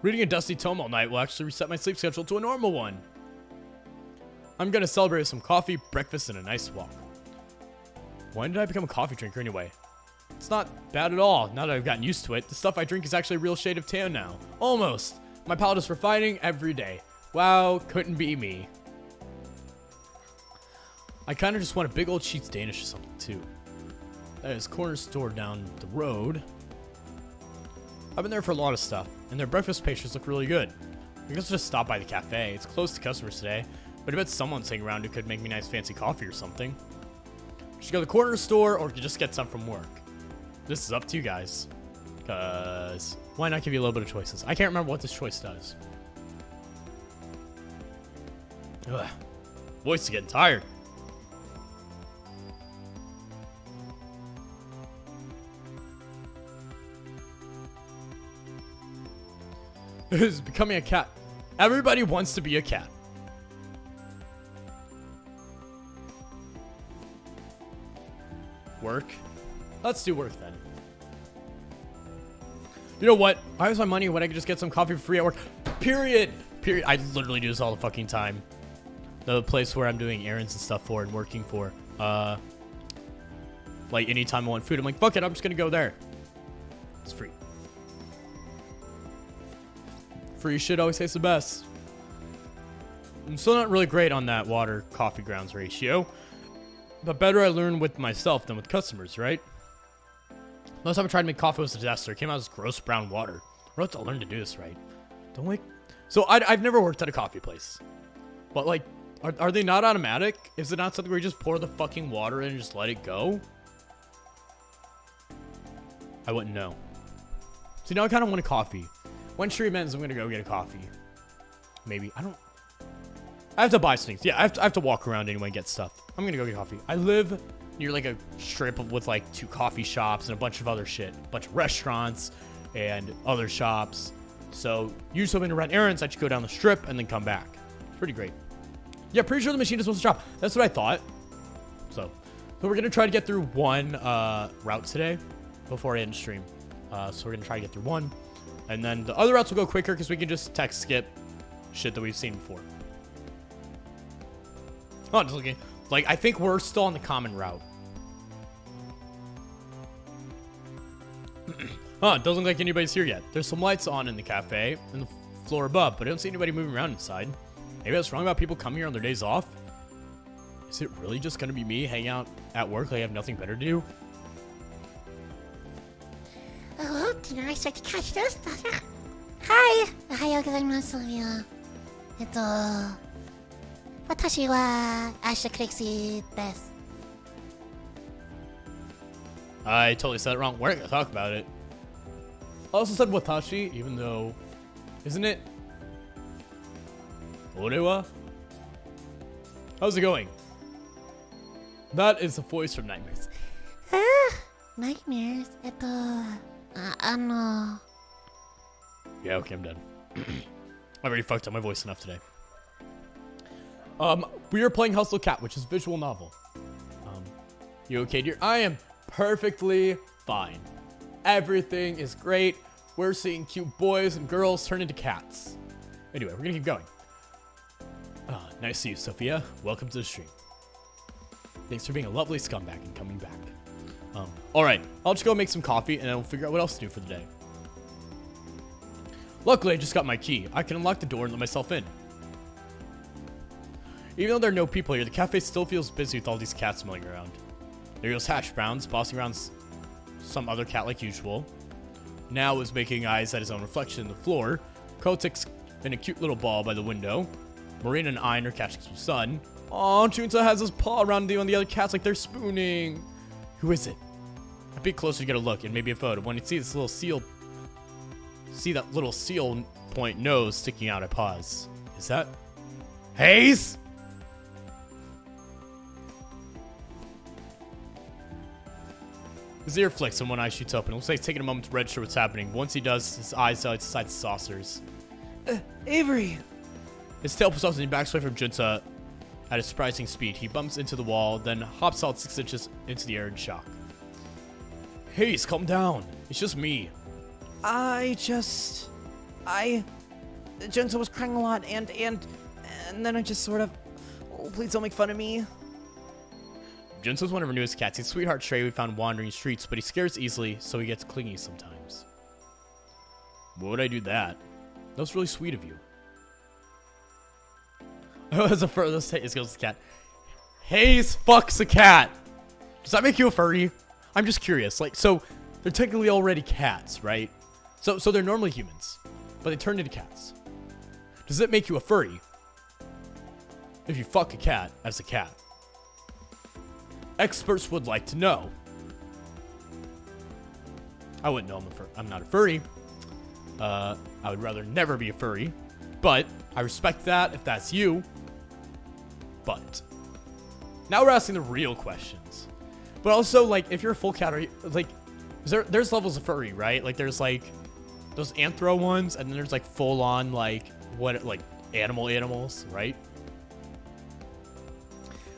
Reading a dusty tome all night will actually reset my sleep schedule to a normal one. I'm gonna celebrate with some coffee, breakfast, and a nice walk. When did I become a coffee drinker anyway? It's not bad at all, now that I've gotten used to it. The stuff I drink is actually a real shade of tan now. Almost. My palate is refining every day. Wow, couldn't be me. I kinda just want a big old Sheets Danish or something too. That is corner store down the road. I've been there for a lot of stuff, and their breakfast pastries look really good. I guess I'll just stop by the cafe. It's close to customers today, but I bet someone's hanging around who could make me nice fancy coffee or something. Should go to the corner store or just get some from work. This is up to you guys. Because why not give you a little bit of choices? I can't remember what this choice does. Ugh. Voice is getting tired. Is becoming a cat. Everybody wants to be a cat. Work? Let's do work then. You know what? I use my money when I can just get some coffee for free at work. Period. Period. I literally do this all the fucking time. The place where I'm doing errands and stuff for and working for. Like anytime I want food, I'm like, fuck it, I'm just gonna go there. It's free. Free shit always tastes the best. I'm still not really great on that water coffee grounds ratio. But better I learn with myself than with customers, right? Last time I tried to make coffee was a disaster. It came out as gross brown water. We'll have to learn to do this right. Don't like... So I've never worked at a coffee place. But like, Are they not automatic? Is it not something where you just pour the fucking water in and just let it go? I wouldn't know. See, now I kind of want a coffee. When stream ends, I'm going to go get a coffee. Maybe. I have to buy things. Yeah, I have to walk around anyway and get stuff. I'm going to go get coffee. I live near like a strip with like 2 coffee shops and a bunch of other shit. A bunch of restaurants and other shops. So usually when I run errands, I just go down the strip and then come back. It's pretty great. Yeah, pretty sure the machine is supposed to drop. That's what I thought. So we're going to try to get through one route today before I end stream. So we're going to try to get through one. And then the other routes will go quicker because we can just text skip shit that we've seen before. Oh, just looking. Like, I think we're still on the common route. Huh, it doesn't look like anybody's here yet. There's some lights on in the cafe and the floor above, but I don't see anybody moving around inside. Maybe that's wrong about people coming here on their days off. Is it really just going to be me hanging out at work like I have nothing better to do? Oh, did I start to catch this? Hi! おはようございます。私はアッシュクリクシーです。I totally said it wrong. We're not going to talk about it. I also said watashi, even though... Isn't it? Orewa? How's it going? That is the voice from Nightmares. Nightmares? Yeah, okay, I'm done. I already fucked up my voice enough today. We are playing Hustle Cat, which is a visual novel. You okay, dear? I am perfectly fine. Everything is great. We're seeing cute boys and girls turn into cats. Anyway, we're gonna keep going. Nice to see you, Sophia. Welcome to the stream. Thanks for being a lovely scumbag and coming back. Alright, I'll just go make some coffee and then we'll figure out what else to do for the day. Luckily, I just got my key. I can unlock the door and let myself in. Even though there are no people here, the cafe still feels busy with all these cats milling around. There goes Hash Browns, bossing around some other cat like usual. Now is making eyes at his own reflection in the floor. Kotick's in a cute little ball by the window. Marina and Ein are catching some sun. Aw, Junta has his paw around the other cats like they're spooning. Who is it? A bit closer to get a look and maybe a photo. When you see this little seal... See that little seal point nose sticking out, I pause. Is that... Hayes? His ear flicks and one eye shoots open. It looks like he's taking a moment to register what's happening. Once he does, his eyes decide the saucers. Avery! His tail pulls off and he backs away from Junta at a surprising speed. He bumps into the wall, then hops out 6 inches into the air in shock. Hayes, calm down. It's just me. Junta was crying a lot, and then I just sort of... Oh, please don't make fun of me. Junta's one of our newest cats. He's a sweetheart stray we found wandering streets, but he scares easily, so he gets clingy sometimes. Why would I do that? That was really sweet of you. Oh, as a furthest Hayes goes to the cat. Hayes fucks a cat. Does that make you a furry? I'm just curious. Like, so they're technically already cats, right? So they're normally humans, but they turned into cats. Does it make you a furry if you fuck a cat as a cat? Experts would like to know. I wouldn't know I'm not a furry. I would rather never be a furry, but I respect that if that's you. But now we're asking the real questions. But also, like, if you're a full cat, are you, like, there's levels of furry, right? Like, there's like those anthro ones, and then there's like full on like animals, right?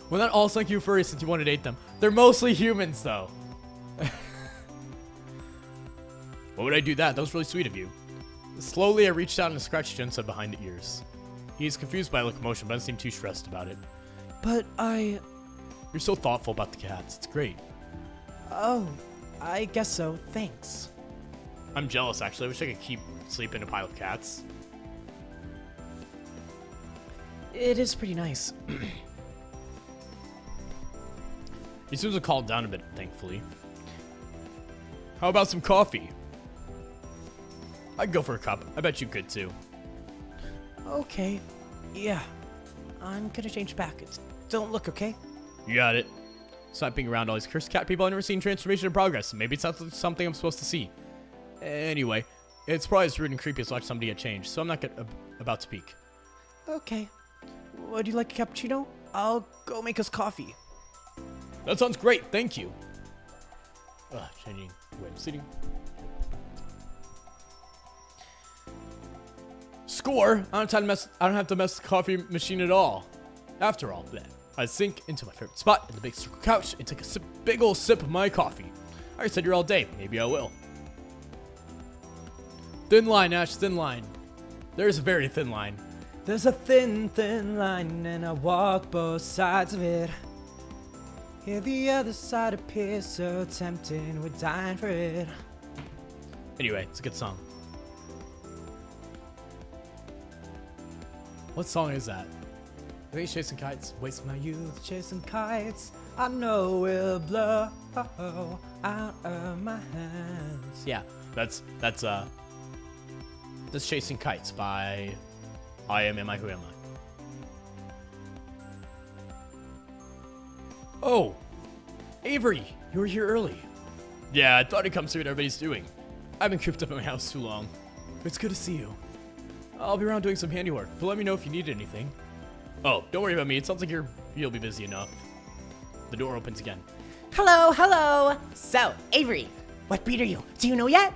Well, not all like you furries since you want to date them. They're mostly humans, though. Why would I do that? That was really sweet of you. Slowly, I reached out and scratched Junta behind the ears. He's confused by locomotion, but doesn't seem too stressed about it. But You're so thoughtful about the cats. It's great. Oh, I guess so. Thanks. I'm jealous, actually. I wish I could keep sleeping in a pile of cats. It is pretty nice. He seems to have calmed down a bit, thankfully. How about some coffee? I'd go for a cup. I bet you could, too. Okay. Yeah. I'm gonna change back. Don't look, okay? You got it. Swiping around all these cursed cat people, I've never seen transformation in progress. Maybe it's not something I'm supposed to see. Anyway, it's probably as rude and creepy as watch somebody get changed, so I'm not about to peek. Okay. Would you like a cappuccino? I'll go make us coffee. That sounds great, thank you. Changing way I'm sitting. Score! I don't have to mess with the coffee machine at all. After all, then, I sink into my favorite spot in the big circle couch and take a big ol' sip of my coffee. I already said you're all day. Maybe I will. Thin line, Ash, thin line. There's a very thin line. There's a thin, thin line, and I walk both sides of it. Here the other side appears so tempting, we're dying for it. Anyway, it's a good song. What song is that? Are they chasing kites? Waste my youth chasing kites, I know we'll blow out of my hands. Yeah, that's Chasing Kites by I Am I Who Am I? Oh, Avery, you were here early. Yeah, I thought I'd come see what everybody's doing. I've been cooped up in my house too long. It's good to see you. I'll be around doing some handiwork, but let me know if you need anything. Oh, don't worry about me. It sounds like you'll be busy enough. The door opens again. Hello, hello. So, Avery, what breed are you? Do you know yet?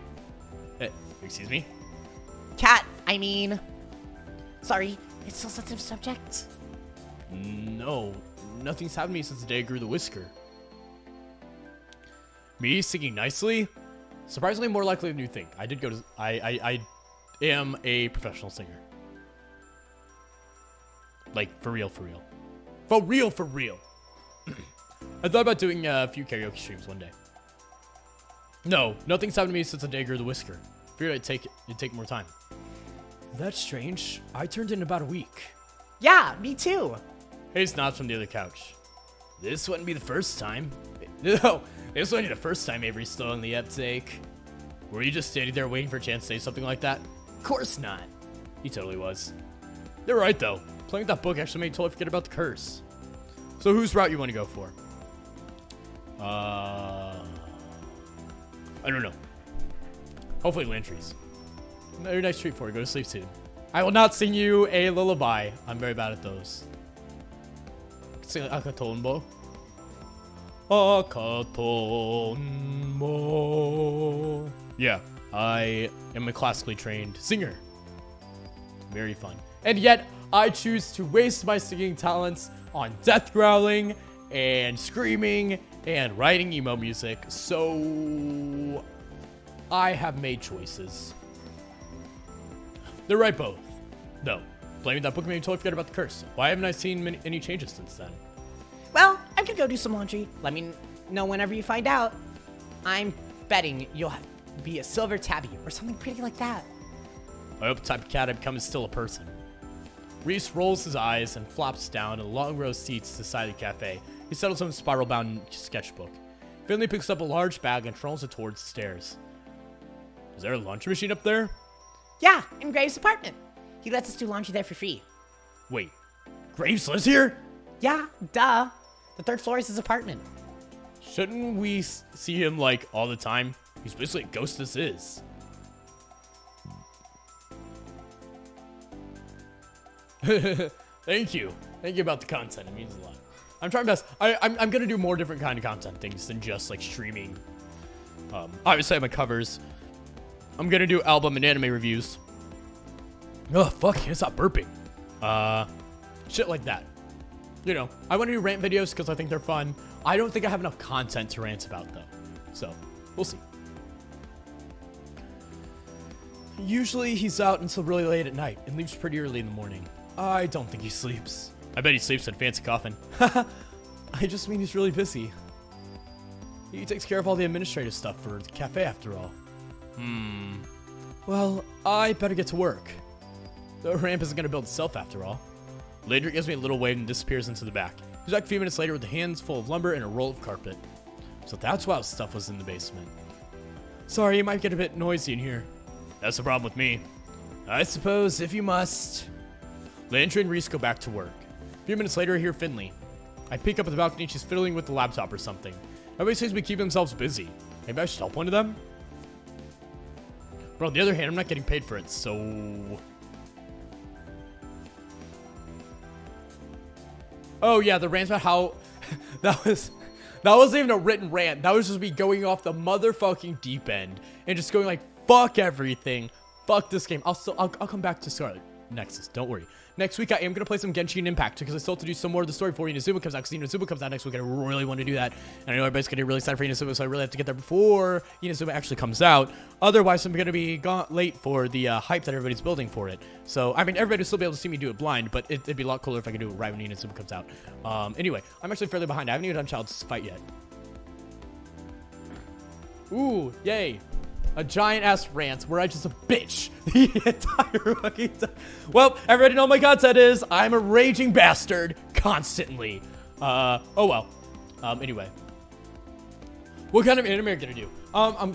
Excuse me? Cat, I mean. Sorry, it's a sensitive subject. No, nothing's happened to me since the day I grew the whisker. Me singing nicely? Surprisingly more likely than you think. I am a professional singer. Like, for real, for real. For real, for real. I thought about doing a few karaoke streams one day. No, nothing's happened to me since the day I grew the whisker. Figured it'd take more time. That's strange. I turned in about a week. Yeah, me too. Hey, Snobs from the other couch. This wouldn't be the first time. No, this wouldn't be the first time Avery's still on the uptake. Were you just standing there waiting for a chance to say something like that? Of course not. He totally was. They're right, though. Playing with that book actually made me totally forget about the curse. So whose route you want to go for? I don't know. Hopefully Landry's. Very nice treat for you. Go to sleep soon. I will not sing you a lullaby. I'm very bad at those. Sing Akatonbo. Akatonbo. Yeah, I am a classically trained singer. Very fun. And yet, I choose to waste my singing talents on death growling and screaming and writing emo music. So, I have made choices. They're right both. No, blaming that book made me totally forget about the curse. Why haven't I seen any changes since then? Well, I'm gonna go do some laundry. Let me know whenever you find out. I'm betting you'll be a silver tabby or something pretty like that. I hope the type of cat I become is still a person. Reese rolls his eyes and flops down in the long row of seats to the side of the cafe. He settles on a spiral-bound sketchbook. Finley picks up a large bag and trolls it towards the stairs. Is there a laundry machine up there? Yeah, in Graves' apartment. He lets us do laundry there for free. Wait, Graves lives here? Yeah, duh. The third floor is his apartment. Shouldn't we see him, like, all the time? He's basically a ghost as is. Thank you. Thank you about the content. It means a lot. I'm trying my best. I'm gonna do more different kind of content things than just, like, streaming. Obviously, I have my covers. I'm gonna do album and anime reviews. Oh, fuck, it's not burping. Shit like that. You know, I want to do rant videos because I think they're fun. I don't think I have enough content to rant about, though. So, we'll see. Usually, he's out until really late at night and leaves pretty early in the morning. I don't think he sleeps. I bet he sleeps in a fancy coffin. I just mean he's really busy. He takes care of all the administrative stuff for the cafe, after all. Well, I better get to work. The ramp isn't going to build itself, after all. Landry gives me a little wave and disappears into the back. He's back a few minutes later with hands full of lumber and a roll of carpet. So that's why his stuff was in the basement. Sorry, it might get a bit noisy in here. That's the problem with me. I suppose, if you must. Landry and Reese go back to work. few minutes later, I hear Finley. I peek up at the balcony. She's fiddling with the laptop or something. Everybody seems to be keeping themselves busy. Maybe I should help one of them? But on the other hand, I'm not getting paid for it, so... Oh, yeah, the rant's about how... that wasn't even a written rant. That was just me going off the motherfucking deep end and just going like, fuck everything. Fuck this game. I'll come back to Scarlet Nexus. Don't worry. Next week, I am going to play some Genshin Impact because I still have to do some more of the story before Inazuma comes out. Because Inazuma comes out next week, I really want to do that. And I know everybody's going to be really excited for Inazuma, so I really have to get there before Inazuma actually comes out. Otherwise, I'm going to be late for the hype that everybody's building for it. So, I mean, everybody will still be able to see me do it blind, but it'd be a lot cooler if I could do it right when Inazuma comes out. Anyway, I'm actually fairly behind. I haven't even done Child's Fight yet. Ooh, yay. A giant-ass rant where I just a bitch the entire fucking time. Well, everybody know my content is I'm a raging bastard constantly. Oh well. Anyway. What kind of anime are you gonna do?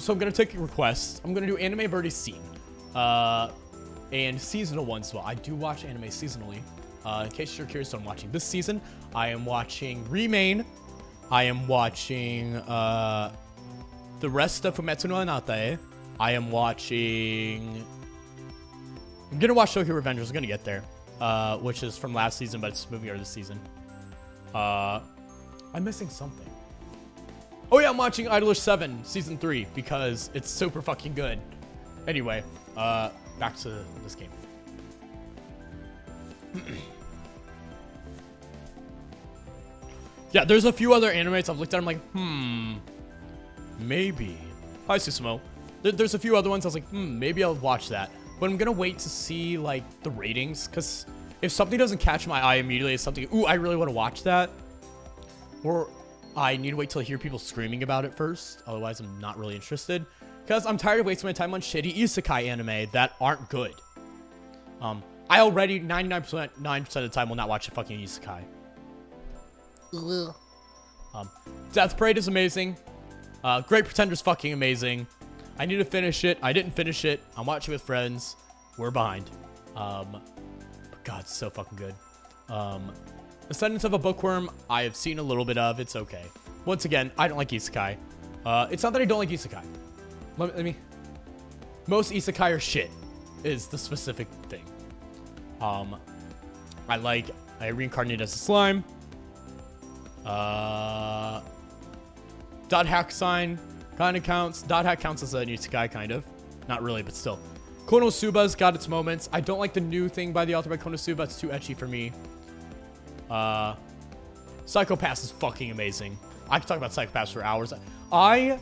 So I'm gonna take requests. I'm gonna do anime I've already seen. And seasonal ones as well. I do watch anime seasonally. In case you're curious what I'm watching. This season, I am watching Remain. I am watching, the rest of Fumetsu no Anatae. I am watching... I'm gonna watch Tokyo Revengers. I'm gonna get there. Which is from last season, but it's moving over this season. I'm missing something. Oh yeah, I'm watching Idolish 7 Season 3 because it's super fucking good. Anyway, back to this game. Yeah, there's a few other animes I've looked at. I'm like, maybe. Hi, Susumo. There's a few other ones I was like, maybe I'll watch that. But I'm gonna wait to see, like, the ratings. Because if something doesn't catch my eye immediately, it's something, ooh, I really want to watch that. Or I need to wait till I hear people screaming about it first. Otherwise, I'm not really interested. Because I'm tired of wasting my time on shitty isekai anime that aren't good. I already 99% of the time will not watch a fucking isekai. Ooh. Death Parade is amazing. Great Pretender's fucking amazing. I need to finish it. I didn't finish it. I'm watching with friends. We're behind. But God, it's so fucking good. Ascendance of a Bookworm, I have seen a little bit of. It's okay. Once again, I don't like isekai. It's not that I don't like isekai. Let me... Most isekai are shit, is the specific thing. I reincarnated as a slime. Dot hack sign kind of counts. Dot hack counts as an isekai, kind of. Not really, but still. Konosuba's got its moments. I don't like the new thing by the author by Konosuba. It's too ecchi for me. Psycho-Pass is fucking amazing. I could talk about Psycho-Pass for hours. I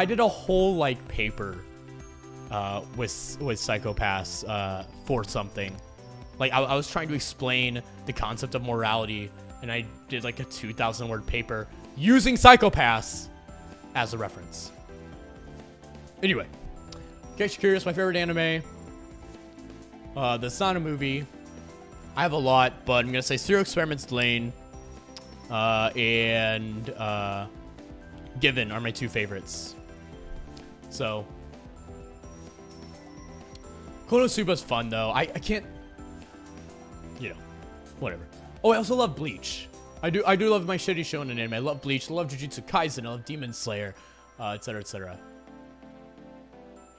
did a whole, like, paper with Psycho-Pass for something. Like, I was trying to explain the concept of morality, and I did, like, a 2,000-word paper using Psycho-Pass as a reference. Anyway, in case you're curious, my favorite anime, that's not a movie. I have a lot, but I'm going to say Serial Experiments Lane and Given are my two favorites. So, Konosuba's fun, though. I can't, you know, whatever. Oh, I also love Bleach. I do love my shitty shonen anime. I love Bleach. I love Jujutsu Kaisen. I love Demon Slayer, etc., etc.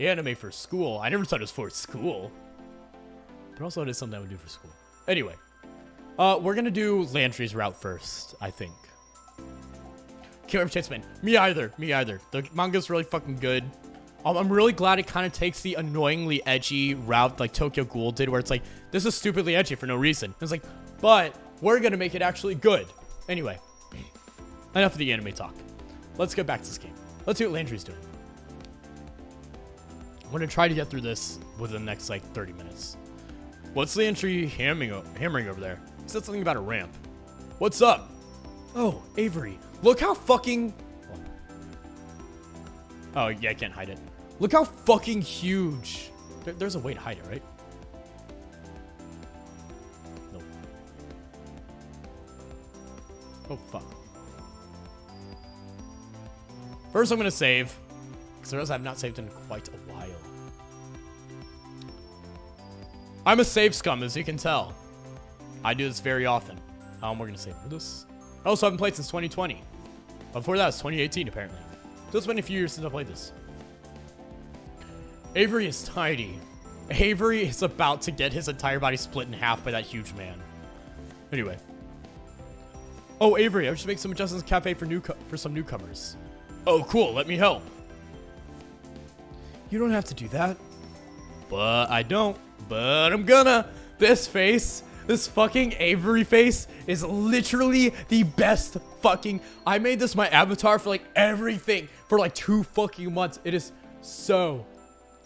Anime for school. I never thought it was for school. But also it is something I would do for school. Anyway, we're gonna do Landry's route first, I think. Can't wait for Chase Man. Me either. Me either. The manga's really fucking good. I'm really glad it kind of takes the annoyingly edgy route like Tokyo Ghoul did, where it's like, this is stupidly edgy for no reason. It's like, but we're gonna make it actually good. Anyway, enough of the anime talk. Let's get back to this game. Let's see what Landry's doing. I'm gonna try to get through this within the next like 30 minutes. What's Landry hammering over there? He said something about a ramp. What's up? Oh, Avery. Look how fucking... Oh, yeah, I can't hide it. Look how fucking huge. There's a way to hide it, right? Nope. Oh, fuck. First, I'm going to save. Because I've not saved in quite a while. I'm a save scum, as you can tell. I do this very often. We're going to save for this. I also haven't played since 2020. Before that, it's 2018, apparently. So it's been a few years since I played this. Avery is tiny. Avery is about to get his entire body split in half by that huge man. Anyway. Oh, Avery, I should make some adjustments in the cafe for some newcomers. Oh, cool. Let me help. You don't have to do that. But I don't. But I'm gonna. This face, this fucking Avery face is literally the best fucking... I made this my avatar for like everything for like 2 fucking months. It is so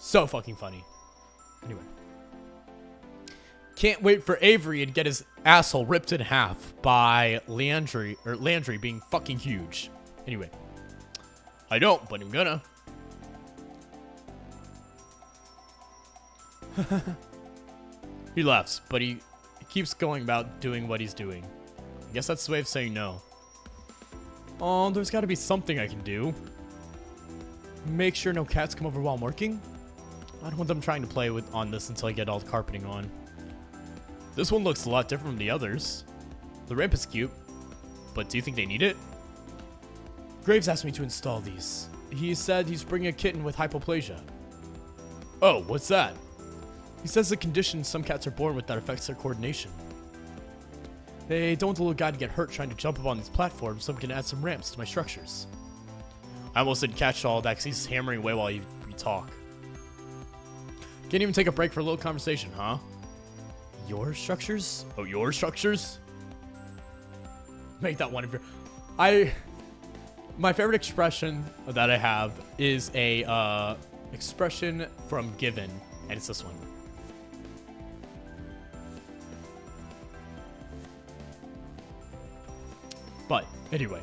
fucking funny. Anyway. Can't wait for Avery to get his asshole ripped in half by Landry being fucking huge. Anyway. I don't, but I'm gonna. He laughs, but he keeps going about doing what he's doing. I guess that's the way of saying no. Oh, there's got to be something I can do. Make sure no cats come over while I'm working. I don't want them trying to play on this until I get all the carpeting on. This one looks a lot different from the others. The ramp is cute, but do you think they need it? Graves asked me to install these. He said he's bringing a kitten with hypoplasia. Oh, what's that? He says the condition some cats are born with that affects their coordination. They don't want the little guy to get hurt trying to jump up on these platforms, so I'm going to add some ramps to my structures. I almost didn't catch all that because he's hammering away while we talk. Can't even take a break for a little conversation, huh? Your structures? Oh, your structures? Make that one of your... My favorite expression that I have is a expression from Given, and it's this one. But, anyway.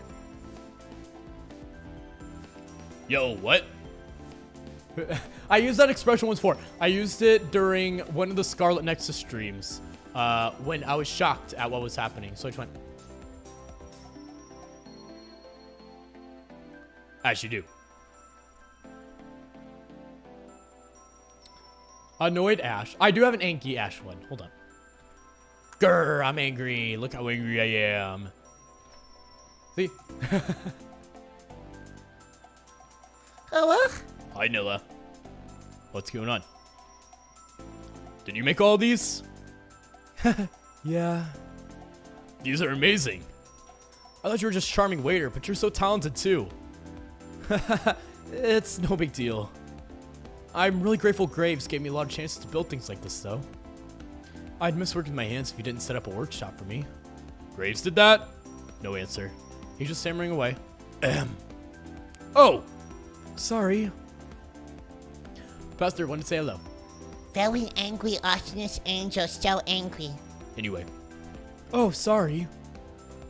Yo, what? I used that expression once before. I used it during one of the Scarlet Nexus streams when I was shocked at what was happening. So I just went... As you do. Annoyed Ash. I do have an Anky Ash one. Hold on. Grr, I'm angry. Look how angry I am. See? Hello? Hi, Nilla. What's going on? Did you make all these? Yeah. These are amazing. I thought you were just a charming waiter, but you're so talented too. It's no big deal. I'm really grateful Graves gave me a lot of chances to build things like this, though. I'd miss working with my hands if you didn't set up a workshop for me. Graves did that? No answer. He's just stammering away. Oh! Sorry. Pastor, wanted to say hello. Very angry arsonist angel, so angry. Anyway. Oh, sorry.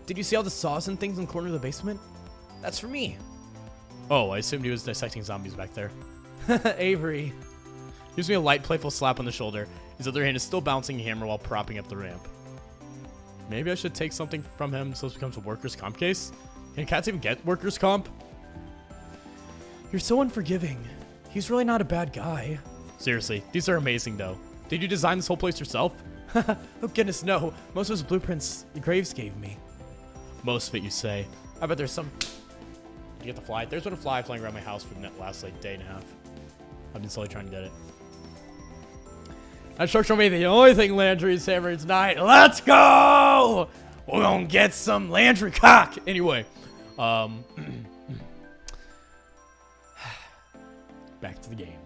Did you see all the saws and things in the corner of the basement? That's for me. Oh, I assumed he was dissecting zombies back there. Avery. Gives me a light, playful slap on the shoulder. His other hand is still bouncing a hammer while propping up the ramp. Maybe I should take something from him so this becomes a workers' comp case? Can cats even get workers' comp? You're so unforgiving. He's really not a bad guy. Seriously, these are amazing though. Did you design this whole place yourself? Oh goodness, no. Most of his blueprints Graves gave me. Most of it, you say. I bet there's some... Did you get the fly? There's been a fly flying around my house for the last like day and a half. I've been slowly trying to get it. That structure made the only thing Landry is hammering tonight. Let's go! We're gonna get some Landry cock! Anyway. Back to the game.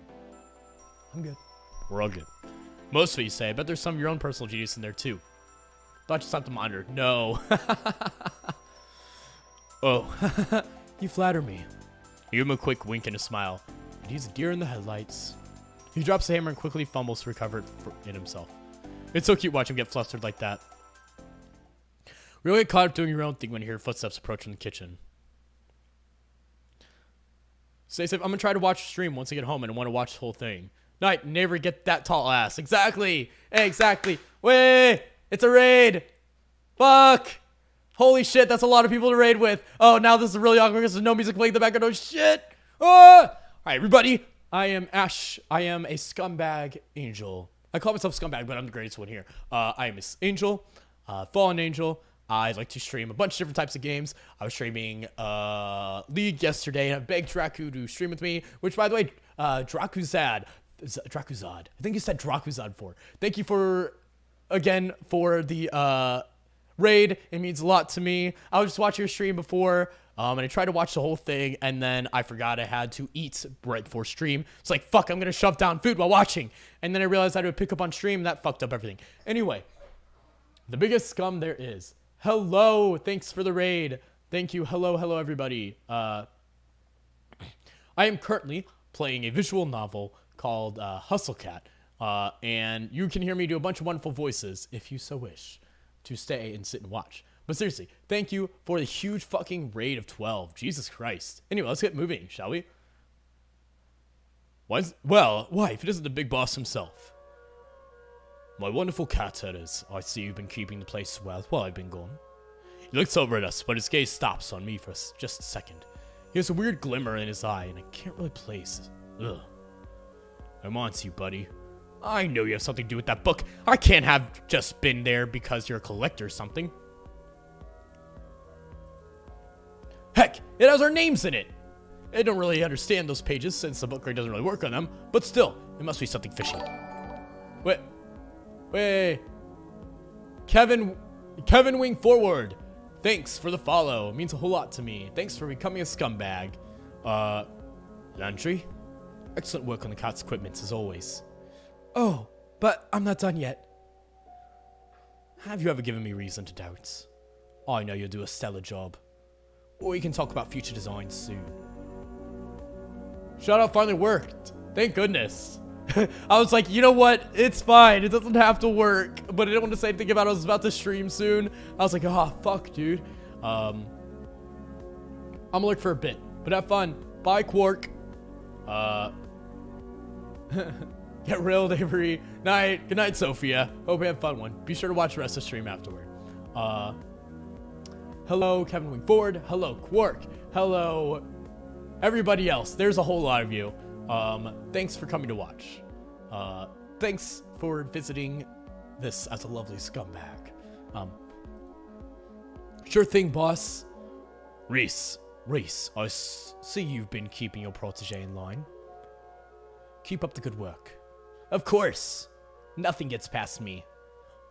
I'm good. We're all good. Most of it, you say. I bet there's some of your own personal genius in there, too. Thought you stopped the monitor. No. Oh. You flatter me. You give him a quick wink and a smile. But he's a deer in the headlights. He drops the hammer and quickly fumbles to recover it himself. It's so cute watching him get flustered like that. We really get caught up doing your own thing when you hear footsteps approach from the kitchen. Stay safe. I'm going to try to watch the stream once I get home and I want to watch the whole thing. Night, never get that tall ass. Exactly. Exactly. Wait, it's a raid. Fuck. Holy shit, that's a lot of people to raid with. Oh, now this is really awkward because there's no music playing in the background. Oh, shit. Ah! All right, everybody. I am Ash. I am a scumbag angel. I call myself scumbag, but I'm the greatest one here. I am an angel. Fallen Angel. I like to stream a bunch of different types of games. I was streaming League yesterday, and I begged Draku to stream with me, which, by the way, Drakuzad, I think you said Drakuzad for. Thank you for the raid. It means a lot to me. I was just watching your stream before, and I tried to watch the whole thing, and then I forgot I had to eat right before stream. It's like, fuck, I'm going to shove down food while watching. And then I realized I had to pick up on stream, and that fucked up everything. Anyway, the biggest scum there is. Hello, thanks for the raid. Thank you. Hello, everybody. I am currently playing a visual novel called Hustle Cat, and you can hear me do a bunch of wonderful voices if you so wish to stay and sit and watch. But seriously, thank you for the huge fucking raid of 12. Jesus Christ. Anyway, let's get moving, shall we? Why, if it isn't the big boss himself? My wonderful cat headers, I see you've been keeping the place well while I've been gone. He looks over at us, but his gaze stops on me for just a second. He has a weird glimmer in his eye, and I can't really place it. Ugh. I'm on to you, buddy. I know you have something to do with that book. I can't have just been there because you're a collector or something. Heck, it has our names in it. I don't really understand those pages since the book grade doesn't really work on them, but still, it must be something fishy. Wait. Kevin Wing Forward. Thanks for the follow. It means a whole lot to me. Thanks for becoming a scumbag. Landry? Excellent work on the cat's equipment, as always. Oh, but I'm not done yet. Have you ever given me reason to doubt? I know you'll do a stellar job. Or we can talk about future designs soon. Shout out finally worked. Thank goodness. I was like, you know what? It's fine. It doesn't have to work. But I didn't want to say anything about it. I was about to stream soon. I was like, oh, fuck, dude. I'm gonna look for a bit. But have fun. Bye, Quark. Get real, Avery. Night. Good night, Sophia. Hope you have a fun one. Be sure to watch the rest of the stream afterward. Hello, Kevin Wing Forward. Hello, Quark. Hello, everybody else. There's a whole lot of you. Thanks for coming to watch. Thanks for visiting this as a lovely scumbag. Sure thing, boss. Reese, I see you've been keeping your protege in line. Keep up the good work. Of course. Nothing gets past me.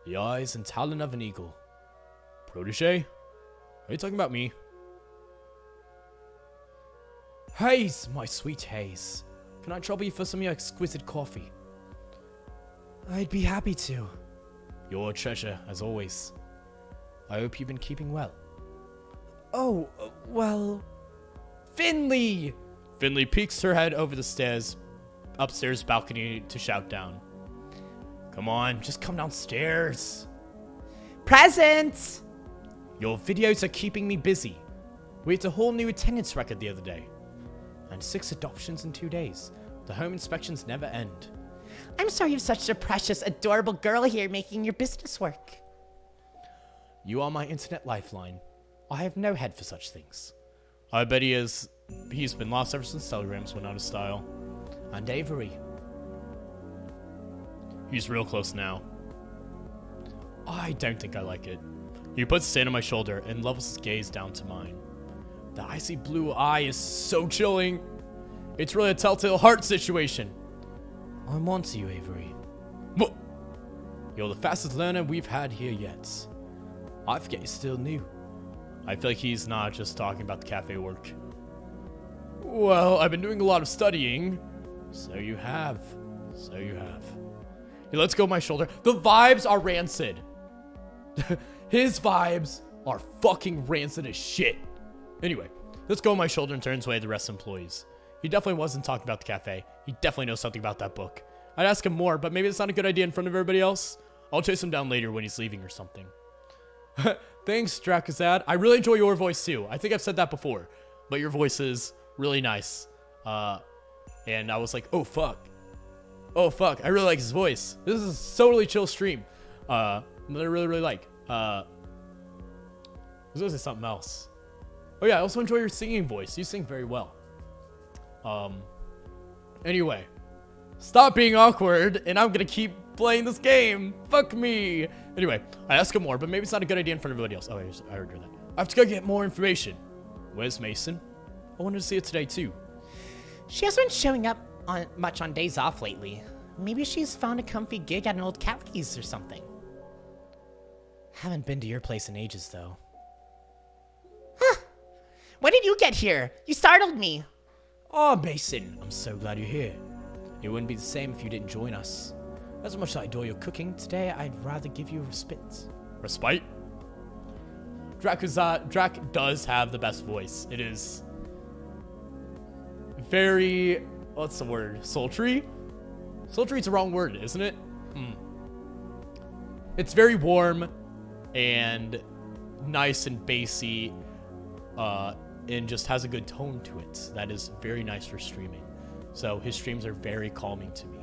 The eyes and talon of an eagle. Protege? Are you talking about me? Hayes, my sweet Hayes. Can I trouble you for some of your exquisite coffee? I'd be happy to. Your treasure, as always. I hope you've been keeping well. Oh, well... Finley! Finley peeks her head over the upstairs balcony to shout down. Come on, just come downstairs. Presents! Your videos are keeping me busy. We hit a whole new attendance record the other day. And 6 adoptions in 2 days. The home inspections never end. I'm sorry you have such a precious, adorable girl here making your business work. You are my internet lifeline. I have no head for such things. I bet he's been lost ever since telegrams went out of style. And Avery. He's real close now. I don't think I like it. He puts his hand on my shoulder and levels his gaze down to mine. The icy blue eye is so chilling. It's really a telltale heart situation. I'm on to you, Avery. What? You're the fastest learner we've had here yet. I forget you're still new. I feel like he's not just talking about the cafe work. Well, I've been doing a lot of studying. So you have. He lets go of my shoulder. The vibes are rancid. His vibes are fucking rancid as shit. Anyway, let's go on my shoulder and turns away to the rest of the employees. He definitely wasn't talking about the cafe. He definitely knows something about that book. I'd ask him more, but maybe it's not a good idea in front of everybody else. I'll chase him down later when he's leaving or something. Thanks, Drakazad. I really enjoy your voice too. I think I've said that before, but your voice is really nice. And I was like, oh fuck. I really like his voice. This is a totally chill stream. That I really like. I was gonna say something else. Oh yeah, I also enjoy your singing voice. You sing very well. Anyway, stop being awkward, and I'm gonna keep playing this game. Fuck me. Anyway, I ask him more, but maybe it's not a good idea in front of everybody else. Oh, I already heard that. I have to go get more information. Where's Mason? I wanted to see it today, too. She hasn't been showing up much on days off lately. Maybe she's found a comfy gig at an old Catholics or something. Haven't been to your place in ages, though. When did you get here? You startled me. Oh, Mason, I'm so glad you're here. It wouldn't be the same if you didn't join us. As much as I adore your cooking, today I'd rather give you respite. Respite? Drac does have the best voice. It is very, what's the word? Sultry? Sultry's the wrong word, isn't it? It's very warm and nice and bassy, and just has a good tone to it. That is very nice for streaming. So his streams are very calming to me.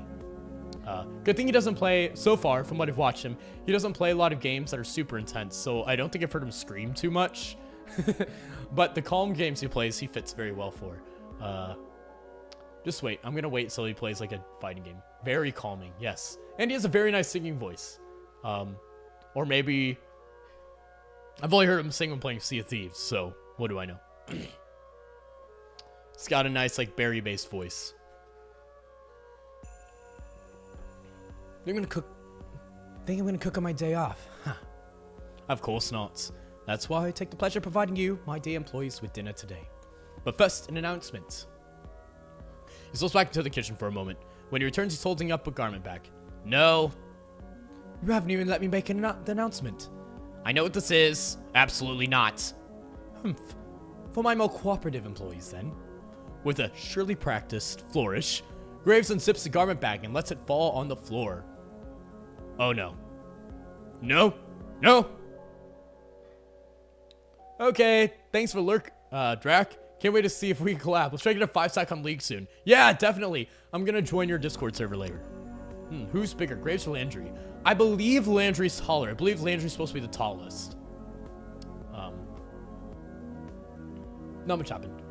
Good thing he doesn't play, so far, from what I've watched him, he doesn't play a lot of games that are super intense, so I don't think I've heard him scream too much. But the calm games he plays, he fits very well for. Just wait. I'm going to wait till he plays like a fighting game. Very calming, yes. And he has a very nice singing voice. Or maybe... I've only heard him sing when playing Sea of Thieves, so what do I know? He's got a nice, like, berry-based voice. Think I'm gonna cook on my day off. Huh. Of course not. That's why I take the pleasure of providing you, my day employees, with dinner today. But first, an announcement. He slips back into the kitchen for a moment. When he returns, he's holding up a garment bag. No. You haven't even let me make the announcement. I know what this is. Absolutely not. Humph. For my more cooperative employees, then. With a surely practiced flourish, Graves unzips the garment bag and lets it fall on the floor. Oh no. No. No. Okay, thanks for Drac. Can't wait to see if we can collab. Let's try to get a 5-second league soon. Yeah, definitely. I'm gonna join your Discord server later. Who's bigger, Graves or Landry? I believe Landry's taller. I believe Landry's supposed to be the tallest. Not much happened.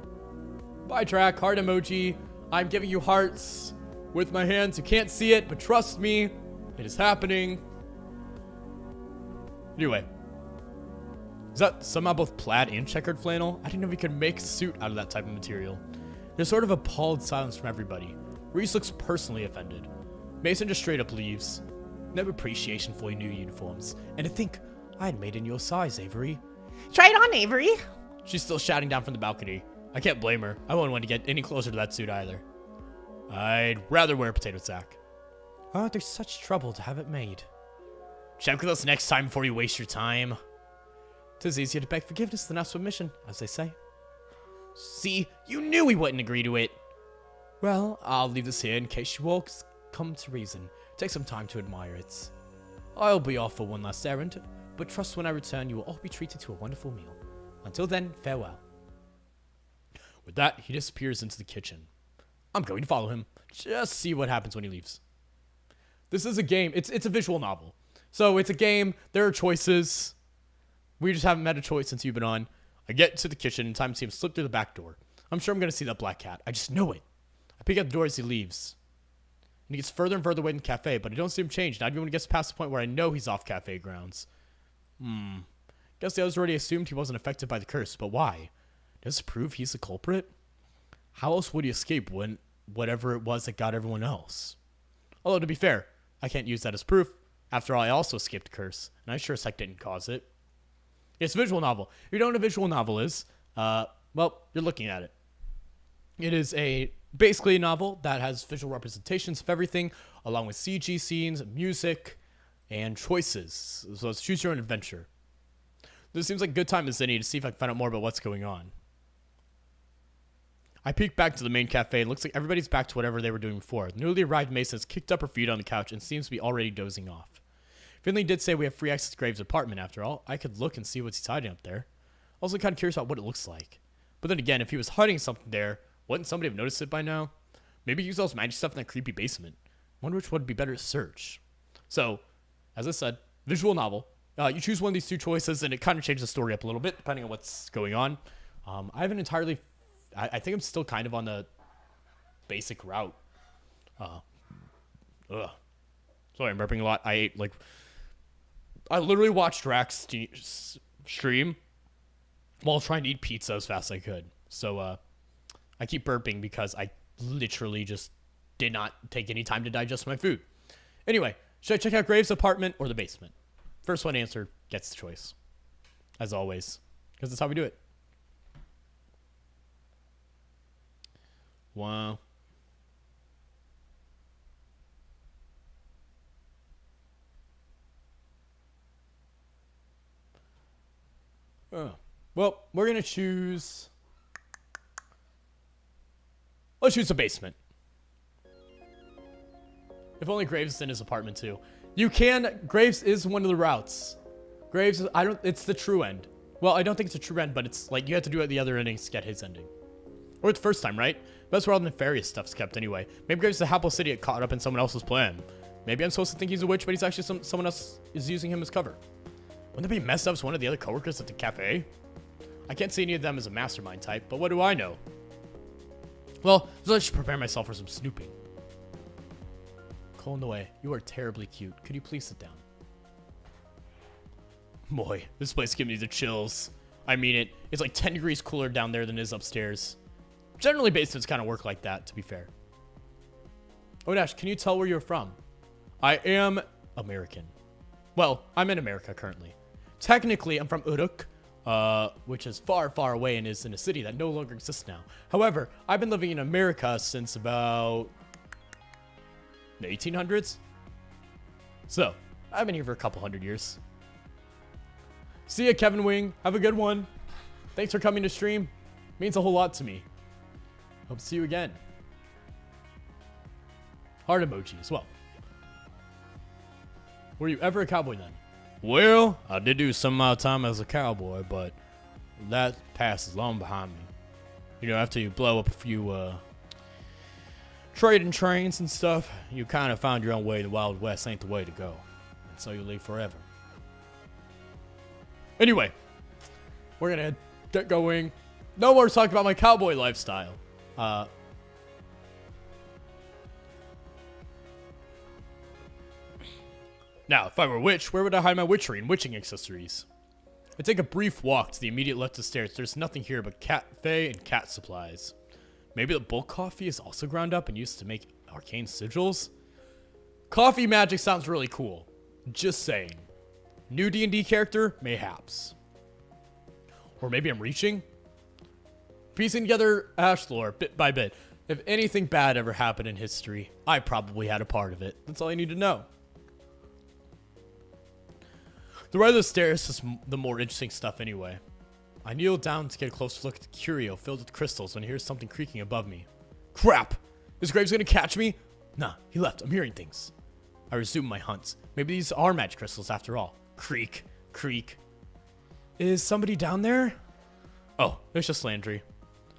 Bye, Drac. Heart emoji. I'm giving you hearts with my hands. You can't see it, but trust me, it is happening. Anyway. Is that somehow both plaid and checkered flannel? I didn't know we could make a suit out of that type of material. There's sort of appalled silence from everybody. Reese looks personally offended. Mason just straight up leaves. No appreciation for your new uniforms. And to think I had made in your size, Avery. Try it on, Avery. She's still shouting down from the balcony. I can't blame her. I wouldn't want to get any closer to that suit either. I'd rather wear a potato sack. Oh, there's such trouble to have it made. Check with us next time before you waste your time. 'Tis easier to beg forgiveness than ask permission, as they say. See, you knew we wouldn't agree to it. Well, I'll leave this here in case you all come to reason. Take some time to admire it. I'll be off for one last errand, but trust when I return you will all be treated to a wonderful meal. Until then, farewell. With that, he disappears into the kitchen. I'm going to follow him. Just see what happens when he leaves. This is a game. It's a visual novel. So it's a game. There are choices. We just haven't met a choice since you've been on. I get to the kitchen in time to see him slip through the back door. I'm sure I'm going to see that black cat. I just know it. I peek at the door as he leaves. And he gets further and further away from the cafe, but I don't see him change. Not even when he gets past the point where I know he's off cafe grounds. Guess the others already assumed he wasn't affected by the curse, but why? Does this prove he's the culprit? How else would he escape when whatever it was that got everyone else? Although, to be fair, I can't use that as proof. After all, I also escaped the curse, and I sure as heck didn't cause it. It's a visual novel. If you don't know what a visual novel is, well, you're looking at it. It is basically a novel that has visual representations of everything, along with CG scenes, music, and choices. So it's choose your own adventure. This seems like a good time as any to see if I can find out more about what's going on. I peek back to the main cafe. It looks like everybody's back to whatever they were doing before. The newly arrived Mason has kicked up her feet on the couch and seems to be already dozing off. Finley did say we have free access to Graves' apartment after all. I could look and see what's he's hiding up there. Also kind of curious about what it looks like. But then again, if he was hiding something there, wouldn't somebody have noticed it by now? Maybe use all his magic stuff in that creepy basement. Wonder which one would be better to search. So, as I said, visual novel. You choose one of these two choices, and it kind of changes the story up a little bit, depending on what's going on. I haven't entirely... I think I'm still kind of on the basic route. Sorry, I'm burping a lot. I literally watched Rax stream while trying to eat pizza as fast as I could. So, I keep burping because I literally just did not take any time to digest my food. Anyway, should I check out Graves' apartment or the basement? First one answered gets the choice. As always. Because that's how we do it. Wow. Oh. Well, we're going to choose... Let's choose the basement. If only Graves is in his apartment too. You can... Graves is one of the routes. Graves is... It's the true end. Well, I don't think it's a true end, but it's like you have to do it at the other endings to get his ending. Or it's the first time, right? That's where all the nefarious stuff's kept anyway. Maybe Graves is a hapless idiot caught up in someone else's plan. Maybe I'm supposed to think he's a witch, but he's actually someone else is using him as cover. Wouldn't that be messed up as one of the other coworkers at the cafe? I can't see any of them as a mastermind type, but what do I know? Well, so I should prepare myself for some snooping. Cole in the way. You are terribly cute. Could you please sit down? Boy, this place gives me the chills. I mean it. It's like 10 degrees cooler down there than it is upstairs. Generally, basements kind of work like that, to be fair. Oh, Dash, can you tell where you're from? I am American. Well, I'm in America currently. Technically, I'm from Uruk, which is far, far away and is in a city that no longer exists now. However, I've been living in America since about the 1800s. So, I've been here for a couple hundred years. See ya, Kevin Wing. Have a good one. Thanks for coming to stream. Means a whole lot to me. Hope to see you again. Heart emoji as well. Were you ever a cowboy then? Well, I did do some of my time as a cowboy, but that past is long behind me. You know, after you blow up a few trading trains and stuff, you kind of found your own way. The Wild West ain't the way to go. And so you leave forever. Anyway, we're going to get going. No more talking about my cowboy lifestyle. Now, if I were a witch, where would I hide my witchery and witching accessories? I take a brief walk to the immediate left of the stairs. There's nothing here but cafe and cat supplies. Maybe the bulk coffee is also ground up and used to make arcane sigils? Coffee magic sounds really cool. Just saying. New D&D character? Mayhaps. Or maybe I'm reaching? Piecing together Ash lore bit by bit. If anything bad ever happened in history, I probably had a part of it. That's all you need to know. The right of the stairs is the more interesting stuff anyway. I kneel down to get a closer look at the curio filled with crystals when I hear something creaking above me. Crap! Is Graves gonna catch me? Nah, he left. I'm hearing things. I resume my hunt. Maybe these are magic crystals after all. Creak. Creak. Is somebody down there? Oh, it's just Landry.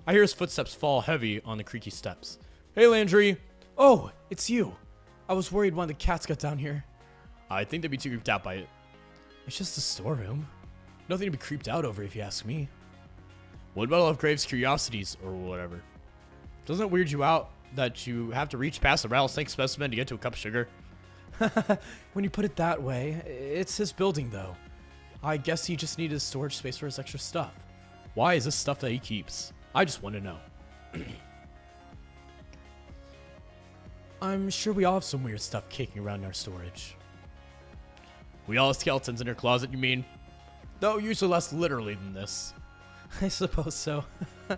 I hear his footsteps fall heavy on the creaky steps. Hey, Landry. Oh, it's you. I was worried one of the cats got down here. I think they'd be too creeped out by it. It's just a storeroom. Nothing to be creeped out over if you ask me. What about all of Graves' curiosities or whatever? Doesn't it weird you out that you have to reach past a rattlesnake specimen to get to a cup of sugar? When you put it that way, it's his building though. I guess he just needed storage space for his extra stuff. Why is this stuff that he keeps? I just want to know. I'm sure we all have some weird stuff kicking around in our storage. We all have skeletons in our closet, you mean? Though usually less literally than this. I suppose so. How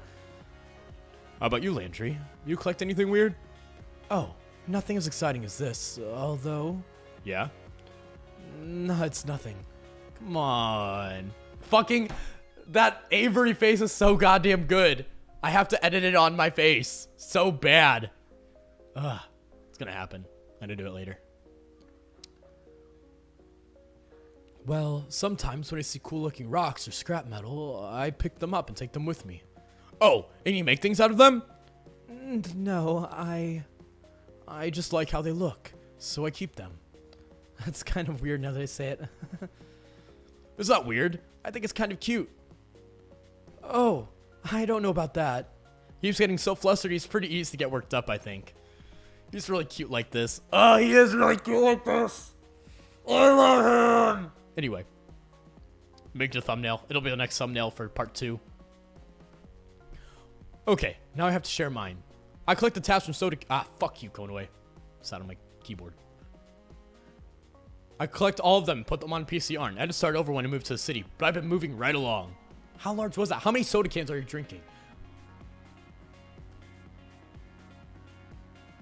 about you, Landry? You collect anything weird? Oh, nothing as exciting as this, although... Yeah? No, it's nothing. Come on. Fucking... That Avery face is so goddamn good. I have to edit it on my face. So bad. Ugh. It's gonna happen. I'm gonna do it later. Well, sometimes when I see cool looking rocks or scrap metal, I pick them up and take them with me. Oh, and you make things out of them? No, I just like how they look, so I keep them. That's kind of weird now that I say it. It's not weird. I think it's kind of cute. Oh, I don't know about that. He keeps getting so flustered he's pretty easy to get worked up, I think. He's really cute like this. Oh, he is really cute like this. I love him. Anyway, make it a thumbnail. It'll be the next thumbnail for part 2. Okay, now I have to share mine. I collect the tabs from soda. Fuck you, going away. Sat on my keyboard. I collect all of them and put them on PCR. I had to start over when I moved to the city, but I've been moving right along. How large was that? How many soda cans are you drinking?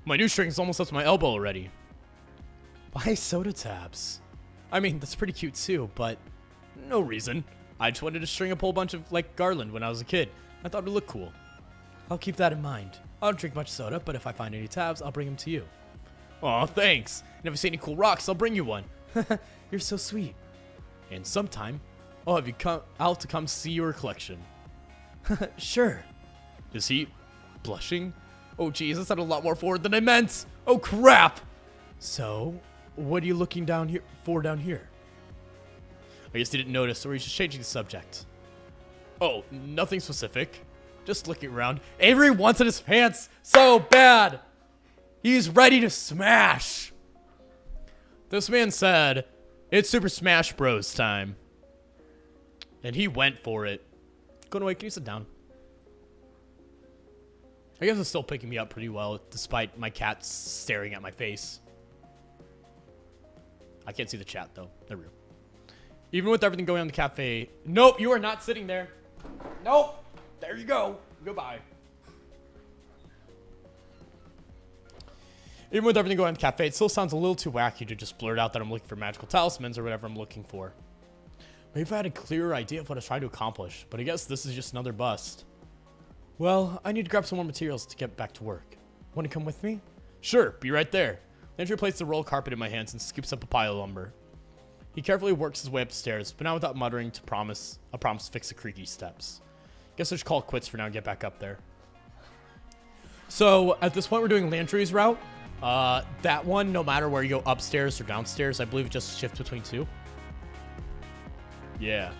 My new string is almost up to my elbow already. Why soda tabs? I mean, that's pretty cute too, but no reason. I just wanted to string up a whole bunch of, like, garland when I was a kid. I thought it would look cool. I'll keep that in mind. I don't drink much soda, but if I find any tabs, I'll bring them to you. Aw, thanks. And if I see any cool rocks, I'll bring you one. You're so sweet. And sometime, I'll have you out to come see your collection. Sure. Is he blushing? Oh, geez, that sounded a lot more forward than I meant. Oh, crap. So, what are you looking down here? I guess he didn't notice, or he's just changing the subject. Oh, nothing specific. Just looking around. Avery wants in his pants so bad. He's ready to smash. This man said, it's Super Smash Bros. Time. And he went for it. Going away, can you sit down? I guess it's still picking me up pretty well, despite my cat staring at my face. I can't see the chat, though. There we go. Even with everything going on in the cafe... Nope, you are not sitting there. Nope. There you go. Goodbye. Even with everything going on in the cafe, it still sounds a little too wacky to just blurt out that I'm looking for magical talismans or whatever I'm looking for. Maybe if I had a clearer idea of what I was trying to accomplish, but I guess this is just another bust. Well, I need to grab some more materials to get back to work. Want to come with me? Sure, be right there. Landry places the roll of carpet in my hands and scoops up a pile of lumber. He carefully works his way up the stairs, but not without muttering a promise to fix the creaky steps. Guess I should call it quits for now and get back up there. So, at this point, we're doing Landry's route. That one, no matter where you go upstairs or downstairs, I believe it just shifts between 2. Yeah.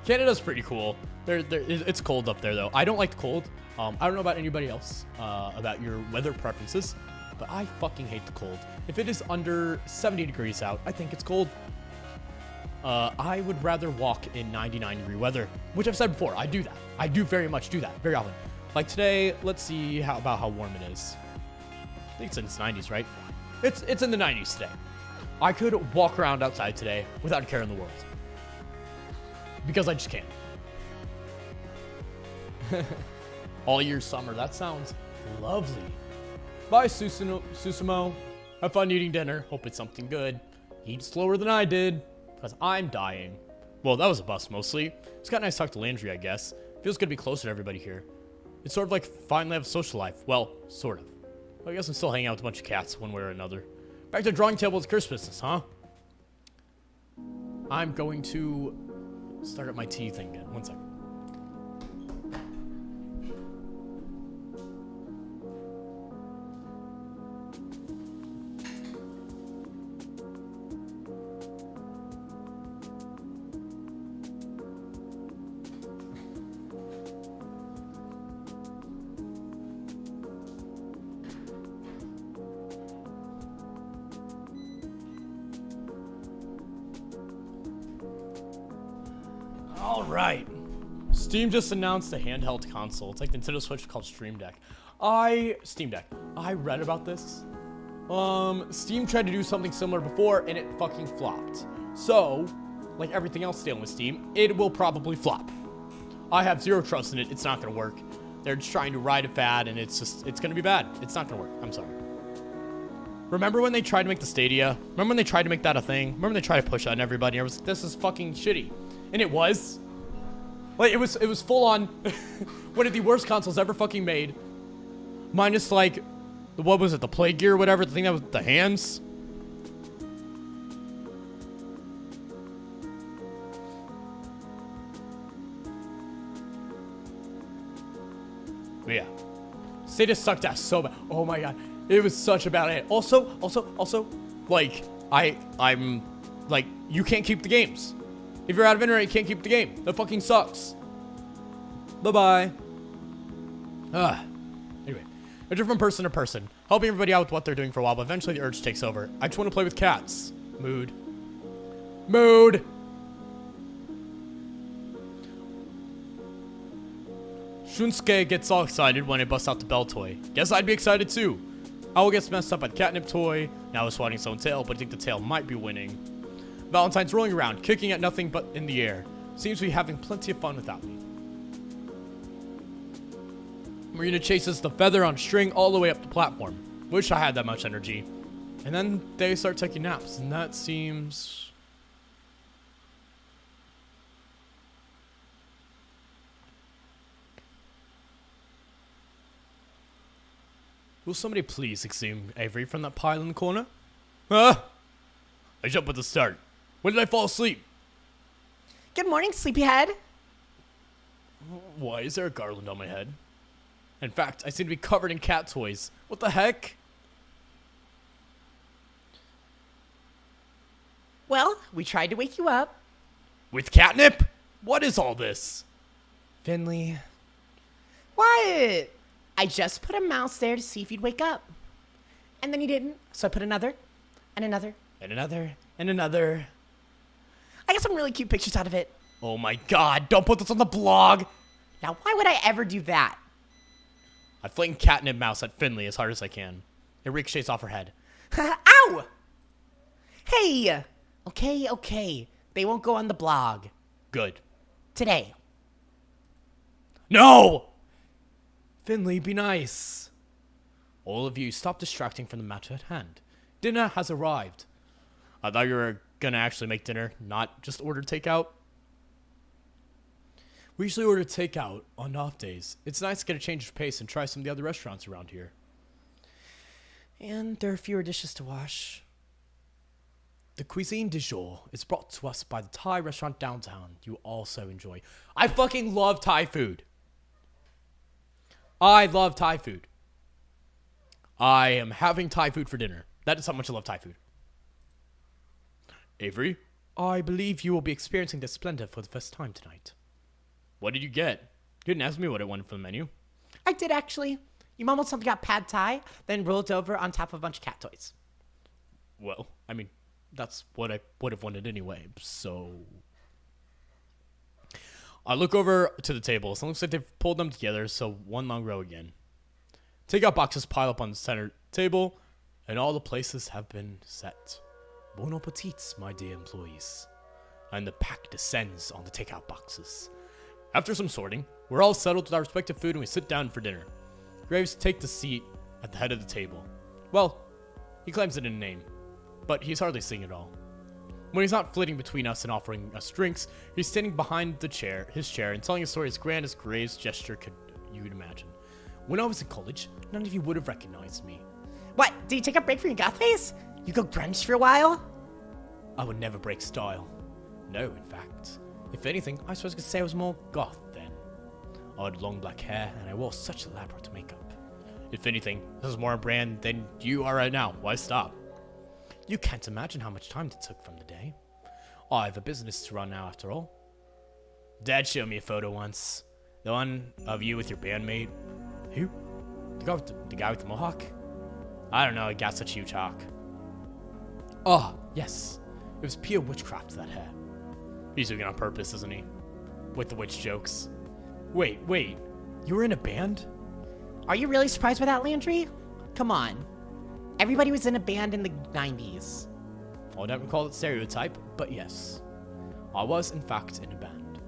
Canada's pretty cool. It's cold up there, though. I don't like the cold. I don't know about anybody else, about your weather preferences, but I fucking hate the cold. If it is under 70 degrees out, I think it's cold. I would rather walk in 99-degree weather, which I've said before. I do that. I do very much do that, very often. Like today, let's see about how warm it is. I think it's in its 90s, right? It's in the 90s today. I could walk around outside today without a care in the world. Because I just can't. All year summer. That sounds lovely. Bye, Susumo. Have fun eating dinner. Hope it's something good. Eat slower than I did, because I'm dying. Well, that was a bust mostly. It's got nice to talk to Landry, I guess. Feels good to be closer to everybody here. It's sort of like finally have a social life. Well, sort of. I guess I'm still hanging out with a bunch of cats one way or another. Back to the drawing table with curse business, huh? I'm going to start up my tea thing again. 1 second. All right. Steam just announced a handheld console. It's like Nintendo Switch called Steam Deck. I read about this. Steam tried to do something similar before and it fucking flopped. So, like everything else dealing with Steam, it will probably flop. I have zero trust in it. It's not gonna work. They're just trying to ride a fad and it's gonna be bad. It's not gonna work. I'm sorry. Remember when they tried to make the Stadia? Remember when they tried to make that a thing? Remember when they tried to push on everybody? I was like, this is fucking shitty. And it was. Like, it was full on one of the worst consoles ever fucking made. Minus, like, what was it? The Play Gear or whatever? The thing that was the hands? But yeah. Stadia sucked ass so bad. Oh my god. It was such a bad idea. Also, like, I'm, like, you can't keep the games. If you're out of internet, you can't keep the game. That fucking sucks. Bye-bye. Anyway. A different person to person, helping everybody out with what they're doing for a while, but eventually the urge takes over. I just want to play with cats. Mood. Mood! Shunsuke gets all excited when I bust out the bell toy. Guess I'd be excited too. Owl gets messed up by the catnip toy. Now is swatting his own tail, but I think the tail might be winning. Valentine's rolling around, kicking at nothing but in the air. Seems to be having plenty of fun without me. Marina chases the feather on a string all the way up the platform. Wish I had that much energy. And then they start taking naps, and that seems... Will somebody please exhume Avery from that pile in the corner? Ah! I jump at the start. When did I fall asleep? Good morning, sleepyhead. Why is there a garland on my head? In fact, I seem to be covered in cat toys. What the heck? Well, we tried to wake you up. With catnip? What is all this? Finley. What? I just put a mouse there to see if you'd wake up. And then you didn't, so I put another, and another. And another, and another. I got some really cute pictures out of it. Oh my god, don't put this on the blog! Now, why would I ever do that? I fling catnip mouse at Finley as hard as I can. It ricochets off her head. Ow! Hey! Okay. They won't go on the blog. Good. Today. No! Finley, be nice. All of you, stop distracting from the matter at hand. Dinner has arrived. I thought you were gonna actually make dinner, not just order takeout. We usually order takeout on off days. It's nice to get a change of pace and try some of the other restaurants around here. And there are fewer dishes to wash. The cuisine du jour is brought to us by the Thai restaurant downtown you also enjoy. I fucking love Thai food. I love Thai food. I am having Thai food for dinner. That is how much I love Thai food. Avery, I believe you will be experiencing this splendor for the first time tonight. What did you get? You didn't ask me what I wanted from the menu. I did actually. You mumbled something about pad thai, then rolled over on top of a bunch of cat toys. Well, I mean, that's what I would have wanted anyway, so... I look over to the tables, and it looks like they've pulled them together, so one long row again. Takeout boxes pile up on the center table, and all the places have been set. Bon appetit, my dear employees. And the pack descends on the takeout boxes. After some sorting, we're all settled with our respective food, and we sit down for dinner. Graves takes the seat at the head of the table. Well, he claims it in a name, but he's hardly seeing it all. When he's not flitting between us and offering us drinks, he's standing behind his chair, and telling a story as grand as Graves' gesture you would imagine. When I was in college, none of you would have recognized me. What? Did you take a break from your goth phase? You go grunge for a while? I would never break style. No, in fact. If anything, I suppose I could say I was more goth then. I had long black hair, and I wore such elaborate makeup. If anything, this is more on brand than you are right now. Why stop? You can't imagine how much time it took from the day. I have a business to run now, after all. Dad showed me a photo once. The one of you with your bandmate. Who? The guy with the mohawk? I don't know, he got such huge hawk. Oh, yes. It was pure witchcraft, that hair. He's doing it on purpose, isn't he? With the witch jokes. Wait. You were in a band? Are you really surprised by that, Landry? Come on. Everybody was in a band in the 90s. I don't recall that stereotype, but yes. I was, in fact, in a band.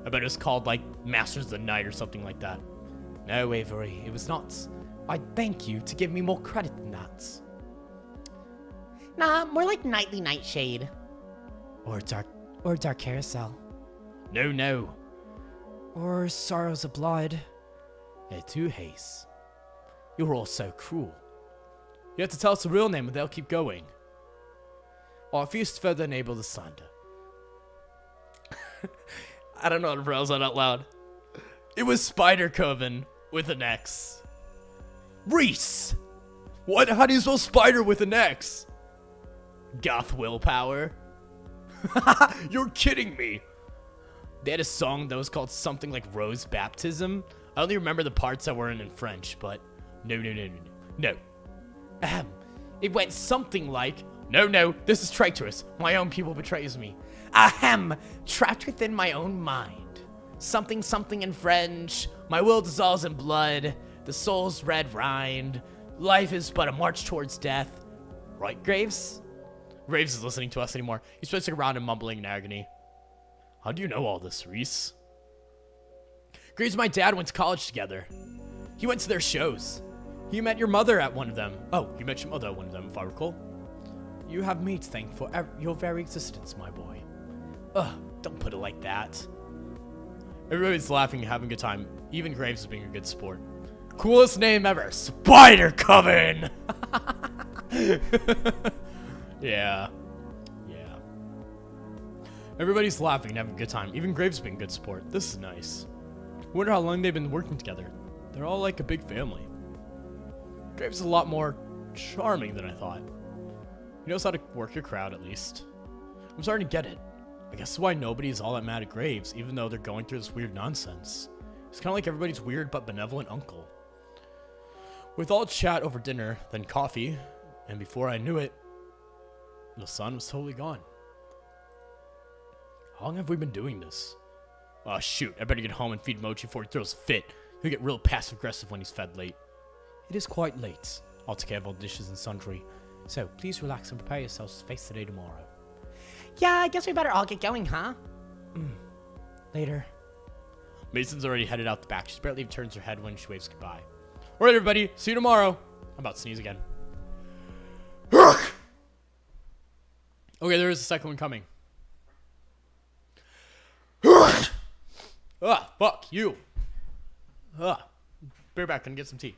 I bet it was called, like, Masters of the Night or something like that. No, Avery, it was not. I thank you to give me more credit than that. Nah, more like Nightly Nightshade. Or Dark Carousel. No. Or Sorrows of Blood. They're too haste. You're all so cruel. You have to tell us the real name and they'll keep going. Or if you further enable the slander. I don't know how to pronounce that out loud. It was Spider Coven with an X. Reese! What? How do you spell spider with an X? Goth willpower? You're kidding me. They had a song that was called something like Rose Baptism. I only remember the parts that weren't in French, but No, no, no, no, no. No. It went something like, no, this is traitorous. My own people betrays me. Trapped within my own mind. Something in French. My will dissolves in blood. The soul's red rind. Life is but a march towards death. Right, Graves? Graves is listening to us anymore. He's twisting around and mumbling in agony. How do you know all this, Reese? Graves and my dad went to college together. He went to their shows. You met your mother at one of them. Oh, you met your mother at one of them, if I recall. You have me to thank for your very existence, my boy. Ugh, don't put it like that. Everybody's laughing and having a good time. Even Graves is being a good sport. Coolest name ever, Spider Coven! Yeah. Everybody's laughing and having a good time. Even Graves is being a good sport. This is nice. I wonder how long they've been working together. They're all like a big family. Graves is a lot more charming than I thought. He knows how to work a crowd, at least. I'm starting to get it. I guess that's why nobody's all that mad at Graves, even though they're going through this weird nonsense. He's kind of like everybody's weird but benevolent uncle. With all chat over dinner, then coffee, and before I knew it, the sun was totally gone. How long have we been doing this? Oh shoot, I better get home and feed Mochi before he throws a fit. He'll get real passive-aggressive when he's fed late. It is quite late. I'll take care of all the dishes and sundry. So, please relax and prepare yourselves to face the day tomorrow. Yeah, I guess we better all get going, huh? Later. Mason's already headed out the back. She barely even turns her head when she waves goodbye. Alright everybody, see you tomorrow. I'm about to sneeze again. Okay, there is a second one coming. Fuck you. Be right back, gonna get some tea.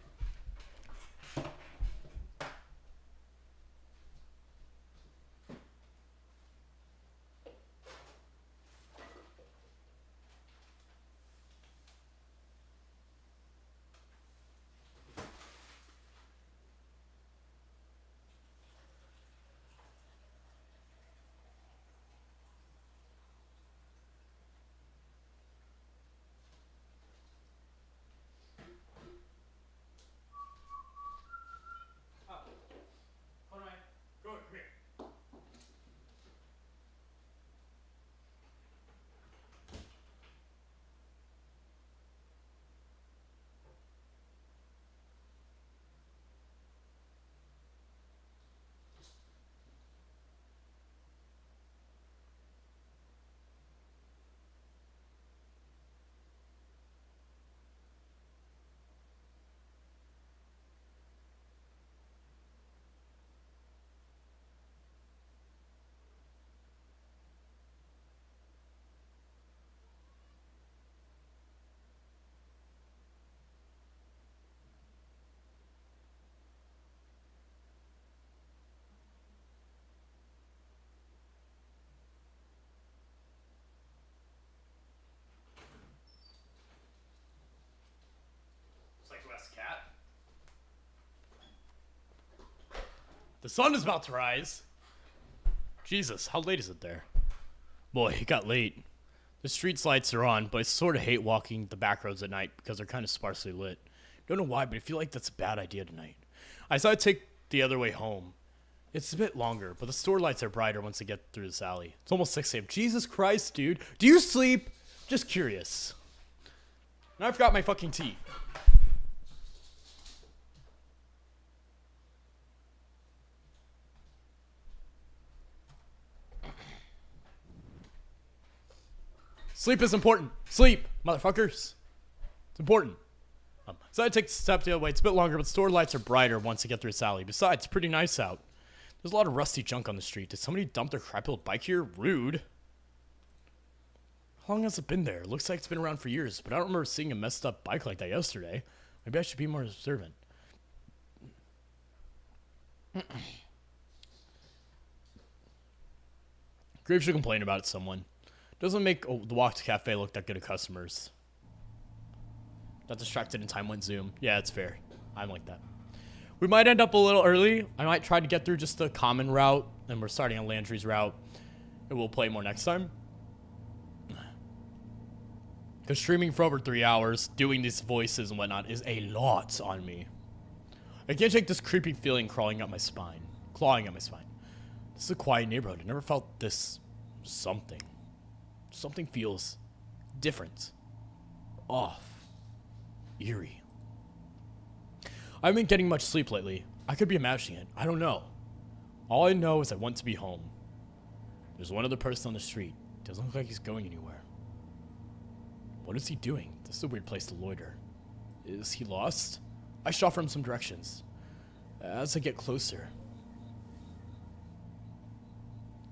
Cat. The sun is about to rise. Jesus, how late is it there? Boy, it got late. The street lights are on, but I sort of hate walking the back roads at night because they're kind of sparsely lit. Don't know why, but I feel like that's a bad idea tonight. I decided to take the other way home. It's a bit longer, but the store lights are brighter once I get through this alley. It's almost 6 a.m. Jesus Christ, dude. Do you sleep? Just curious. And I forgot my fucking tea. Sleep is important. Sleep, motherfuckers. It's important. So I take the step the other way. It's a bit longer, but store lights are brighter once I get through this alley. Besides, it's pretty nice out. There's a lot of rusty junk on the street. Did somebody dump their crappy old bike here? Rude. How long has it been there? It looks like it's been around for years, but I don't remember seeing a messed up bike like that yesterday. Maybe I should be more observant. Graves should complain about it to someone. Doesn't make the walk to cafe look that good to customers. Got distracted and time went zoom. Yeah, it's fair. I'm like that. We might end up a little early. I might try to get through just the common route, and we're starting on Landry's route. And we'll play more next time. Because streaming for over 3 hours, doing these voices and whatnot is a lot on me. I can't shake this creepy feeling clawing at my spine. This is a quiet neighborhood. I never felt this something. Something feels different. Off. Eerie. I haven't been getting much sleep lately. I could be imagining it. I don't know. All I know is I want to be home. There's one other person on the street. Doesn't look like he's going anywhere. What is he doing? This is a weird place to loiter. Is he lost? I shout for him some directions. As I get closer,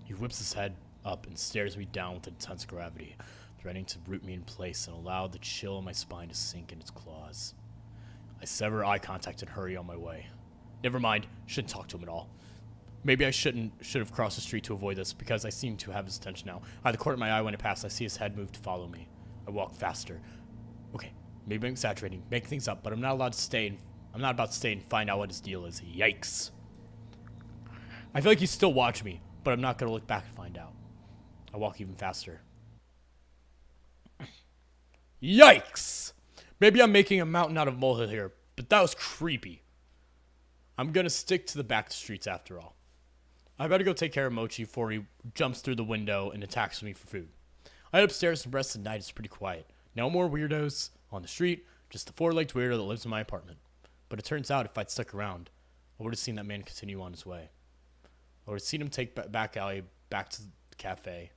he whips his head up and stares me down with intense gravity, threatening to root me in place and allow the chill in my spine to sink in its claws. I sever eye contact and hurry on my way. Never mind, shouldn't talk to him at all. Maybe I should have crossed the street to avoid this, because I seem to have his attention now. Out of the corner of my eye when it passed, I see his head move to follow me. I walk faster. Okay, maybe I'm exaggerating, making things up, but I'm not about to stay and find out what his deal is. Yikes. I feel like he's still watching me, but I'm not going to look back and find out. I walk even faster. Yikes! Maybe I'm making a mountain out of a molehill here, but that was creepy. I'm going to stick to the back streets after all. I better go take care of Mochi before he jumps through the window and attacks me for food. I head upstairs and the rest of the night is pretty quiet. No more weirdos on the street, just the four-legged weirdo that lives in my apartment. But it turns out if I'd stuck around, I would have seen that man continue on his way. I would have seen him take back alley back to the cafe.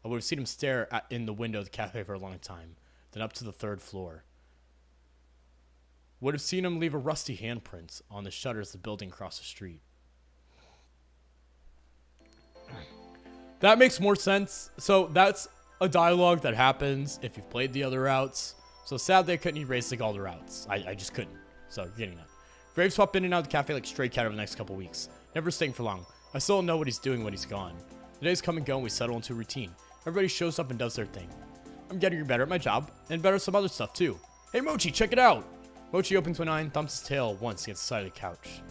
I would have seen him stare in the window of the cafe for a long time, then up to the 3rd floor. Would have seen him leave a rusty handprint on the shutters of the building across the street. That makes more sense. So that's a dialogue that happens if you've played the other routes. So sadly I couldn't erase like all the routes. I just couldn't. So you're getting that. Graves swap in and out of the cafe like stray cat over the next couple weeks. Never staying for long. I still don't know what he's doing when he's gone. The days come and go and we settle into a routine. Everybody shows up and does their thing. I'm getting better at my job and better at some other stuff too. Hey Mochi, check it out! Mochi opens one eye and thumps his tail once against the side of the couch.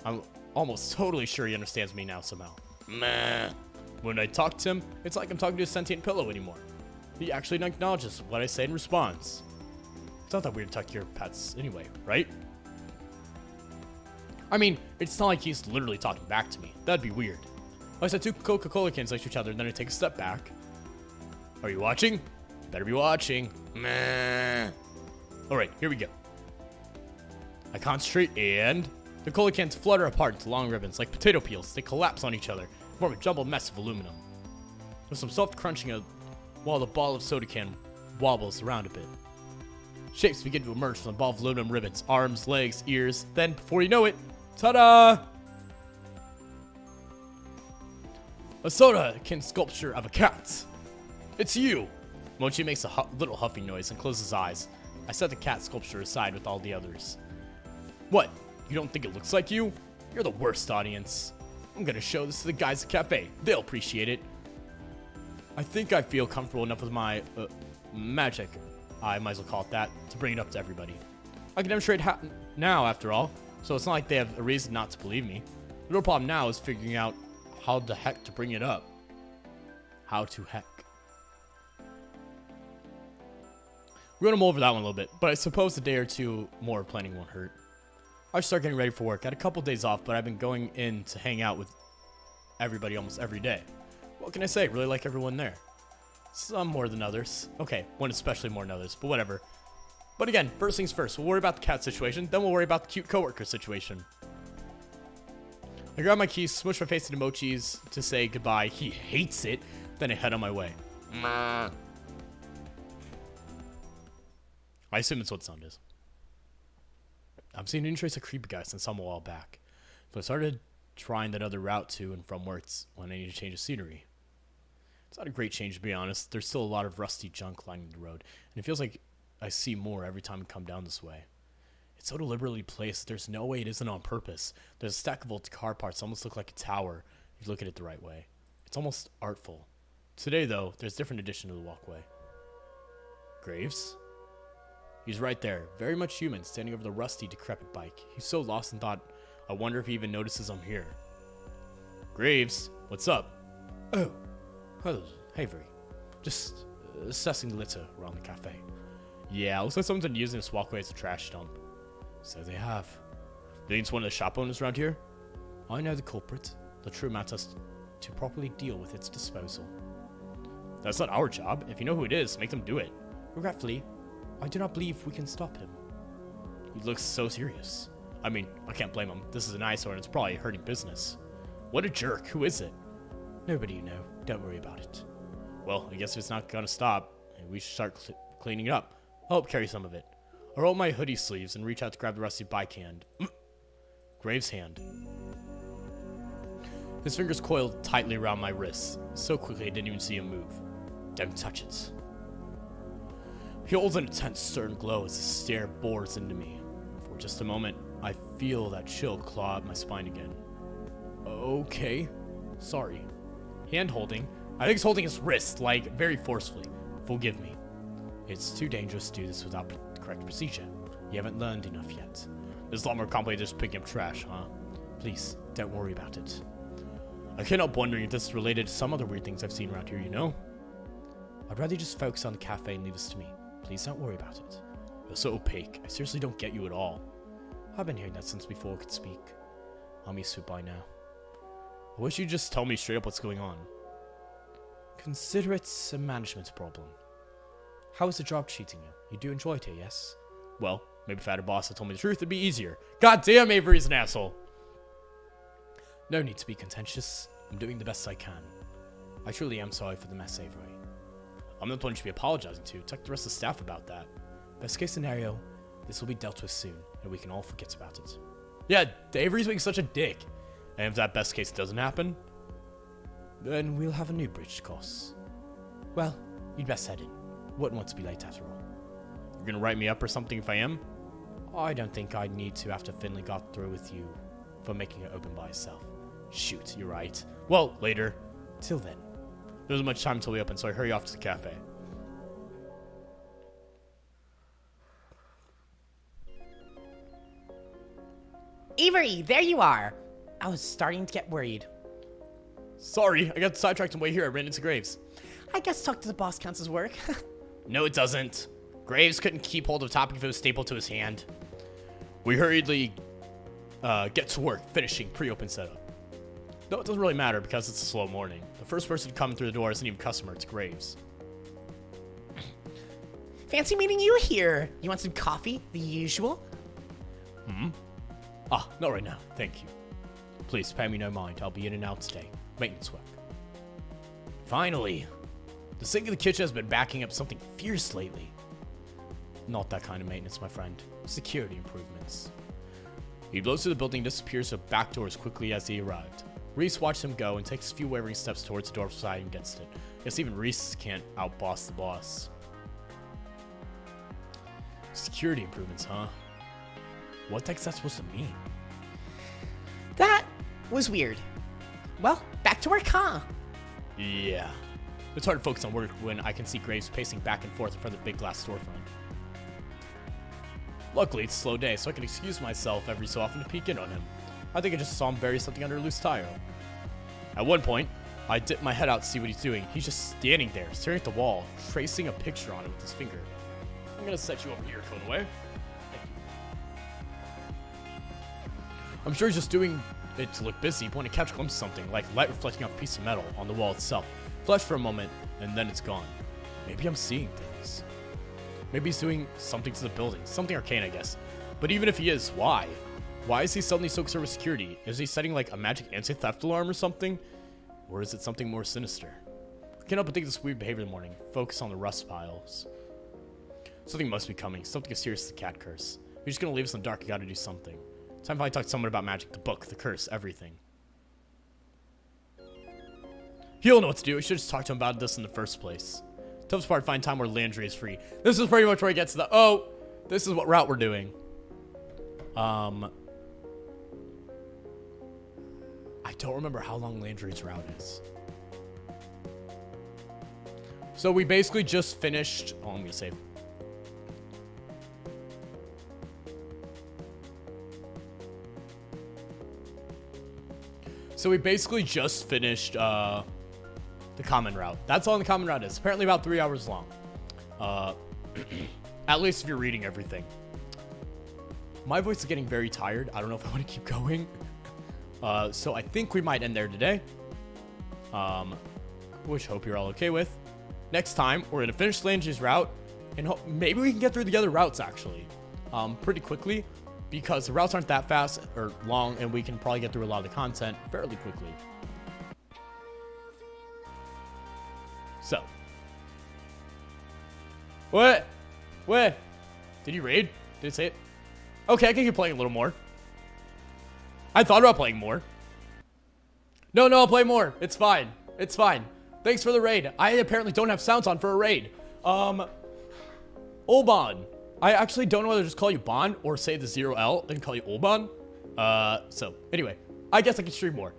I'm almost totally sure he understands me now somehow. Meh. When I talk to him, it's like I'm talking to a sentient pillow anymore. He actually acknowledges what I say in response. It's not that weird to talk to your pets anyway, right? I mean, it's not like he's literally talking back to me. That'd be weird. I said 2 Coca-Cola cans next to each other, and then I take a step back. Are you watching? Better be watching. Meh. Alright, here we go. I concentrate and the cola cans flutter apart into long ribbons like potato peels. They collapse on each other, form a jumbled mess of aluminum. There's some soft crunching while the ball of soda can wobbles around a bit. Shapes begin to emerge from the ball of aluminum ribbons. Arms, legs, ears. Then, before you know it, ta-da! A soda can sculpture of a cat. It's you! Mochi makes a little huffing noise and closes his eyes. I set the cat sculpture aside with all the others. What? You don't think it looks like you? You're the worst audience. I'm gonna show this to the guys at the cafe. They'll appreciate it. I think I feel comfortable enough with my magic, I might as well call it that, to bring it up to everybody. I can demonstrate now, after all, so it's not like they have a reason not to believe me. The real problem now is figuring out how the heck to bring it up. How to heck. We're gonna mull over that one a little bit, but I suppose a day or two more of planning won't hurt. I start getting ready for work. I had a couple days off, but I've been going in to hang out with everybody almost every day. What can I say? Really like everyone there. Some more than others. Okay, one especially more than others, but whatever. But again, first things first, we'll worry about the cat situation, then we'll worry about the cute coworker situation. I grab my keys, smush my face into Mochi's to say goodbye. He hates it. Then I head on my way. I assume that's what the sound is. I've seen any trace of creepy guy since some a while back. So I started trying that other route to and from where it's when I need to change the scenery. It's not a great change, to be honest. There's still a lot of rusty junk lining the road, and it feels like I see more every time I come down this way. It's so deliberately placed, there's no way it isn't on purpose. There's a stack of old car parts that almost look like a tower if you look at it the right way. It's almost artful. Today, though, there's a different addition to the walkway. Graves? He's right there, very much human, standing over the rusty, decrepit bike. He's so lost in thought, I wonder if he even notices I'm here. Graves, what's up? Oh, hello, Avery. Just assessing the litter around the cafe. Yeah, looks like someone's been using this walkway as a trash dump. So they have. think it's one of the shop owners around here? I know the culprit. The true matter is to properly deal with its disposal. That's not our job. If you know who it is, make them do it. Regretfully, I do not believe we can stop him. He looks so serious. I mean, I can't blame him. This is an eyesore and it's probably hurting business. What a jerk. Who is it? Nobody you know. Don't worry about it. Well, I guess if it's not gonna stop, we should start cleaning it up. I'll help carry some of it. I'll roll my hoodie sleeves and reach out to grab the rusty bike hand. Graves' hand. His fingers coiled tightly around my wrists, so quickly I didn't even see him move. Don't touch it. He holds an intense, stern glow as his stare bores into me. For just a moment, I feel that chill claw up my spine again. Okay. Sorry. Hand holding. I think he's holding his wrist, like, very forcefully. Forgive me. It's too dangerous to do this without the correct procedure. You haven't learned enough yet. It's a lot more complicated than just picking up trash, huh? Please, don't worry about it. I can't help wondering if this is related to some other weird things I've seen around here, you know? I'd rather just focus on the cafe and leave this to me. Please don't worry about it. You're so opaque. I seriously don't get you at all. I've been hearing that since before I could speak. I'm used to it by now. I wish you'd just tell me straight up what's going on. Consider it a management problem. How is the job treating you? You do enjoy it here, yes? Well, maybe if I had a boss that told me the truth, it'd be easier. God damn, Avery's an asshole. No need to be contentious. I'm doing the best I can. I truly am sorry for the mess, Avery. I'm not the one you should be apologizing to. Talk to the rest of the staff about that. Best case scenario, this will be dealt with soon, and we can all forget about it. Yeah, Avery's being such a dick. And if that best case doesn't happen, then we'll have a new bridge to cross. Well, you'd best head in. Wouldn't want to be late after all. You're gonna write me up or something if I am? I don't think I'd need to after Finley got through with you for making it open by himself. Shoot, you're right. Well, later. Till then. There isn't much time until we open, so I hurry off to the cafe. Avery, there you are. I was starting to get worried. Sorry, I got sidetracked on the way here. I ran into Graves. I guess talk to the boss counts as work. No, it doesn't. Graves couldn't keep hold of a topic if it was stapled to his hand. We hurriedly get to work, finishing pre-open setup. Though it doesn't really matter because it's a slow morning. The first person to come through the door isn't even a customer, it's Graves. Fancy meeting you here. You want some coffee? The usual? Ah, not right now, thank you. Please pay me no mind, I'll be in and out today. Maintenance work. Finally! The sink in the kitchen has been backing up something fierce lately. Not that kind of maintenance, my friend. Security improvements. He blows through the building and disappears through the back door as quickly as he arrived. Reese watched him go and takes a few wavering steps towards the door side against it. Guess even Reese can't outboss the boss. Security improvements, huh? What the heck's that supposed to mean? That was weird. Well, back to work, huh? Yeah. It's hard to focus on work when I can see Graves pacing back and forth in front of the big glass storefront. Luckily, it's a slow day, so I can excuse myself every so often to peek in on him. I think I just saw him bury something under a loose tile. At one point, I dipped my head out to see what he's doing. He's just standing there, staring at the wall, tracing a picture on it with his finger. I'm gonna set you over here, Conway. Thank you. I'm sure he's just doing it to look busy, but when I catch a glimpse of something, like light reflecting off a piece of metal on the wall itself, flash for a moment, and then it's gone. Maybe I'm seeing things. Maybe he's doing something to the building. Something arcane, I guess. But even if he is, why? Why is he suddenly so concerned with security? Is he setting like a magic anti-theft alarm or something? Or is it something more sinister? I can't help but think this weird behavior in the morning. Focus on the rust piles. Something must be coming. Something as serious as the cat curse. If you're just gonna leave us in the dark, you gotta do something. Time if I talk to someone about magic, the book, the curse, everything. He'll know what to do. I should just talk to him about this in the first place. Toughest part, find time where Landry is free. This is pretty much where he gets to the, oh, this is what route we're doing. I don't remember how long Landry's route is. So we basically just finished, oh, I'm gonna save. So we basically just finished, the common route. That's all the common route is. Apparently about 3 hours long. At least if you're reading everything. my voice is getting very tired. I don't know if I want to keep going. So I think we might end there today. Which hope you're all okay with. Next time, we're going to finish Landry's route, and maybe we can get through the other routes, actually, pretty quickly, because the routes aren't that fast or long, and we can probably get through a lot of the content fairly quickly. So. What? Did you raid? Did it say it? Okay, I can keep playing a little more. I thought about playing more. No, I'll play more. It's fine. It's fine. Thanks for the raid. I apparently don't have sounds on for a raid. Olban. I actually don't know whether to just call you Bon or say the 0L and call you Olban. So anyway, I guess I can stream more.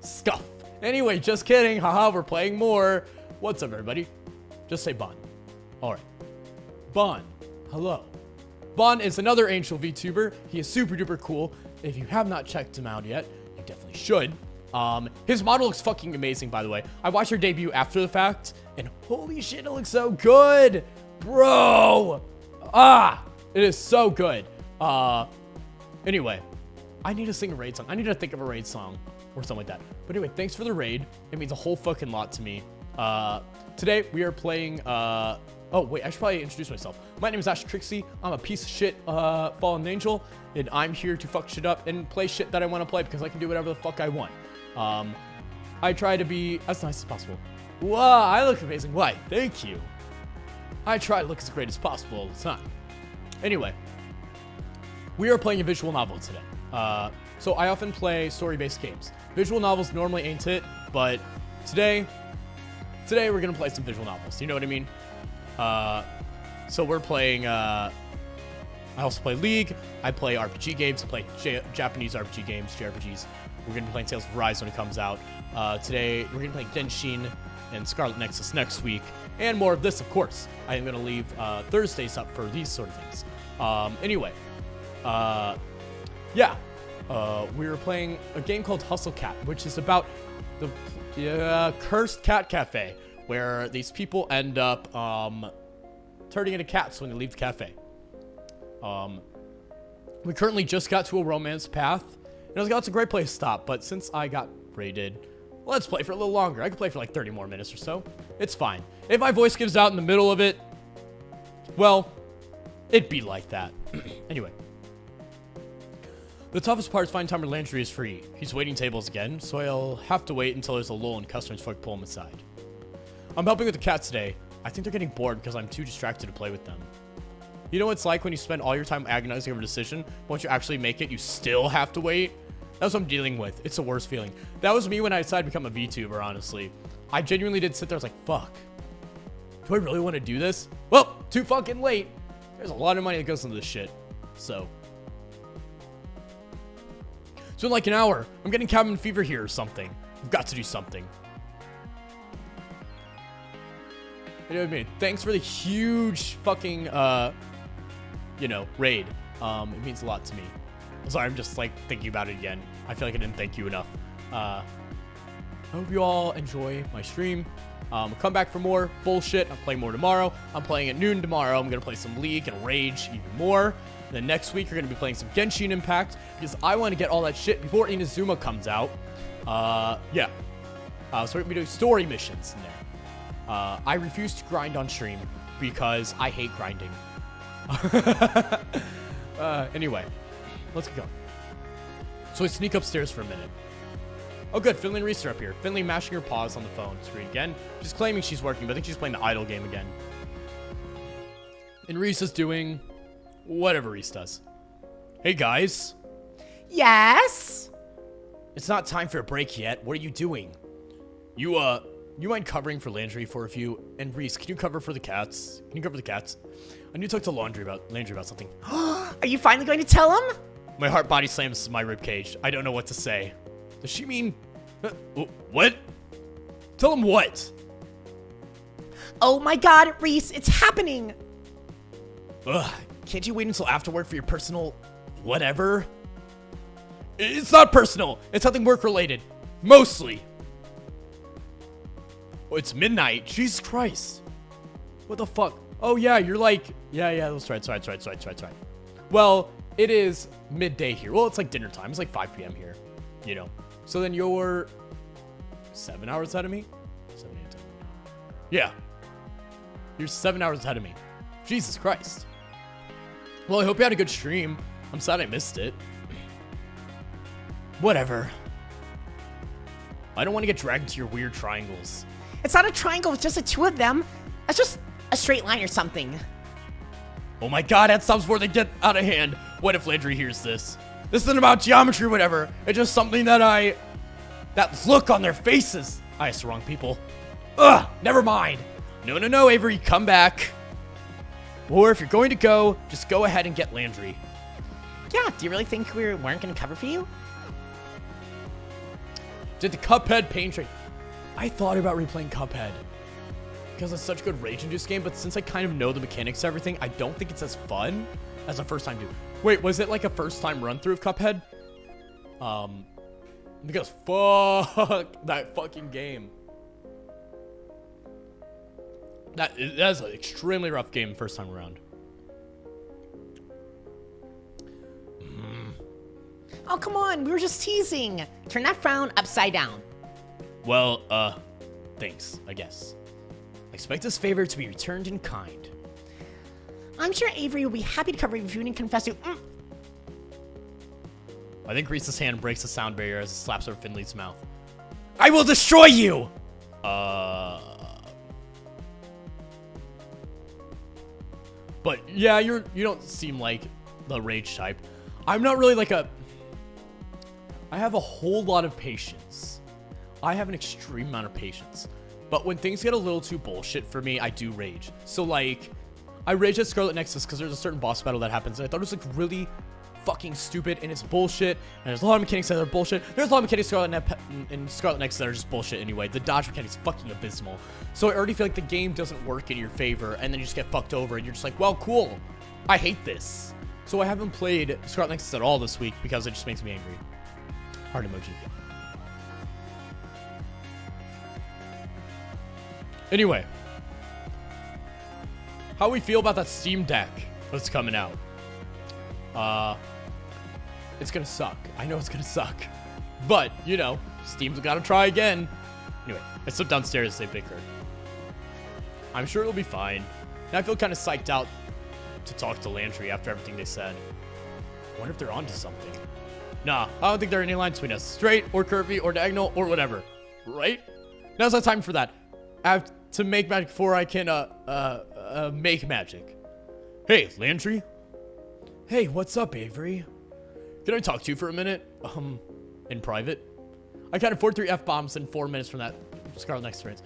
Scuff. Anyway, just kidding. Haha, we're playing more. What's up, everybody? Just say Bon. All right. Bon. Hello. Bon is another Angel VTuber. He is super duper cool. If you have not checked him out yet, you definitely should. His model looks fucking amazing, by the way. I watched her debut after the fact, and holy shit, it looks so good. Bro. It is so good. Anyway, I need to sing a raid song. I need to think of a raid song or something like that. But anyway, thanks for the raid. It means a whole fucking lot to me. Today we are playing, oh wait, I should probably introduce myself. My name is Ash Trixie. I'm a piece of shit, fallen angel, and I'm here to fuck shit up and play shit that I want to play because I can do whatever the fuck I want. I try to be as nice as possible. Wow, I look amazing. Why? Thank you. I try to look as great as possible all the time. Anyway, we are playing a visual novel today. So I often play story-based games. Visual novels normally ain't it, but today we're gonna play some visual novels. You know what I mean? So we're playing, I also play League, I play RPG games, I play Japanese RPG games, JRPGs. We're gonna be playing Tales of Rise when it comes out. Today, we're gonna play Genshin and Scarlet Nexus next week, and more of this, of course. I am gonna leave Thursdays up for these sort of things. Anyway, yeah. We were playing a game called Hustle Cat, which is about the cursed cat cafe, where these people end up turning into cats when they leave the cafe. We currently just got to a romance path, and I was like, oh, it's a great place to stop, but since I got raided, let's play for a little longer. I could play for like 30 more minutes or so. It's fine. If my voice gives out in the middle of it, well, it'd be like that. Anyway. The toughest part is finding time where Landry is free. He's waiting tables again, so I'll have to wait until there's a lull and customers before I pull him aside. I'm helping with the cats today. I think they're getting bored because I'm too distracted to play with them. You know what it's like when you spend all your time agonizing over a decision, but once you actually make it, you still have to wait? That's what I'm dealing with. It's the worst feeling. That was me when I decided to become a VTuber, honestly. I genuinely did sit there, I was like, fuck. Do I really want to do this? Well, too fucking late. There's a lot of money that goes into this shit. So. It's been like an hour. I'm getting cabin fever here or something. I've got to do something. You know what I mean? Thanks for the huge fucking, raid. It means a lot to me. I'm sorry, I'm just, like, thinking about it again. I feel like I didn't thank you enough. I hope you all enjoy my stream. Come back for more bullshit. I'm playing more tomorrow. I'm playing at noon tomorrow. I'm going to play some League and Rage even more. And then next week, you're going to be playing some Genshin Impact because I want to get all that shit before Inazuma comes out. Yeah. So we're going to be doing story missions in there. I refuse to grind on stream because I hate grinding. Anyway, let's get going. So I sneak upstairs for a minute. Oh good, Finley and Reese are up here. Finley mashing her paws on the phone screen again. She's claiming she's working, but I think she's playing the idle game again. And Reese is doing whatever Reese does. Hey guys. Yes? It's not time for a break yet. What are you doing? You mind covering for Landry for a few? And Reese, can you cover for the cats? Can you cover the cats? I need to talk to Landry about something. Are you finally going to tell him? My heart body slams my ribcage. I don't know what to say. Does she mean... what? Tell him what? Oh my god, Reese, it's happening! Ugh, can't you wait until afterward for your personal... whatever? It's not personal. It's something work-related. Mostly. Oh, it's midnight. Jesus Christ. What the fuck? Oh, yeah, you're like... Yeah, that's right. Well, it is midday here. Well, it's like dinner time. It's like 5 p.m. here, you know. So then you're 7 hours ahead of me? 7, 8, 10. Yeah. You're 7 hours ahead of me. Jesus Christ. Well, I hope you had a good stream. I'm sad I missed it. Whatever. I don't want to get dragged into your weird triangles. It's not a triangle, it's just the two of them. That's just a straight line or something. Oh my god, that stops before they get out of hand. What if Landry hears this? This isn't about geometry or whatever. It's just something that that look on their faces. I asked the wrong people. Ugh, never mind. No, Avery, come back. Or if you're going to go, just go ahead and get Landry. Yeah, do you really think we weren't going to cover for you? Did the Cuphead pain train? I thought about replaying Cuphead because it's such a good rage-induced game, but since I kind of know the mechanics of everything, I don't think it's as fun as a first-time do. Wait, was it like a first-time run-through of Cuphead? Because fuck that fucking game. That is an extremely rough game first time around. Oh, come on, we were just teasing. Turn that frown upside down. Well, thanks, I guess. I expect this favor to be returned in kind. I'm sure Avery will be happy to cover if you didn't confess to. I think Reese's hand breaks the sound barrier as it slaps over Finley's mouth. I will destroy you! But yeah, you don't seem like the rage type. I'm not really like I have a whole lot of patience. I have an extreme amount of patience. But when things get a little too bullshit for me, I do rage. So like, I rage at Scarlet Nexus because there's a certain boss battle that happens and I thought it was like really fucking stupid and it's bullshit. And there's a lot of mechanics that are bullshit. There's a lot of mechanics in Scarlet Nexus that are just bullshit anyway. The dodge mechanics fucking abysmal. So I already feel like the game doesn't work in your favor and then you just get fucked over and you're just like, well, cool. I hate this. So I haven't played Scarlet Nexus at all this week because it just makes me angry. Heart emoji. Anyway, how we feel about that Steam Deck that's coming out? It's gonna suck. I know it's gonna suck, but you know, Steam's gotta try again. Anyway, I slipped downstairs to say big hurt. I'm sure it'll be fine. And I feel kind of psyched out to talk to Landry after everything they said. I wonder if they're onto something. Nah, I don't think there are any lines between us. Straight or curvy or diagonal or whatever. Right? Now's not time for that. I have to make magic before I can, make magic. Hey, Landry? Hey, what's up, Avery? Can I talk to you for a minute? In private? I counted 43 F-bombs in 4 minutes from that Scarlet Nexus experience.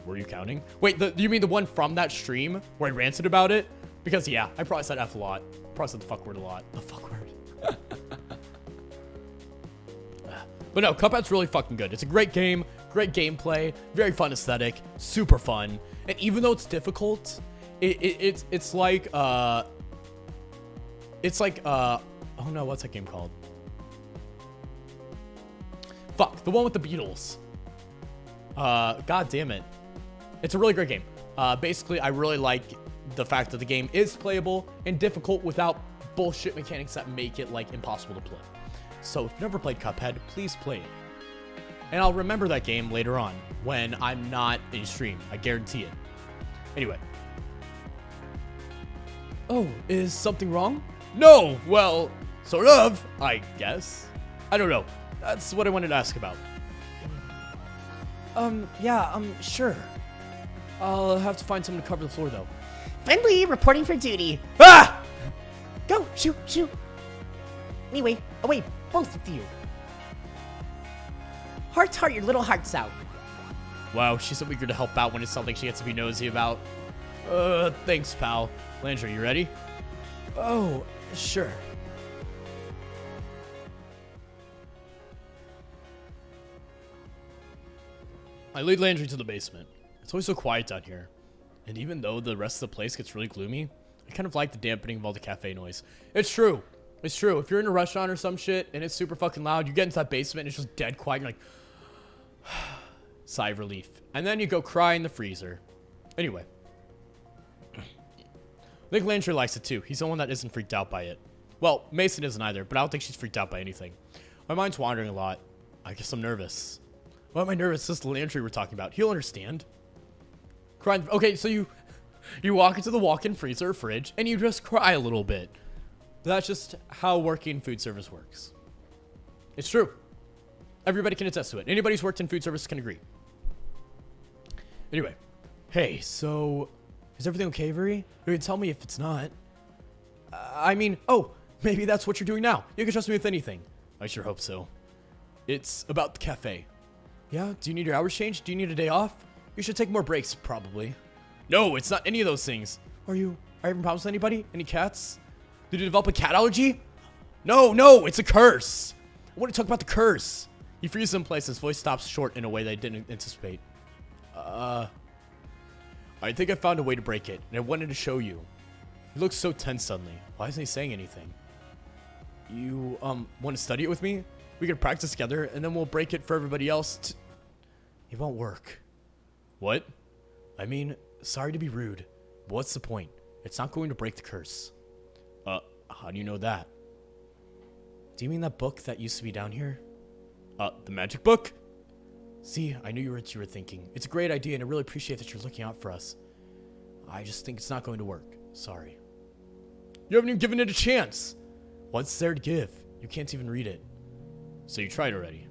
Were you counting? Wait, you mean the one from that stream where I ranted about it? Because, yeah, I probably said F a lot. Probably said the fuck word a lot. The fuck word. But no, Cuphead's really fucking good. It's a great game, great gameplay, very fun aesthetic, super fun. And even though it's difficult, it's like, oh no, what's that game called? Fuck, the one with the Beatles. God damn it. It's a really great game. Basically, I really like the fact that the game is playable and difficult without bullshit mechanics that make it like impossible to play. So if you've never played Cuphead, please play it. And I'll remember that game later on when I'm not in stream. I guarantee it. Anyway. Oh, is something wrong? No, well, sort of, I guess. I don't know. That's what I wanted to ask about. Sure. I'll have to find someone to cover the floor, though. Finley, reporting for duty. Ah! Go, shoot. Anyway, wait, both of you. Heart, your little heart's out. Wow, she's so eager to help out when it's something she gets to be nosy about. Thanks, pal. Landry, you ready? Oh, sure. I lead Landry to the basement. It's always so quiet down here. And even though the rest of the place gets really gloomy, I kind of like the dampening of all the cafe noise. It's true. It's true. If you're in a restaurant or some shit and it's super fucking loud, you get into that basement and it's just dead quiet. You're like, Sigh of relief. And then you go cry in the freezer. Anyway. I think Landry likes it too. He's the one that isn't freaked out by it. Well, Mason isn't either, but I don't think she's freaked out by anything. My mind's wandering a lot. I guess I'm nervous. Why am I nervous? This is Landry we're talking about. He'll understand. Crying. Okay, so you walk into the walk-in freezer or fridge, and you just cry a little bit. That's just how working food service works. It's true. Everybody can attest to it. Anybody who's worked in food service can agree. Anyway. Hey, so... is everything okay, Avery? You can tell me if it's not. Maybe that's what you're doing now. You can trust me with anything. I sure hope so. It's about the cafe. Yeah? Do you need your hours changed? Do you need a day off? You should take more breaks, probably. No, it's not any of those things. Are you having problems with anybody? Any cats? Did you develop a cat allergy? No, it's a curse. I want to talk about the curse. He freezes in place. His voice stops short in a way that I didn't anticipate. I think I found a way to break it, and I wanted to show you. He looks so tense suddenly. Why isn't he saying anything? You, want to study it with me? We could practice together, and then we'll break it for everybody else. It won't work. What? I mean, sorry to be rude, but what's the point? It's not going to break the curse. How do you know that? Do you mean that book that used to be down here? The magic book? See, I knew what you were thinking. It's a great idea, and I really appreciate that you're looking out for us. I just think it's not going to work. Sorry. You haven't even given it a chance. What's there to give? You can't even read it. So you tried already?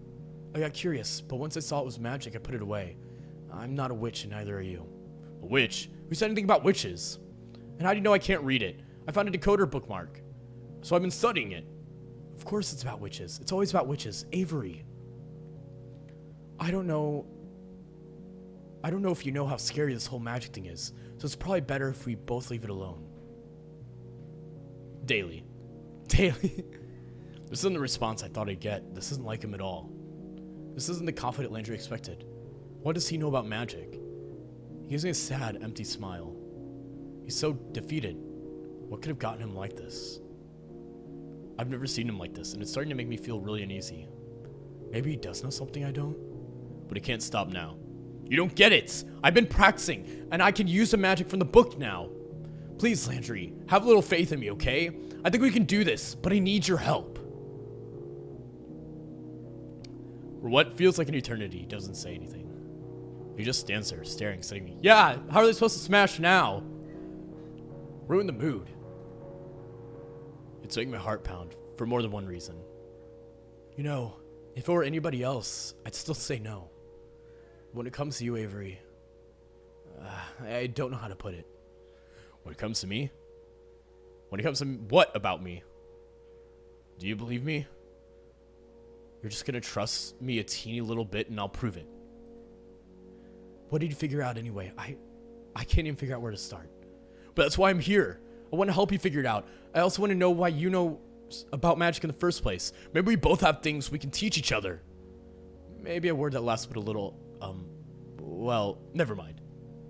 I got curious, but once I saw it was magic, I put it away. I'm not a witch, and neither are you. A witch? Who said anything about witches? And how do you know I can't read it? I found a decoder bookmark. So I've been studying it. Of course it's about witches. It's always about witches. Avery. I don't know if you know how scary this whole magic thing is, so it's probably better if we both leave it alone. Daily. This isn't the response I thought I'd get. This isn't like him at all. This isn't the confident Landry expected. What does he know about magic? He gives me a sad, empty smile. He's so defeated. What could have gotten him like this? I've never seen him like this, and it's starting to make me feel really uneasy. Maybe he does know something I don't? But he can't stop now. You don't get it! I've been practicing, and I can use the magic from the book now. Please, Landry, have a little faith in me, okay? I think we can do this, but I need your help. For what feels like an eternity, he doesn't say anything. He just stands there, staring, at me. Yeah, how are they supposed to smash now? Ruin the mood. It's making my heart pound, for more than one reason. You know, if it were anybody else, I'd still say no. When it comes to you, Avery, I don't know how to put it. When it comes to me? When it comes to what about me? Do you believe me? You're just gonna trust me a teeny little bit and I'll prove it. What did you figure out anyway? I can't even figure out where to start. But that's why I'm here. I want to help you figure it out. I also want to know why you know about magic in the first place. Maybe we both have things we can teach each other. Maybe a word that lasts but a little, well, never mind.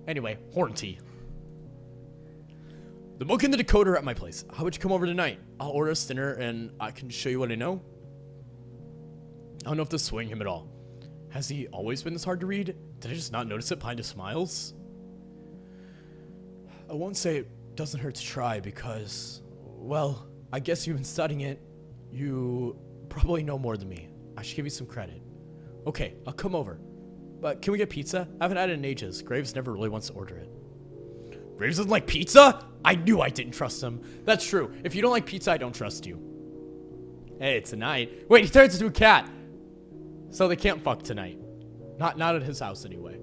Anyway, Hornty. The book and the decoder are at my place. How about you come over tonight? I'll order us dinner and I can show you what I know. I don't know if this swing him at all. Has he always been this hard to read? Did I just not notice it behind his smiles? I won't say it doesn't hurt to try because, well, I guess you've been studying it. You probably know more than me. I should give you some credit. Okay, I'll come over. But can we get pizza? I haven't had it in ages. Graves never really wants to order it. Graves doesn't like pizza? I knew I didn't trust him. That's true. If you don't like pizza, I don't trust you. Hey, tonight. Wait, he turns into a cat. So they can't fuck tonight. Not at his house anyway.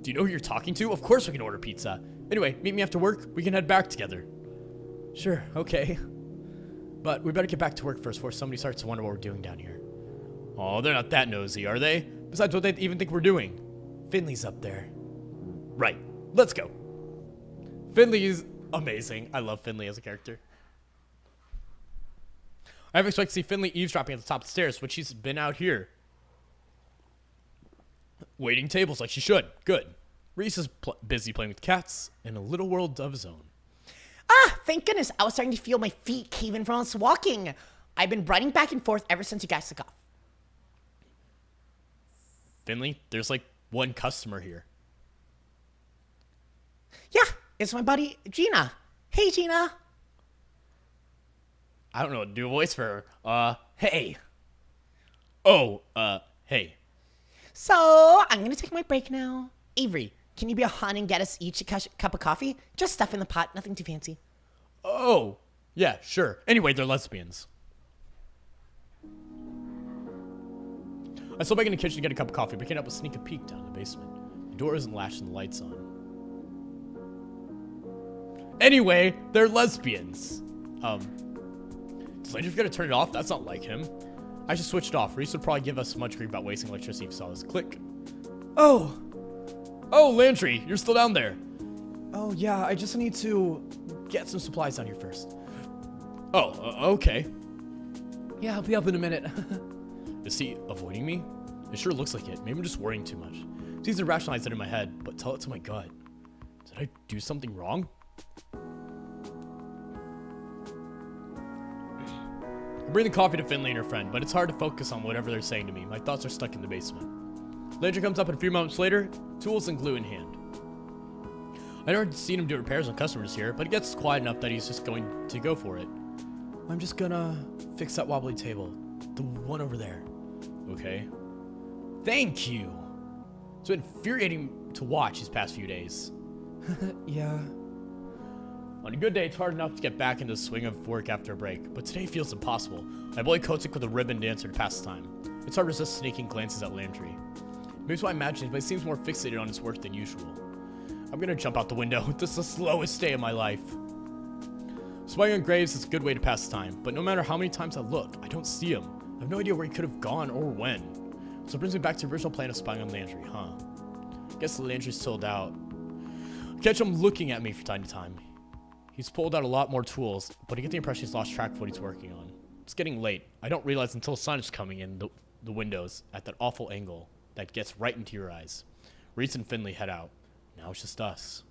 Do you know who you're talking to? Of course we can order pizza. Anyway, meet me after work. We can head back together. Sure, okay. But we better get back to work first before somebody starts to wonder what we're doing down here. Oh, they're not that nosy, are they? Besides, what they even think we're doing? Finley's up there. Right. Let's go. Finley is amazing. I love Finley as a character. I have expected to see Finley eavesdropping at the top of the stairs, but she's been out here. Waiting tables like she should. Good. Reese is busy playing with cats in a little world of his own. Ah, thank goodness. I was starting to feel my feet caving from us walking. I've been running back and forth ever since you guys took off. Finley, there's like one customer here. Yeah, it's my buddy Gina. Hey, Gina. I don't know what to do a voice for her. Hey. Oh, hey. So, I'm gonna take my break now. Avery, can you be a hun and get us each a cup of coffee? Just stuff in the pot, nothing too fancy. Oh, yeah, sure. Anyway, they're lesbians. I still back in the kitchen to get a cup of coffee, but can't help but sneak a peek down in the basement. The door isn't latched and the light's on. Anyway, they're lesbians. Does Landry forget to turn it off? That's not like him. I should switch it off. Reese would probably give us much grief about wasting electricity if he saw this. Click. Oh, Landry, you're still down there. Oh, yeah, I just need to get some supplies down here first. Oh, okay. Yeah, I'll be up in a minute. Is he avoiding me? It sure looks like it. Maybe I'm just worrying too much. It's easy to rationalize it in my head, but tell it to my gut. Did I do something wrong? I bring the coffee to Finley and her friend, but it's hard to focus on whatever they're saying to me. My thoughts are stuck in the basement. Landry comes up a few moments later, tools and glue in hand. I never seen him do repairs on customers here, but it gets quiet enough that he's just going to go for it. I'm just gonna fix that wobbly table. The one over there. Okay. Thank you. It's been infuriating to watch these past few days. Yeah. On a good day, it's hard enough to get back into the swing of work after a break, but today feels impossible. My boy Kotick with a ribbon dancer to pass the time. It's hard to resist sneaking glances at Landry. Maybe it's what I imagined, but he seems more fixated on his work than usual. I'm gonna jump out the window. This is the slowest day of my life. Spying on graves is a good way to pass the time, but no matter how many times I look, I don't see him. I have no idea where he could have gone or when. So it brings me back to the original plan of spying on Landry, huh? Guess Landry's sold out. I catch him looking at me from time to time. He's pulled out a lot more tools, but I get the impression he's lost track of what he's working on. It's getting late. I don't realize until the sun is coming in the windows at that awful angle that gets right into your eyes. Reese and Finley head out. Now it's just us.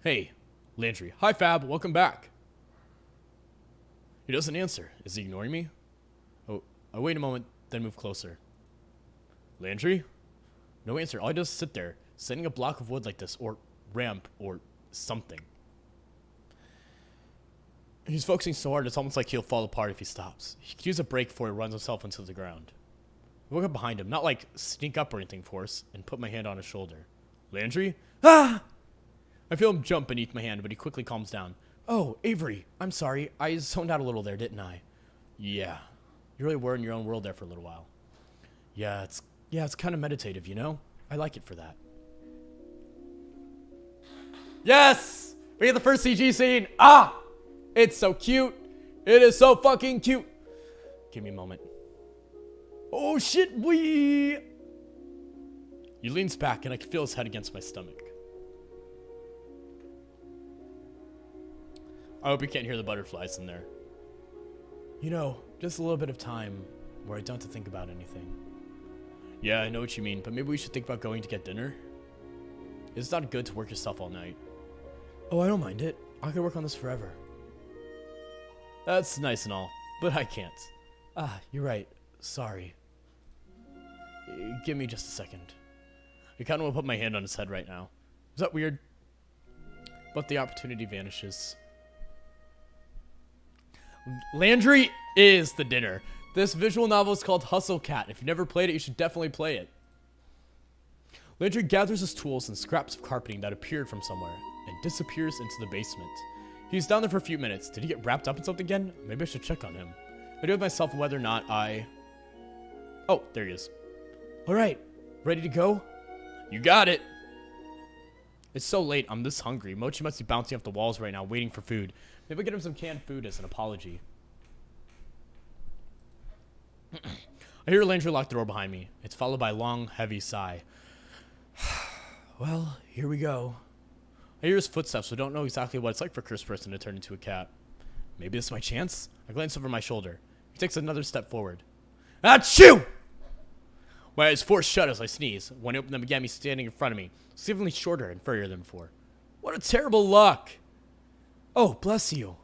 Hey, Landry. Hi, Fab. Welcome back. He doesn't answer. Is he ignoring me? Oh, I wait a moment, then move closer. Landry? No answer. All he does is sit there, setting a block of wood like this, or ramp, or something. He's focusing so hard, it's almost like he'll fall apart if he stops. He could use a break before he runs himself into the ground. I walk up behind him, not like sneak up or anything, force, and put my hand on his shoulder. Landry? Ah! I feel him jump beneath my hand, but he quickly calms down. Oh, Avery, I'm sorry. I zoned out a little there, didn't I? Yeah. You really were in your own world there for a little while. Yeah, it's kind of meditative, you know? I like it for that. Yes! We get the first CG scene. Ah! It's so cute. It is so fucking cute. Give me a moment. Oh shit, boy! He leans back and I can feel his head against my stomach. I hope you can't hear the butterflies in there. You know, just a little bit of time where I don't have to think about anything. Yeah, I know what you mean, but maybe we should think about going to get dinner? It's not good to work yourself all night. Oh, I don't mind it. I could work on this forever. That's nice and all, but I can't. Ah, you're right. Sorry. Give me just a second. I kind of want to put my hand on his head right now. Is that weird? But the opportunity vanishes. Landry is the dinner. This visual novel is called Hustle Cat. If you've never played it, you should definitely play it. Landry gathers his tools and scraps of carpeting that appeared from somewhere and disappears into the basement. He's down there for a few minutes. Did he get wrapped up in something again? Maybe I should check on him. I do with myself whether or not I... Oh, there he is. All right, ready to go? You got it. It's so late. I'm this hungry. Mochi must be bouncing off the walls right now, waiting for food. Maybe I'll get him some canned food as an apology. I hear Landry lock the door behind me. It's followed by a long, heavy sigh. Well, here we go. I hear his footsteps, so don't know exactly what it's like for a cursed person to turn into a cat. Maybe this is my chance? I glance over my shoulder. He takes another step forward. Achoo! My eyes forced shut as I sneeze. When I opened them again, he's standing in front of me, significantly shorter and furrier than before. What a terrible luck! Oh, bless you.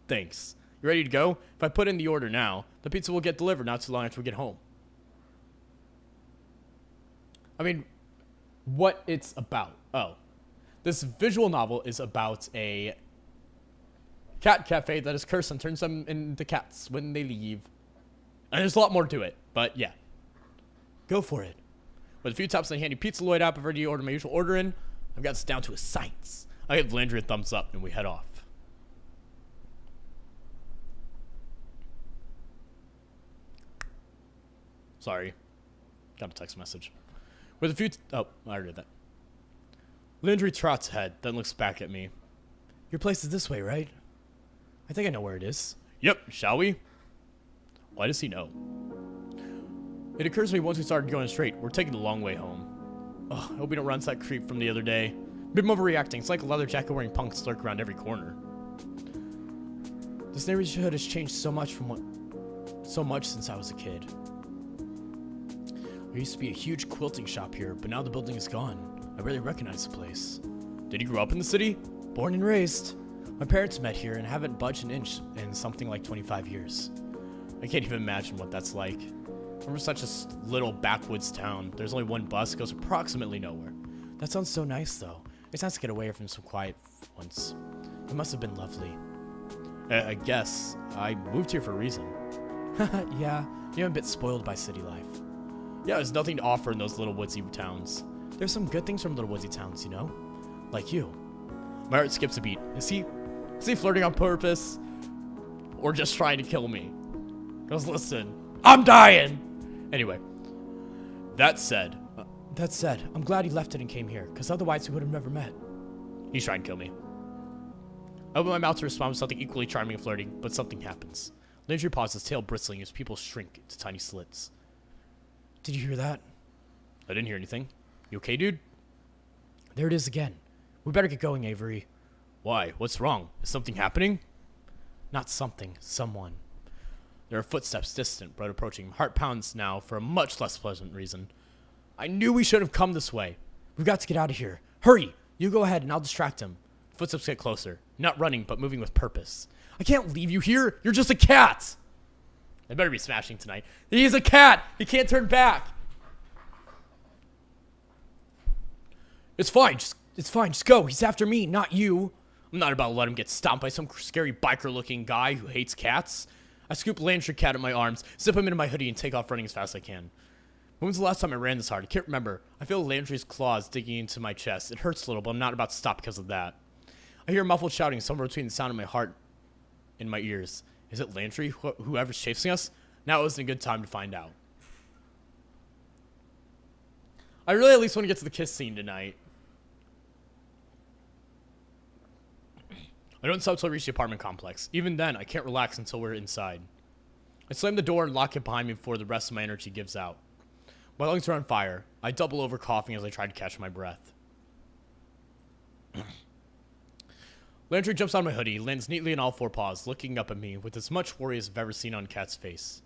Thanks. You ready to go? If I put in the order now, the pizza will get delivered not too long after we get home. I mean, what it's about. Oh. This visual novel is about a cat cafe that is cursed and turns them into cats when they leave. And there's a lot more to it, but yeah. Go for it. With a few taps on the handy Pizza Lloyd app, I've already ordered my usual order in. I've got this down to a science. I give Landry a thumbs up and we head off. Sorry. Got a text message. With a few... oh, I already did that. Landry trots ahead, then looks back at me. Your place is this way, right? I think I know where it is. Yep, shall we? Why does he know? It occurs to me once we started going straight, we're taking the long way home. Ugh, I hope we don't run into that creep from the other day. Been overreacting. It's like a leather jacket wearing punks lurk around every corner. This neighborhood has changed so much since I was a kid. There used to be a huge quilting shop here, but now the building is gone. I barely recognize the place. Did you grow up in the city? Born and raised. My parents met here and haven't budged an inch in something like 25 years. I can't even imagine what that's like. We're such a little backwoods town. There's only one bus, goes approximately nowhere. That sounds so nice, though. It's nice to get away from some quiet once. It must have been lovely. I guess. I moved here for a reason. Yeah, you're a bit spoiled by city life. Yeah, there's nothing to offer in those little woodsy towns. There's some good things from little woodsy towns, you know? Like you. My heart skips a beat. Is he flirting on purpose? Or just trying to kill me? Because listen, I'm dying! Anyway, that said, I'm glad he left it and came here, because otherwise we would have never met. he's trying to kill me. I open my mouth to respond with something equally charming and flirting, but something happens. Landry pauses, tail bristling as people shrink to tiny slits. Did you hear that? I didn't hear anything. You okay, dude? There it is again. We better get going, Avery. Why? What's wrong? Is something happening? Not something, someone. There are footsteps distant, but approaching. Heart pounds now for a much less pleasant reason. I knew we should have come this way. We've got to get out of here. Hurry! You go ahead and I'll distract him. Footsteps get closer. Not running, but moving with purpose. I can't leave you here. You're just a cat. I better be smashing tonight. He's a cat. He can't turn back. It's fine. Just go. He's after me, not you. I'm not about to let him get stomped by some scary biker-looking guy who hates cats. I scoop Landry cat in my arms, zip him into my hoodie, and take off running as fast as I can. When was the last time I ran this hard? I can't remember. I feel Landry's claws digging into my chest. It hurts a little, but I'm not about to stop because of that. I hear muffled shouting somewhere between the sound of my heart and my ears. Is it Landry? Whoever's chasing us? Now isn't a good time to find out. I really at least want to get to the kiss scene tonight. I don't stop until I reach the apartment complex. Even then, I can't relax until we're inside. I slam the door and lock it behind me before the rest of my energy gives out. My lungs are on fire. I double over coughing as I try to catch my breath. Landry jumps out of my hoodie, lands neatly on all four paws, looking up at me with as much worry as I've ever seen on Cat's face.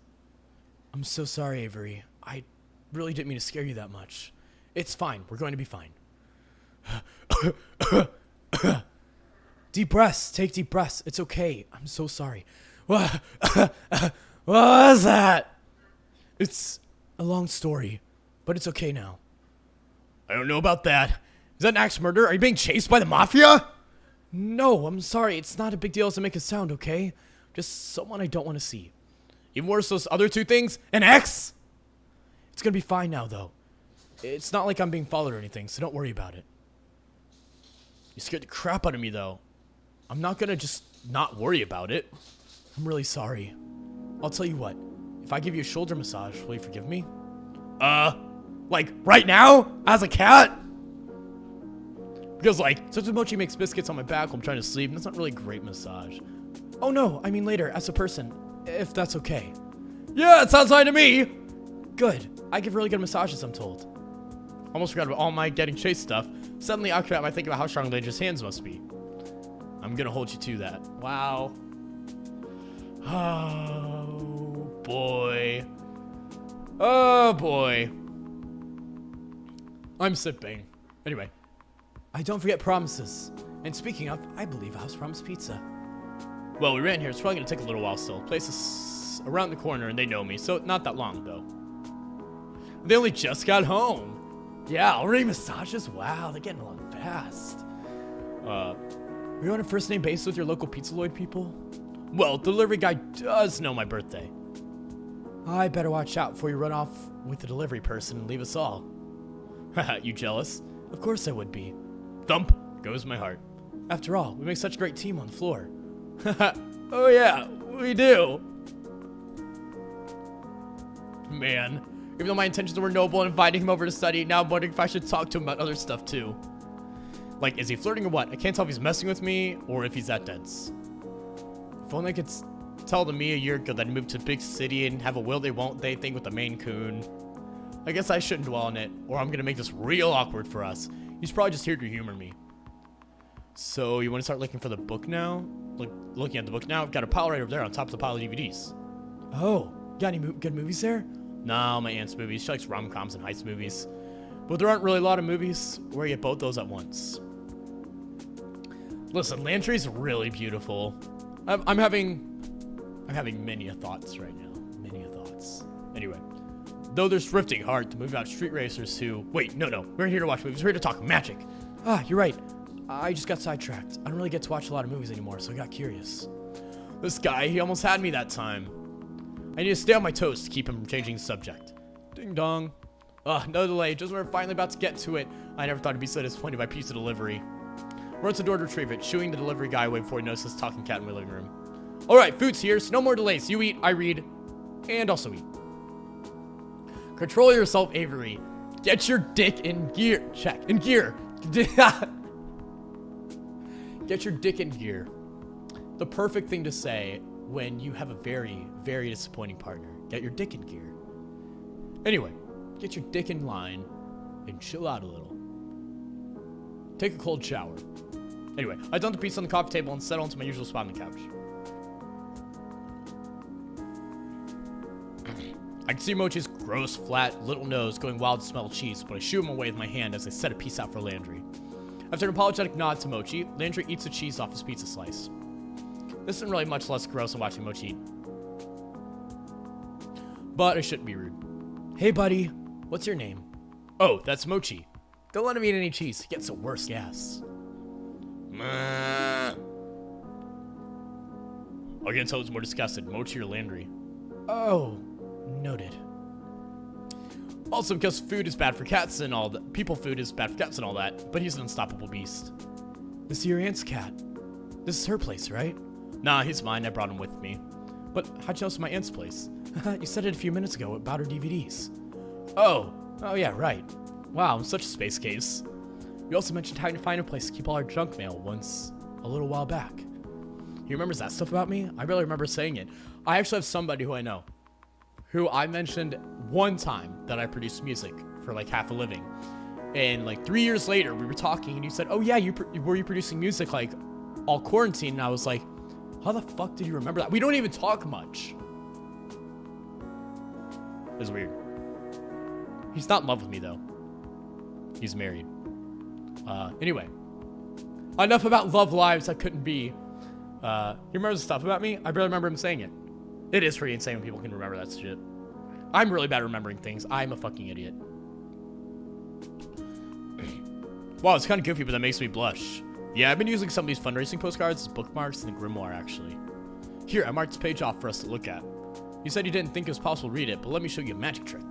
I'm so sorry, Avery. I really didn't mean to scare you that much. It's fine. We're going to be fine. Deep breaths. Take deep breaths. It's okay. I'm so sorry. What was that? It's a long story, but it's okay now. I don't know about that. Is that an axe murder? Are you being chased by the mafia? No, I'm sorry. It's not a big deal as it make it sound, okay? Just someone I don't want to see. Even worse, those other two things? An ex? It's gonna be fine now, though. It's not like I'm being followed or anything, so don't worry about it. You scared the crap out of me, though. I'm not gonna just not worry about it. I'm really sorry. I'll tell you what. If I give you a shoulder massage, will you forgive me? Like, right now? As a cat? Because, like, since Mochi makes biscuits on my back while I'm trying to sleep, and that's not really a great massage. Oh, no. I mean later, as a person. If that's okay. Yeah, it sounds fine to me. Good. I give really good massages, I'm told. Almost forgot about all my getting chased stuff. Suddenly occupied by thinking about how strong Landra's hands must be. I'm gonna hold you to that. Wow. Oh, boy. Oh, boy. I'm sipping. Anyway. I don't forget promises. And speaking of, I believe House Promise Pizza. Well, we ran here. It's probably gonna take a little while still. Place is around the corner and they know me, so not that long, though. They only just got home. Yeah, already massages? Wow, they're getting along fast. Are you on a first name basis with your local Pizzaloid people? Well, the delivery guy does know my birthday. I better watch out before you run off with the delivery person and leave us all. Haha, you jealous? Of course I would be. Thump goes my heart. After all, we make such a great team on the floor. Oh yeah, we do. Man, even though my intentions were noble in inviting him over to study, now I'm wondering if I should talk to him about other stuff too. Like, is he flirting or what? I can't tell if he's messing with me or if he's that dense. If only I could tell the me a year ago that I moved to a big city and have a will they won't they thing with the Maine Coon. I guess I shouldn't dwell on it, or I'm gonna make this real awkward for us. He's probably just here to humor me. So, you want to start looking for the book now? Looking at the book now? I've got a pile right over there on top of the pile of DVDs. Oh, got any good movies there? Nah, my aunt's movies. She likes rom-coms and heist movies. But there aren't really a lot of movies where you get both those at once. Listen, Landry's really beautiful. I'm having many a thoughts right now. Many a thoughts. Anyway, though there's drifting hard to move out street racers who... Wait, no. We're here to watch movies. We're here to talk magic. Ah, you're right. I just got sidetracked. I don't really get to watch a lot of movies anymore, so I got curious. This guy, he almost had me that time. I need to stay on my toes to keep him from changing the subject. Ding dong. Ugh, no delay. Just when we're finally about to get to it, I never thought I'd be so disappointed by pizza delivery. Runs the door to retrieve it, shooing the delivery guy away before he notices talking cat in my living room. Alright, food's here, so no more delays. You eat, I read, and also eat. Control yourself, Avery. Get your dick in gear. Check. In gear. Get your dick in gear. The perfect thing to say when you have a very, very disappointing partner. Get your dick in gear. Anyway, get your dick in line and chill out a little. Take a cold shower. Anyway, I dumped the pizza on the coffee table and settled into my usual spot on the couch. I can see Mochi's gross, flat, little nose going wild to smell cheese, but I shoo him away with my hand as I set a piece out for Landry. After an apologetic nod to Mochi, Landry eats the cheese off his pizza slice. This isn't really much less gross than watching Mochi eat. But I shouldn't be rude. Hey, buddy. What's your name? Oh, that's Mochi. Don't let him eat any cheese. He gets the worst gas. I can't tell who's more disgusted, Mochi or Landry. Oh, noted. Also, because food is bad for cats and all that. People food is bad for cats and all that, but he's an unstoppable beast. This is your aunt's cat. This is her place, right? Nah, he's mine. I brought him with me. But how'd you know it's my aunt's place? You said it a few minutes ago about her DVDs. Oh, yeah, right. wow, I'm such a space case. You also mentioned having to find a place to keep all our junk mail once, a little while back. He remembers that stuff about me? I barely remember saying it. I actually have somebody who I know, who I mentioned one time that I produced music for like half a living. And like 3 years later, we were talking and you said, oh yeah, were you producing music like all quarantine? And I was like, how the fuck did you remember that? We don't even talk much. It's weird. He's not in love with me though. He's married. Anyway. Enough about love lives that couldn't be. He remembers stuff about me? I barely remember him saying it. It is pretty insane when people can remember that shit. I'm really bad at remembering things. I'm a fucking idiot. Wow, it's kind of goofy, but that makes me blush. Yeah, I've been using some of these fundraising postcards as bookmarks in the grimoire, actually. Here, I marked this page off for us to look at. You said you didn't think it was possible to read it, but let me show you a magic trick.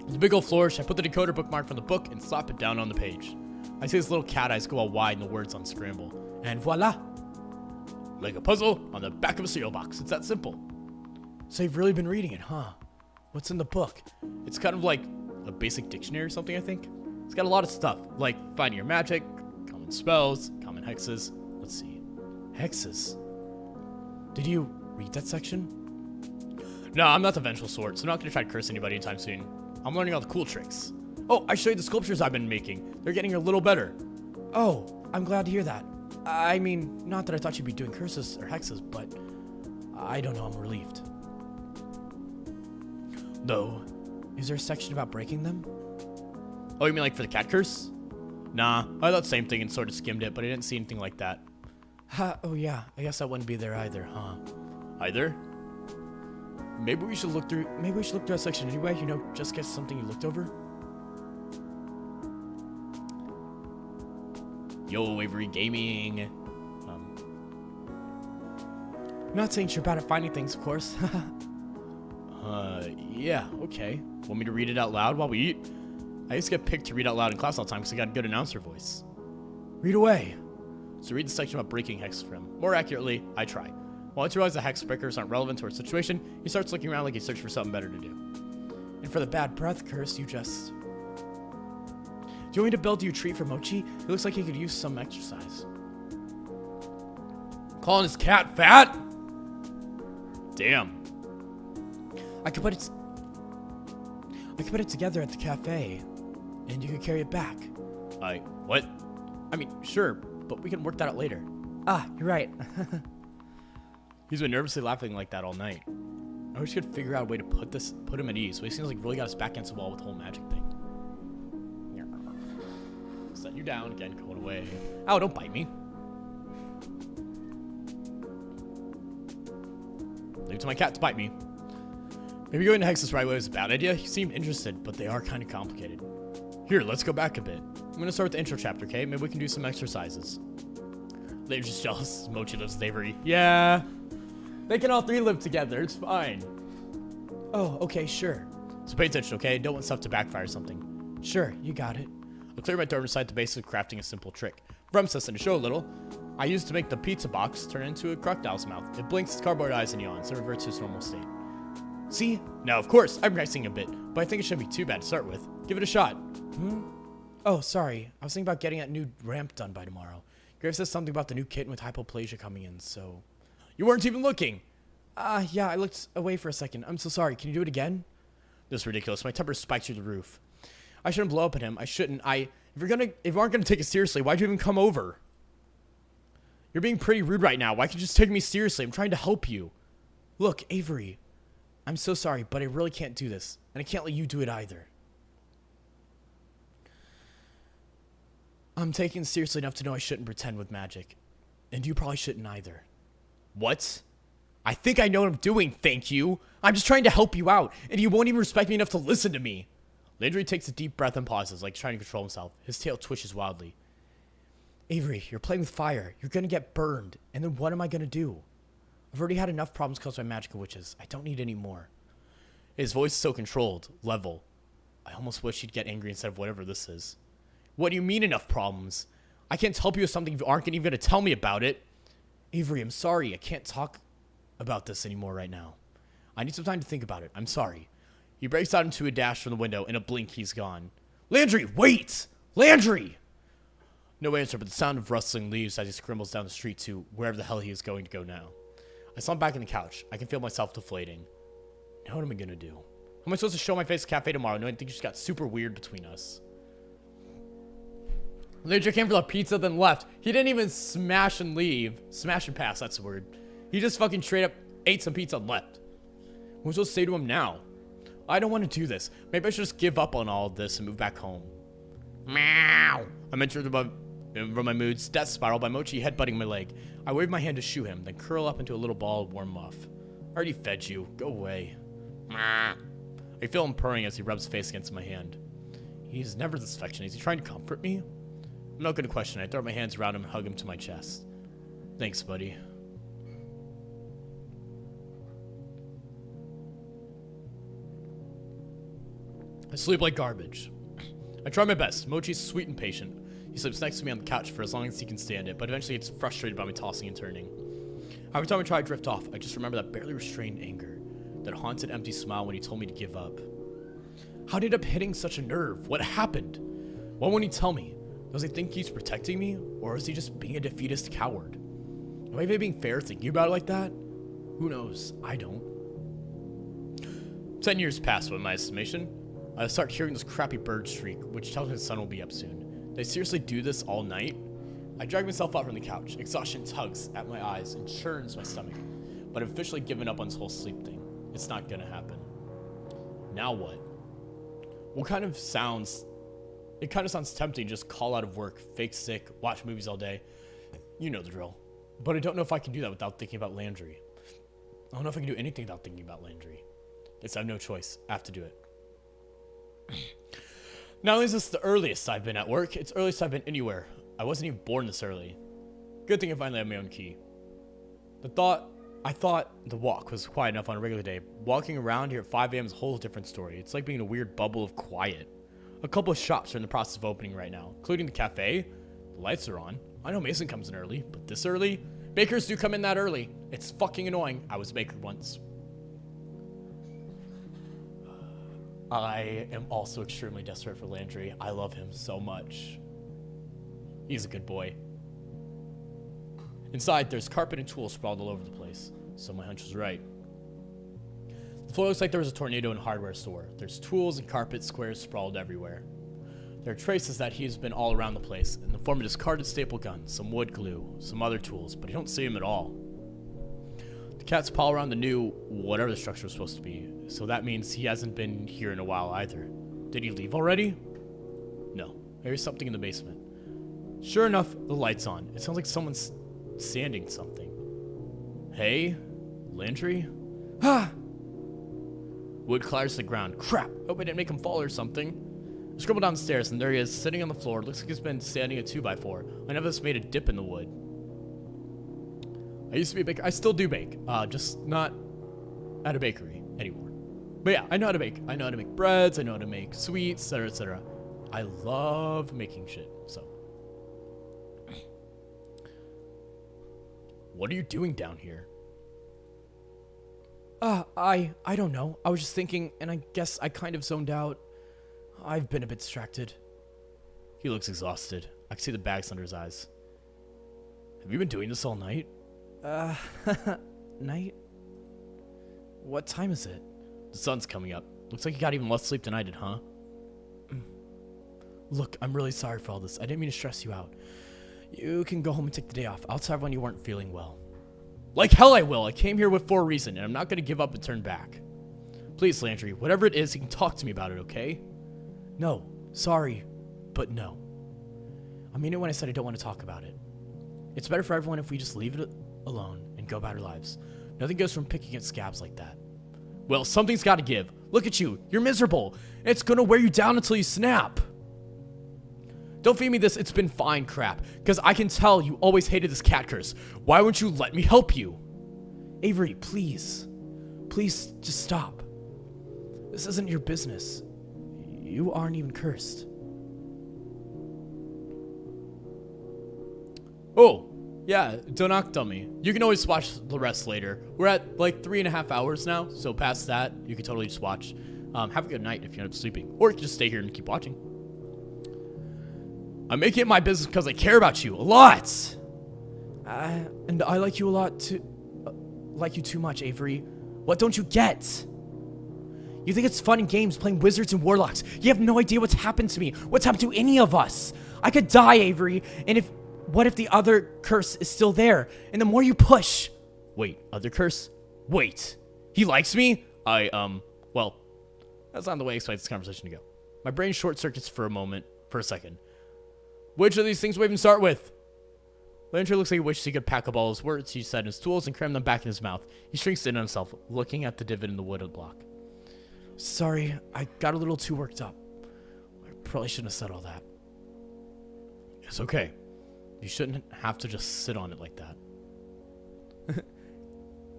With a big old flourish, I put the decoder bookmark from the book and slap it down on the page. I see his little cat eyes go all wide and the words unscramble. And voila! Like a puzzle on the back of a cereal box. It's that simple. So you've really been reading it, huh? What's in the book? It's kind of like a basic dictionary or something, I think. It's got a lot of stuff, like finding your magic, common spells, common hexes. Let's see. Hexes. Did you read that section? No, I'm not the vengeful sort, so I'm not going to try to curse anybody anytime soon. I'm learning all the cool tricks. Oh, I showed you the sculptures I've been making. They're getting a little better. Oh, I'm glad to hear that. I mean, not that I thought you'd be doing curses or hexes, but I don't know, I'm relieved. No. Is there a section about breaking them? Oh, you mean like for the cat curse? Nah, I thought the same thing and sort of skimmed it, but I didn't see anything like that. Ha, oh yeah, I guess that wouldn't be there either, huh? Either? Maybe we should look through that section anyway, just get something you looked over? Yo, Avery Gaming. Not saying you're bad at finding things, of course. Yeah, okay. Want me to read it out loud while we eat? I used to get picked to read out loud in class all the time because I got a good announcer voice. Read away. So read the section about breaking hexagram. More accurately, I try. Once you realize the hex breakers aren't relevant to our situation, he starts looking around like he's searching for something better to do. And for the bad breath curse, you just... Do you want me to build you a treat for Mochi? It looks like he could use some exercise. Calling his cat fat? Damn. I could put it together at the cafe, and you could carry it back. What? I mean, sure, but we can work that out later. Ah, you're right. He's been nervously laughing like that all night. I wish we could figure out a way to put him at ease, but he seems like really got us back against the wall with the whole magic thing. Set you down again, going away. Oh, don't bite me. Leave it to my cat to bite me. Maybe going to Hex's right way was a bad idea. He seemed interested, but they are kind of complicated. Here, let's go back a bit. I'm going to start with the intro chapter, okay? Maybe we can do some exercises. They're just jealous. Mochi lives with Avery. Yeah. They can all three live together. It's fine. Oh, okay, sure. So pay attention, okay? Don't want stuff to backfire or something. Sure, you got it. I'll clear my throat and recite the basics of crafting a simple trick. For emphasis and to show a little, I used to make the pizza box turn into a crocodile's mouth. It blinks its cardboard eyes and yawns, and reverts to its normal state. See? Now, of course, I'm practicing a bit, but I think it shouldn't be too bad to start with. Give it a shot. Oh, sorry. I was thinking about getting that new ramp done by tomorrow. Graves says something about the new kitten with hypoplasia coming in, so... You weren't even looking. Yeah, I looked away for a second. I'm so sorry. Can you do it again? This is ridiculous. My temper spiked through the roof. I shouldn't blow up at him. I shouldn't. If you aren't gonna take it seriously, why'd you even come over? You're being pretty rude right now. Why can't you just take me seriously? I'm trying to help you. Look, Avery. I'm so sorry, but I really can't do this. And I can't let you do it either. I'm taking it seriously enough to know I shouldn't pretend with magic. And you probably shouldn't either. What? I think I know what I'm doing, thank you. I'm just trying to help you out, and you won't even respect me enough to listen to me. Landry takes a deep breath and pauses, like trying to control himself. His tail twitches wildly. Avery, you're playing with fire. You're gonna get burned. And then what am I gonna do? I've already had enough problems caused by magical witches. I don't need any more. His voice is so controlled, level. I almost wish he'd get angry instead of whatever this is. What do you mean enough problems? I can't help you with something if you aren't even gonna tell me about it. Avery, I'm sorry. I can't talk about this anymore right now. I need some time to think about it. I'm sorry. He breaks out into a dash from the window. In a blink, he's gone. Landry, wait! Landry! No answer, but the sound of rustling leaves as he scrambles down the street to wherever the hell he is going to go now. I slump back in the couch. I can feel myself deflating. Now what am I gonna do? How am I supposed to show my face at cafe tomorrow knowing things just got super weird between us? Landry came for the pizza, then left. He didn't even smash and leave. Smash and pass, that's the word. He just fucking straight up ate some pizza and left. What am I supposed to say to him now? I don't want to do this. Maybe I should just give up on all of this and move back home. Meow. I'm entering from my mood's death spiral by Mochi headbutting my leg. I wave my hand to shoo him, then curl up into a little ball of warm muff. I already fed you. Go away. I feel him purring as he rubs his face against my hand. He's never this affectionate. Is he trying to comfort me? I'm not going to question it. I throw my hands around him and hug him to my chest. Thanks, buddy. I sleep like garbage. I try my best. Mochi's sweet and patient. He sleeps next to me on the couch for as long as he can stand it, but eventually gets frustrated by me tossing and turning. Every time I try to drift off, I just remember that barely restrained anger, that haunted empty smile when he told me to give up. How did it end up hitting such a nerve? What happened? Why won't he tell me? Does he think he's protecting me, or is he just being a defeatist coward? Am I even being fair thinking about it like that? Who knows? I don't. 10 years pass by my estimation. I start hearing this crappy bird shriek, which tells me the sun will be up soon. Did I seriously do this all night? I drag myself out from the couch. Exhaustion tugs at my eyes and churns my stomach. But I've officially given up on this whole sleep thing. It's not gonna happen. Now what? It kind of sounds tempting to just call out of work, fake sick, watch movies all day. You know the drill. But I don't know if I can do that without thinking about Landry. I don't know if I can do anything without thinking about Landry. Guess I have no choice. I have to do it. Not only is this the earliest I've been at work, it's the earliest I've been anywhere. I wasn't even born this early. Good thing I finally have my own key. I thought the walk was quiet enough on a regular day. Walking around here at 5 a.m. is a whole different story. It's like being in a weird bubble of quiet. A couple of shops are in the process of opening right now, including the cafe. The lights are on. I know Mason comes in early, but this early? Bakers do come in that early. It's fucking annoying. I was a baker once. I am also extremely desperate for Landry. I love him so much. He's a good boy. Inside, there's carpet and tools sprawled all over the place, so my hunch was right. The floor looks like there was a tornado in a hardware store. There's tools and carpet squares sprawled everywhere. There are traces that he's been all around the place, in the form of discarded staple guns, some wood glue, some other tools, but you don't see him at all. The cats paw around the new, whatever the structure was supposed to be, so that means he hasn't been here in a while either. Did he leave already? No, there's something in the basement. Sure enough, the light's on. It sounds like someone's sanding something. Hey, Landry? Ah! Wood clatters to the ground. Crap! Hope I didn't make him fall or something. I scribble down the stairs, and there he is, sitting on the floor. Looks like he's been standing a 2x4. I never just made a dip in the wood. I used to be a baker. I still do bake. Just not at a bakery anymore. But yeah, I know how to bake. I know how to make breads. I know how to make sweets, etc., etc. I love making shit, so. What are you doing down here? I don't know. I was just thinking, and I guess I kind of zoned out. I've been a bit distracted. He looks exhausted. I can see the bags under his eyes. Have you been doing this all night? Night? What time is it? The sun's coming up. Looks like you got even less sleep than I did, huh? Look, I'm really sorry for all this. I didn't mean to stress you out. You can go home and take the day off. I'll tell everyone you weren't feeling well. Like hell I will. I came here for a reason, and I'm not going to give up and turn back. Please, Landry, whatever it is, you can talk to me about it, okay? No. Sorry. But no. I mean it when I said I don't want to talk about it. It's better for everyone if we just leave it alone and go about our lives. Nothing goes from picking at scabs like that. Well, something's got to give. Look at you. You're miserable. It's going to wear you down until you snap. Don't feed me this "it's been fine" crap, because I can tell you always hated this cat curse. Why won't you let me help you? Avery, please. Please just stop. This isn't your business. You aren't even cursed. Oh, yeah, don't knock dummy. You can always watch the rest later. We're at like 3.5 hours now, so past that, you can totally just watch. Have a good night if you end up sleeping. Or you can just stay here and keep watching. I'm making it my business because I care about you a lot. And I like you a lot too. Like you too much, Avery. What don't you get? You think it's fun in games playing wizards and warlocks. You have no idea what's happened to me. What's happened to any of us. I could die, Avery. And what if the other curse is still there? And the more you push. Wait, other curse? Wait. He likes me? Well, that's not the way I expect this conversation to go. My brain short circuits for a second. Which of these things we even start with? Landry looks like he wishes he could pack up all his words he said in his tools and cram them back in his mouth. He shrinks in on himself, looking at the divot in the wooded block. Sorry, I got a little too worked up. I probably shouldn't have said all that. It's okay. You shouldn't have to just sit on it like that.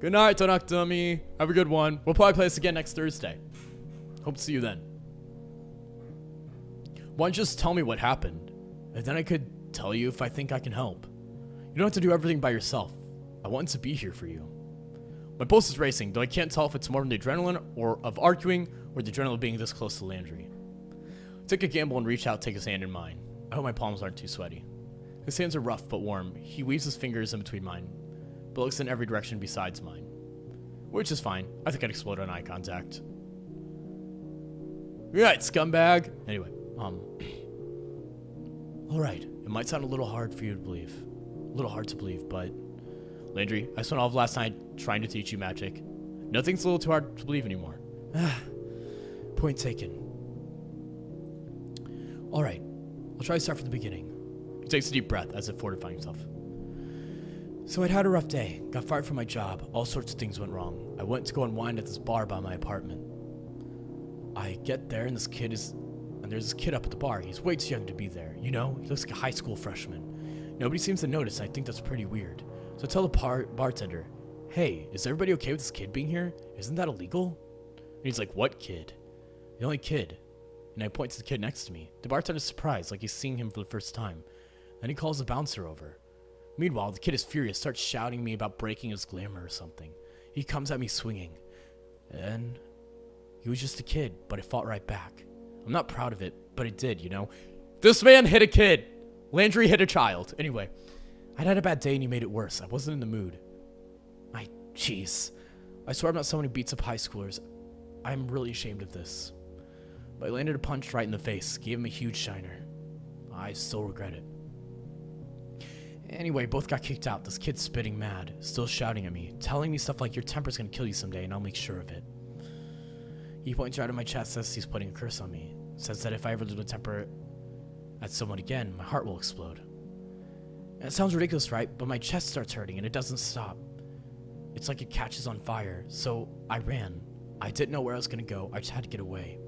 Good night, Tonak Dummy. Have a good one. We'll probably play this again next Thursday. Hope to see you then. Why don't you just tell me what happened? And then I could tell you if I think I can help. You don't have to do everything by yourself. I want to be here for you. My pulse is racing, though I can't tell if it's more from the adrenaline or of arguing or the adrenaline of being this close to Landry. I took a gamble and reached out to take his hand in mine. I hope my palms aren't too sweaty. His hands are rough but warm. He weaves his fingers in between mine, but looks in every direction besides mine. Which is fine. I think I'd explode on eye contact. Right, scumbag. Anyway, Alright, it might sound a little hard for you to believe. A little hard to believe, but... Landry, I spent all of last night trying to teach you magic. Nothing's a little too hard to believe anymore. Point taken. Alright, I'll try to start from the beginning. He takes a deep breath as if fortifying himself. So I'd had a rough day, got fired from my job, all sorts of things went wrong. I went to go unwind at this bar by my apartment. I get there and this kid is and there's this kid up at the bar. He's way too young to be there. You know, he looks like a high school freshman. Nobody seems to notice, and I think that's pretty weird. So I tell the bartender, hey, is everybody okay with this kid being here? Isn't that illegal? And he's like, what kid? The only kid. And I point to the kid next to me. The bartender's surprised, like he's seeing him for the first time. Then he calls the bouncer over. Meanwhile, the kid is furious, starts shouting at me about breaking his glamour or something. He comes at me swinging. And he was just a kid, but it fought right back. I'm not proud of it, but it did, you know. This man hit a kid. Landry hit a child. Anyway, I'd had a bad day and he made it worse. I wasn't in the mood. Jeez. I swear I'm not someone who beats up high schoolers. I'm really ashamed of this. But I landed a punch right in the face, gave him a huge shiner. I still regret it. Anyway, both got kicked out. This kid's spitting mad, still shouting at me, telling me stuff like, your temper's gonna kill you someday and I'll make sure of it. He points right at my chest, says he's putting a curse on me. Says that if I ever lose my temper at someone again, my heart will explode. And it sounds ridiculous, right? But my chest starts hurting and it doesn't stop. It's like it catches on fire. So I ran. I didn't know where I was gonna go. I just had to get away.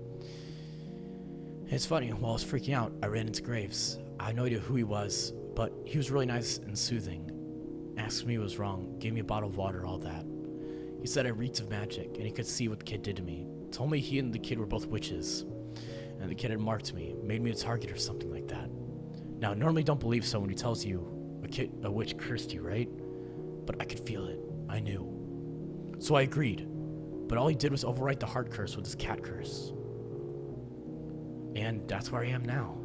And it's funny, while I was freaking out, I ran into Graves. I had no idea who he was, but he was really nice and soothing. Asked me what was wrong, gave me a bottle of water, all that. He said I reeked of magic, and he could see what the kid did to me. Told me he and the kid were both witches. And the kid had marked me, made me a target or something like that. Now, I normally don't believe someone who tells you a witch cursed you, right? But I could feel it. I knew. So I agreed. But all he did was overwrite the heart curse with his cat curse. And that's where I am now.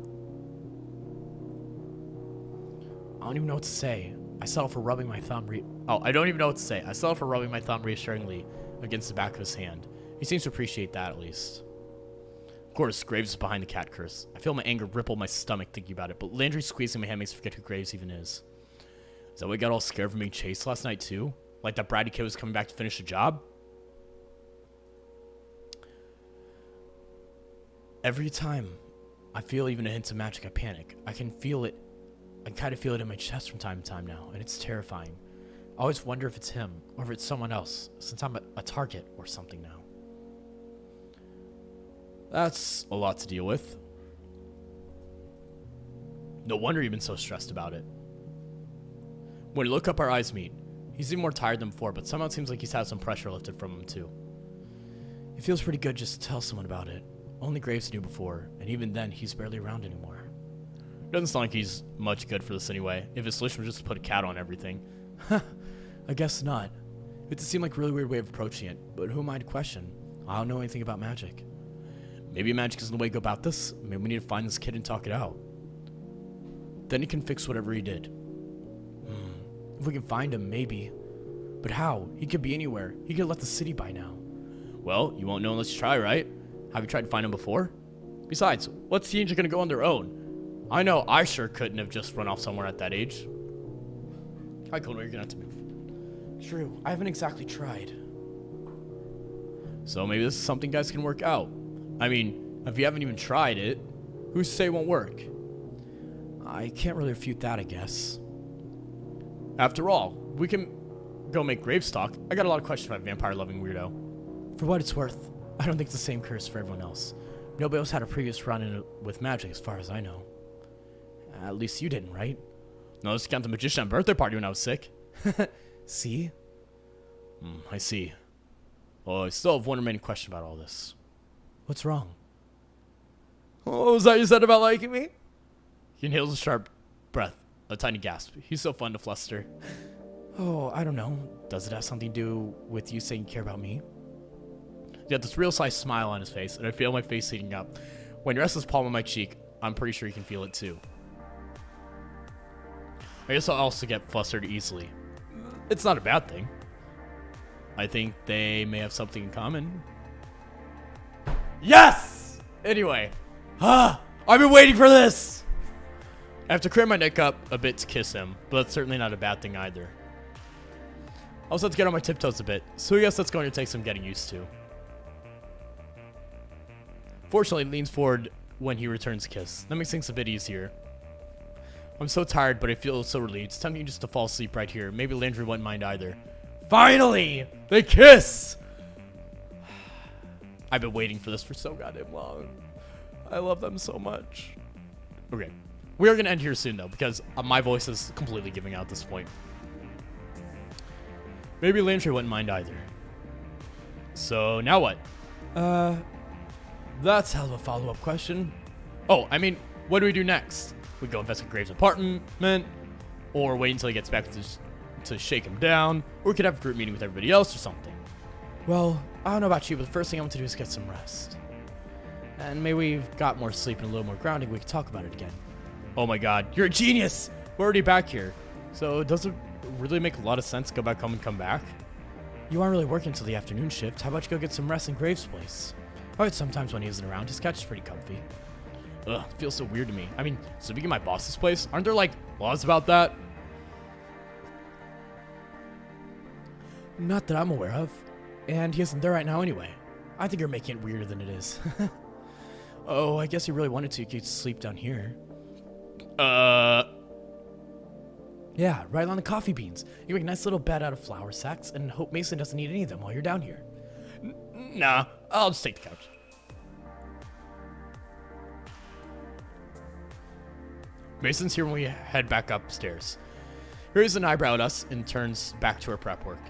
I don't even know what to say. I settle for rubbing my thumb I don't even know what to say. I settle for rubbing my thumb reassuringly against the back of his hand. He seems to appreciate that, at least. Of course, Graves is behind the cat curse. I feel my anger ripple my stomach thinking about it, but Landry squeezing my hand makes me forget who Graves even is. Is that why I got all scared from being chased last night, too? Like that bratty kid was coming back to finish the job? Every time I feel even a hint of magic, I panic. I can feel it. I kind of feel it in my chest from time to time now, and it's terrifying. I always wonder if it's him, or if it's someone else, since I'm a target or something now. That's a lot to deal with. No wonder you've been so stressed about it. When we look up, our eyes meet. He's even more tired than before, but somehow it seems like he's had some pressure lifted from him too. It feels pretty good just to tell someone about it. Only Graves knew before, and even then, he's barely around anymore. Doesn't sound like he's much good for this anyway. If his solution was just to put a cat on everything. I guess not. It seemed like a really weird way of approaching it, but who am I to question? I don't know anything about magic. Maybe magic isn't the way to go about this. Maybe we need to find this kid and talk it out. Then he can fix whatever he did. If we can find him, maybe. But how? He could be anywhere. He could have left the city by now. Well, you won't know unless you try, right? Have you tried to find him before? Besides, what's teenagers gonna go on their own? I know I sure couldn't have just run off somewhere at that age. Hi, Connor, you're gonna have to move. True, I haven't exactly tried. So maybe this is something guys can work out. I mean, if you haven't even tried it, who's to say it won't work? I can't really refute that, I guess. After all, we can go make Graves talk. I got a lot of questions about vampire-loving weirdo. For what it's worth, I don't think it's the same curse for everyone else. Nobody else had a previous run-in with magic as far as I know. At least you didn't, right? No, let's count the magician birthday party when I was sick. See? I see. Well, I still have one remaining question about all this. What's wrong? What was that you said about liking me? He inhales a sharp breath, a tiny gasp. He's so fun to fluster. Oh, I don't know. Does it have something to do with you saying you care about me? He had this real size smile on his face, and I feel my face heating up. When he rests his palm on my cheek, I'm pretty sure he can feel it too. I guess I'll also get flustered easily. It's not a bad thing. I think they may have something in common. Yes! Anyway. I've been waiting for this! I have to cram my neck up a bit to kiss him, but that's certainly not a bad thing either. I also have to get on my tiptoes a bit, so I guess that's going to take some getting used to. Fortunately, he leans forward when he returns a kiss. That makes things a bit easier. I'm so tired, but I feel so relieved. It's tempting just to fall asleep right here. Maybe Landry wouldn't mind either. Finally! They kiss! I've been waiting for this for so goddamn long. I love them so much. Okay. We are going to end here soon, though, because my voice is completely giving out at this point. Maybe Landry wouldn't mind either. So, now what? That's hell of a follow-up question. Oh, I mean, what do we do next? We go investigate Graves' apartment, or wait until he gets back to shake him down, or we could have a group meeting with everybody else or something. Well, I don't know about you, but the first thing I want to do is get some rest. And maybe we've got more sleep and a little more grounding, we can talk about it again. Oh my god, you're a genius! We're already back here. So does it really make a lot of sense to go back home and come back? You aren't really working until the afternoon shift. How about you go get some rest in Graves' place? I heard sometimes when he isn't around, his couch is pretty comfy. Ugh, feels so weird to me. I mean, sleeping in my boss's place? Aren't there, like, laws about that? Not that I'm aware of. And he isn't there right now anyway. I think you're making it weirder than it is. Oh, I guess he really wanted to. You could sleep down here. Yeah, right on the coffee beans. You make a nice little bed out of flour sacks and hope Mason doesn't need any of them while you're down here. Nah, I'll just take the couch. Mason's here when we head back upstairs. Here's an eyebrow at us and turns back to her prep work.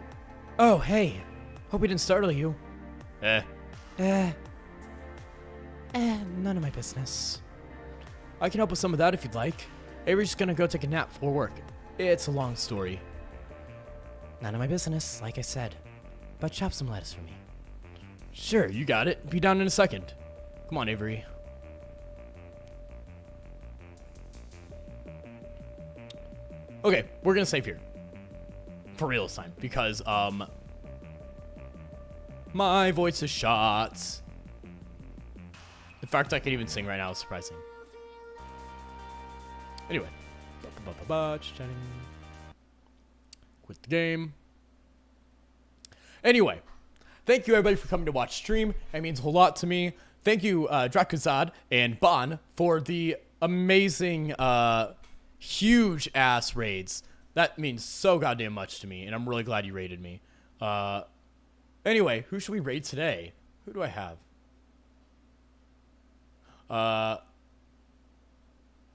Oh, hey. Hope we didn't startle you. None of my business. I can help with some of that if you'd like. Avery's just gonna go take a nap before work. It's a long story. None of my business, like I said. But chop some lettuce for me. Sure, you got it. Be down in a second. Come on, Avery. Okay, we're gonna save here. For real this time. Because, my voice is shot. The fact I can even sing right now is surprising. Anyway. Quit the game. Anyway. Thank you everybody for coming to watch stream. It means a whole lot to me. Thank you, Drakuzad and Bon, for the amazing, huge ass raids. That means so goddamn much to me, and I'm really glad you raided me. Anyway, who should we raid today? Who do I have?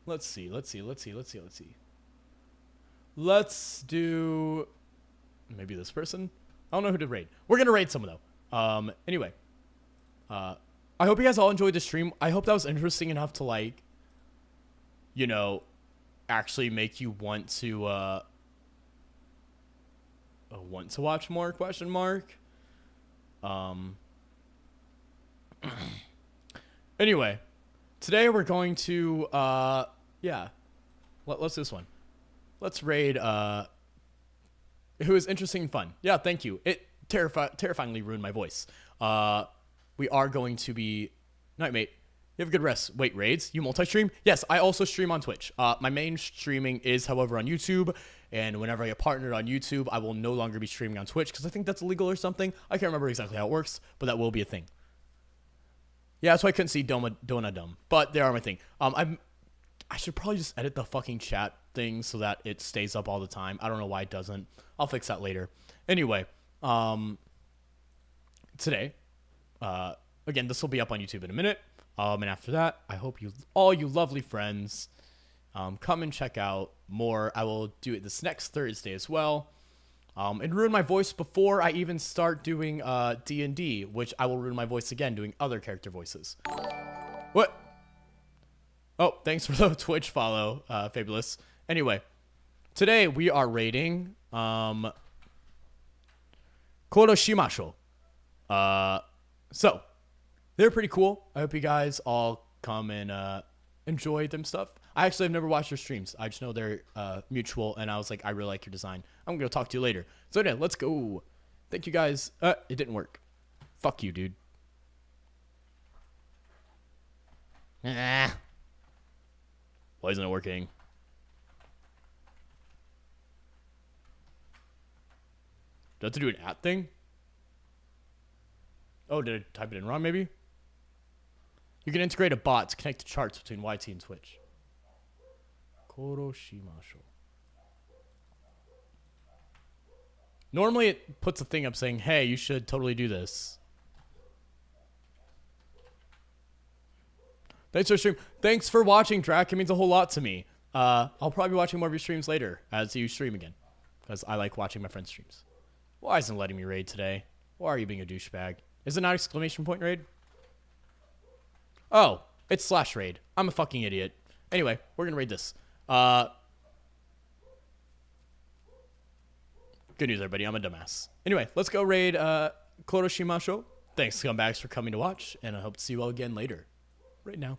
Let's see. Let's do maybe this person. I don't know who to raid. We're gonna raid someone though. Anyway, I hope you guys all enjoyed the stream. I hope that was interesting enough to, like, you know, actually make you want to watch more, question mark. Anyway, today we're going to yeah, let's do this one. Let's raid who is interesting and fun. Yeah, thank you. It terrifyingly ruined my voice. We are going to be night, mate. You have a good rest. Wait, raids? You multi-stream? Yes, I also stream on Twitch. My main streaming is, however, on YouTube. And whenever I get partnered on YouTube, I will no longer be streaming on Twitch because I think that's illegal or something. I can't remember exactly how it works, but that will be a thing. Yeah, that's why I couldn't see Dona Dumb. But they are my thing. I should probably just edit the fucking chat thing so that it stays up all the time. I don't know why it doesn't. I'll fix that later. Anyway, today, again, this will be up on YouTube in a minute. And after that, I hope all you lovely friends, come and check out more. I will do it this next Thursday as well. And ruin my voice before I even start doing D&D, which I will ruin my voice again doing other character voices. What? Oh, thanks for the Twitch follow, Fabulous. Anyway, today we are raiding Koroshimasho. So, they're pretty cool. I hope you guys all come and enjoy them stuff. I actually have never watched their streams. I just know they're mutual, and I was like, I really like your design. I'm going to talk to you later. So, yeah, let's go. Thank you, guys. It didn't work. Fuck you, dude. Why isn't it working? Do I have to do an @ thing? Oh, did I type it in wrong, maybe? You can integrate a bot to connect the charts between YT and Twitch. Koroshimasho. Normally it puts a thing up saying, hey, you should totally do this. Thanks for stream. Thanks for watching, Drac. It means a whole lot to me. I'll probably be watching more of your streams later as you stream again, because I like watching my friends' streams. Why isn't it letting me raid today? Why are you being a douchebag? Is it not exclamation point raid? Oh, it's / raid. I'm a fucking idiot. Anyway, we're gonna raid this. Good news, everybody. I'm a dumbass. Anyway, let's go raid Koroshimasho. Thanks, scumbags, for coming to watch, and I hope to see you all again later. Right now.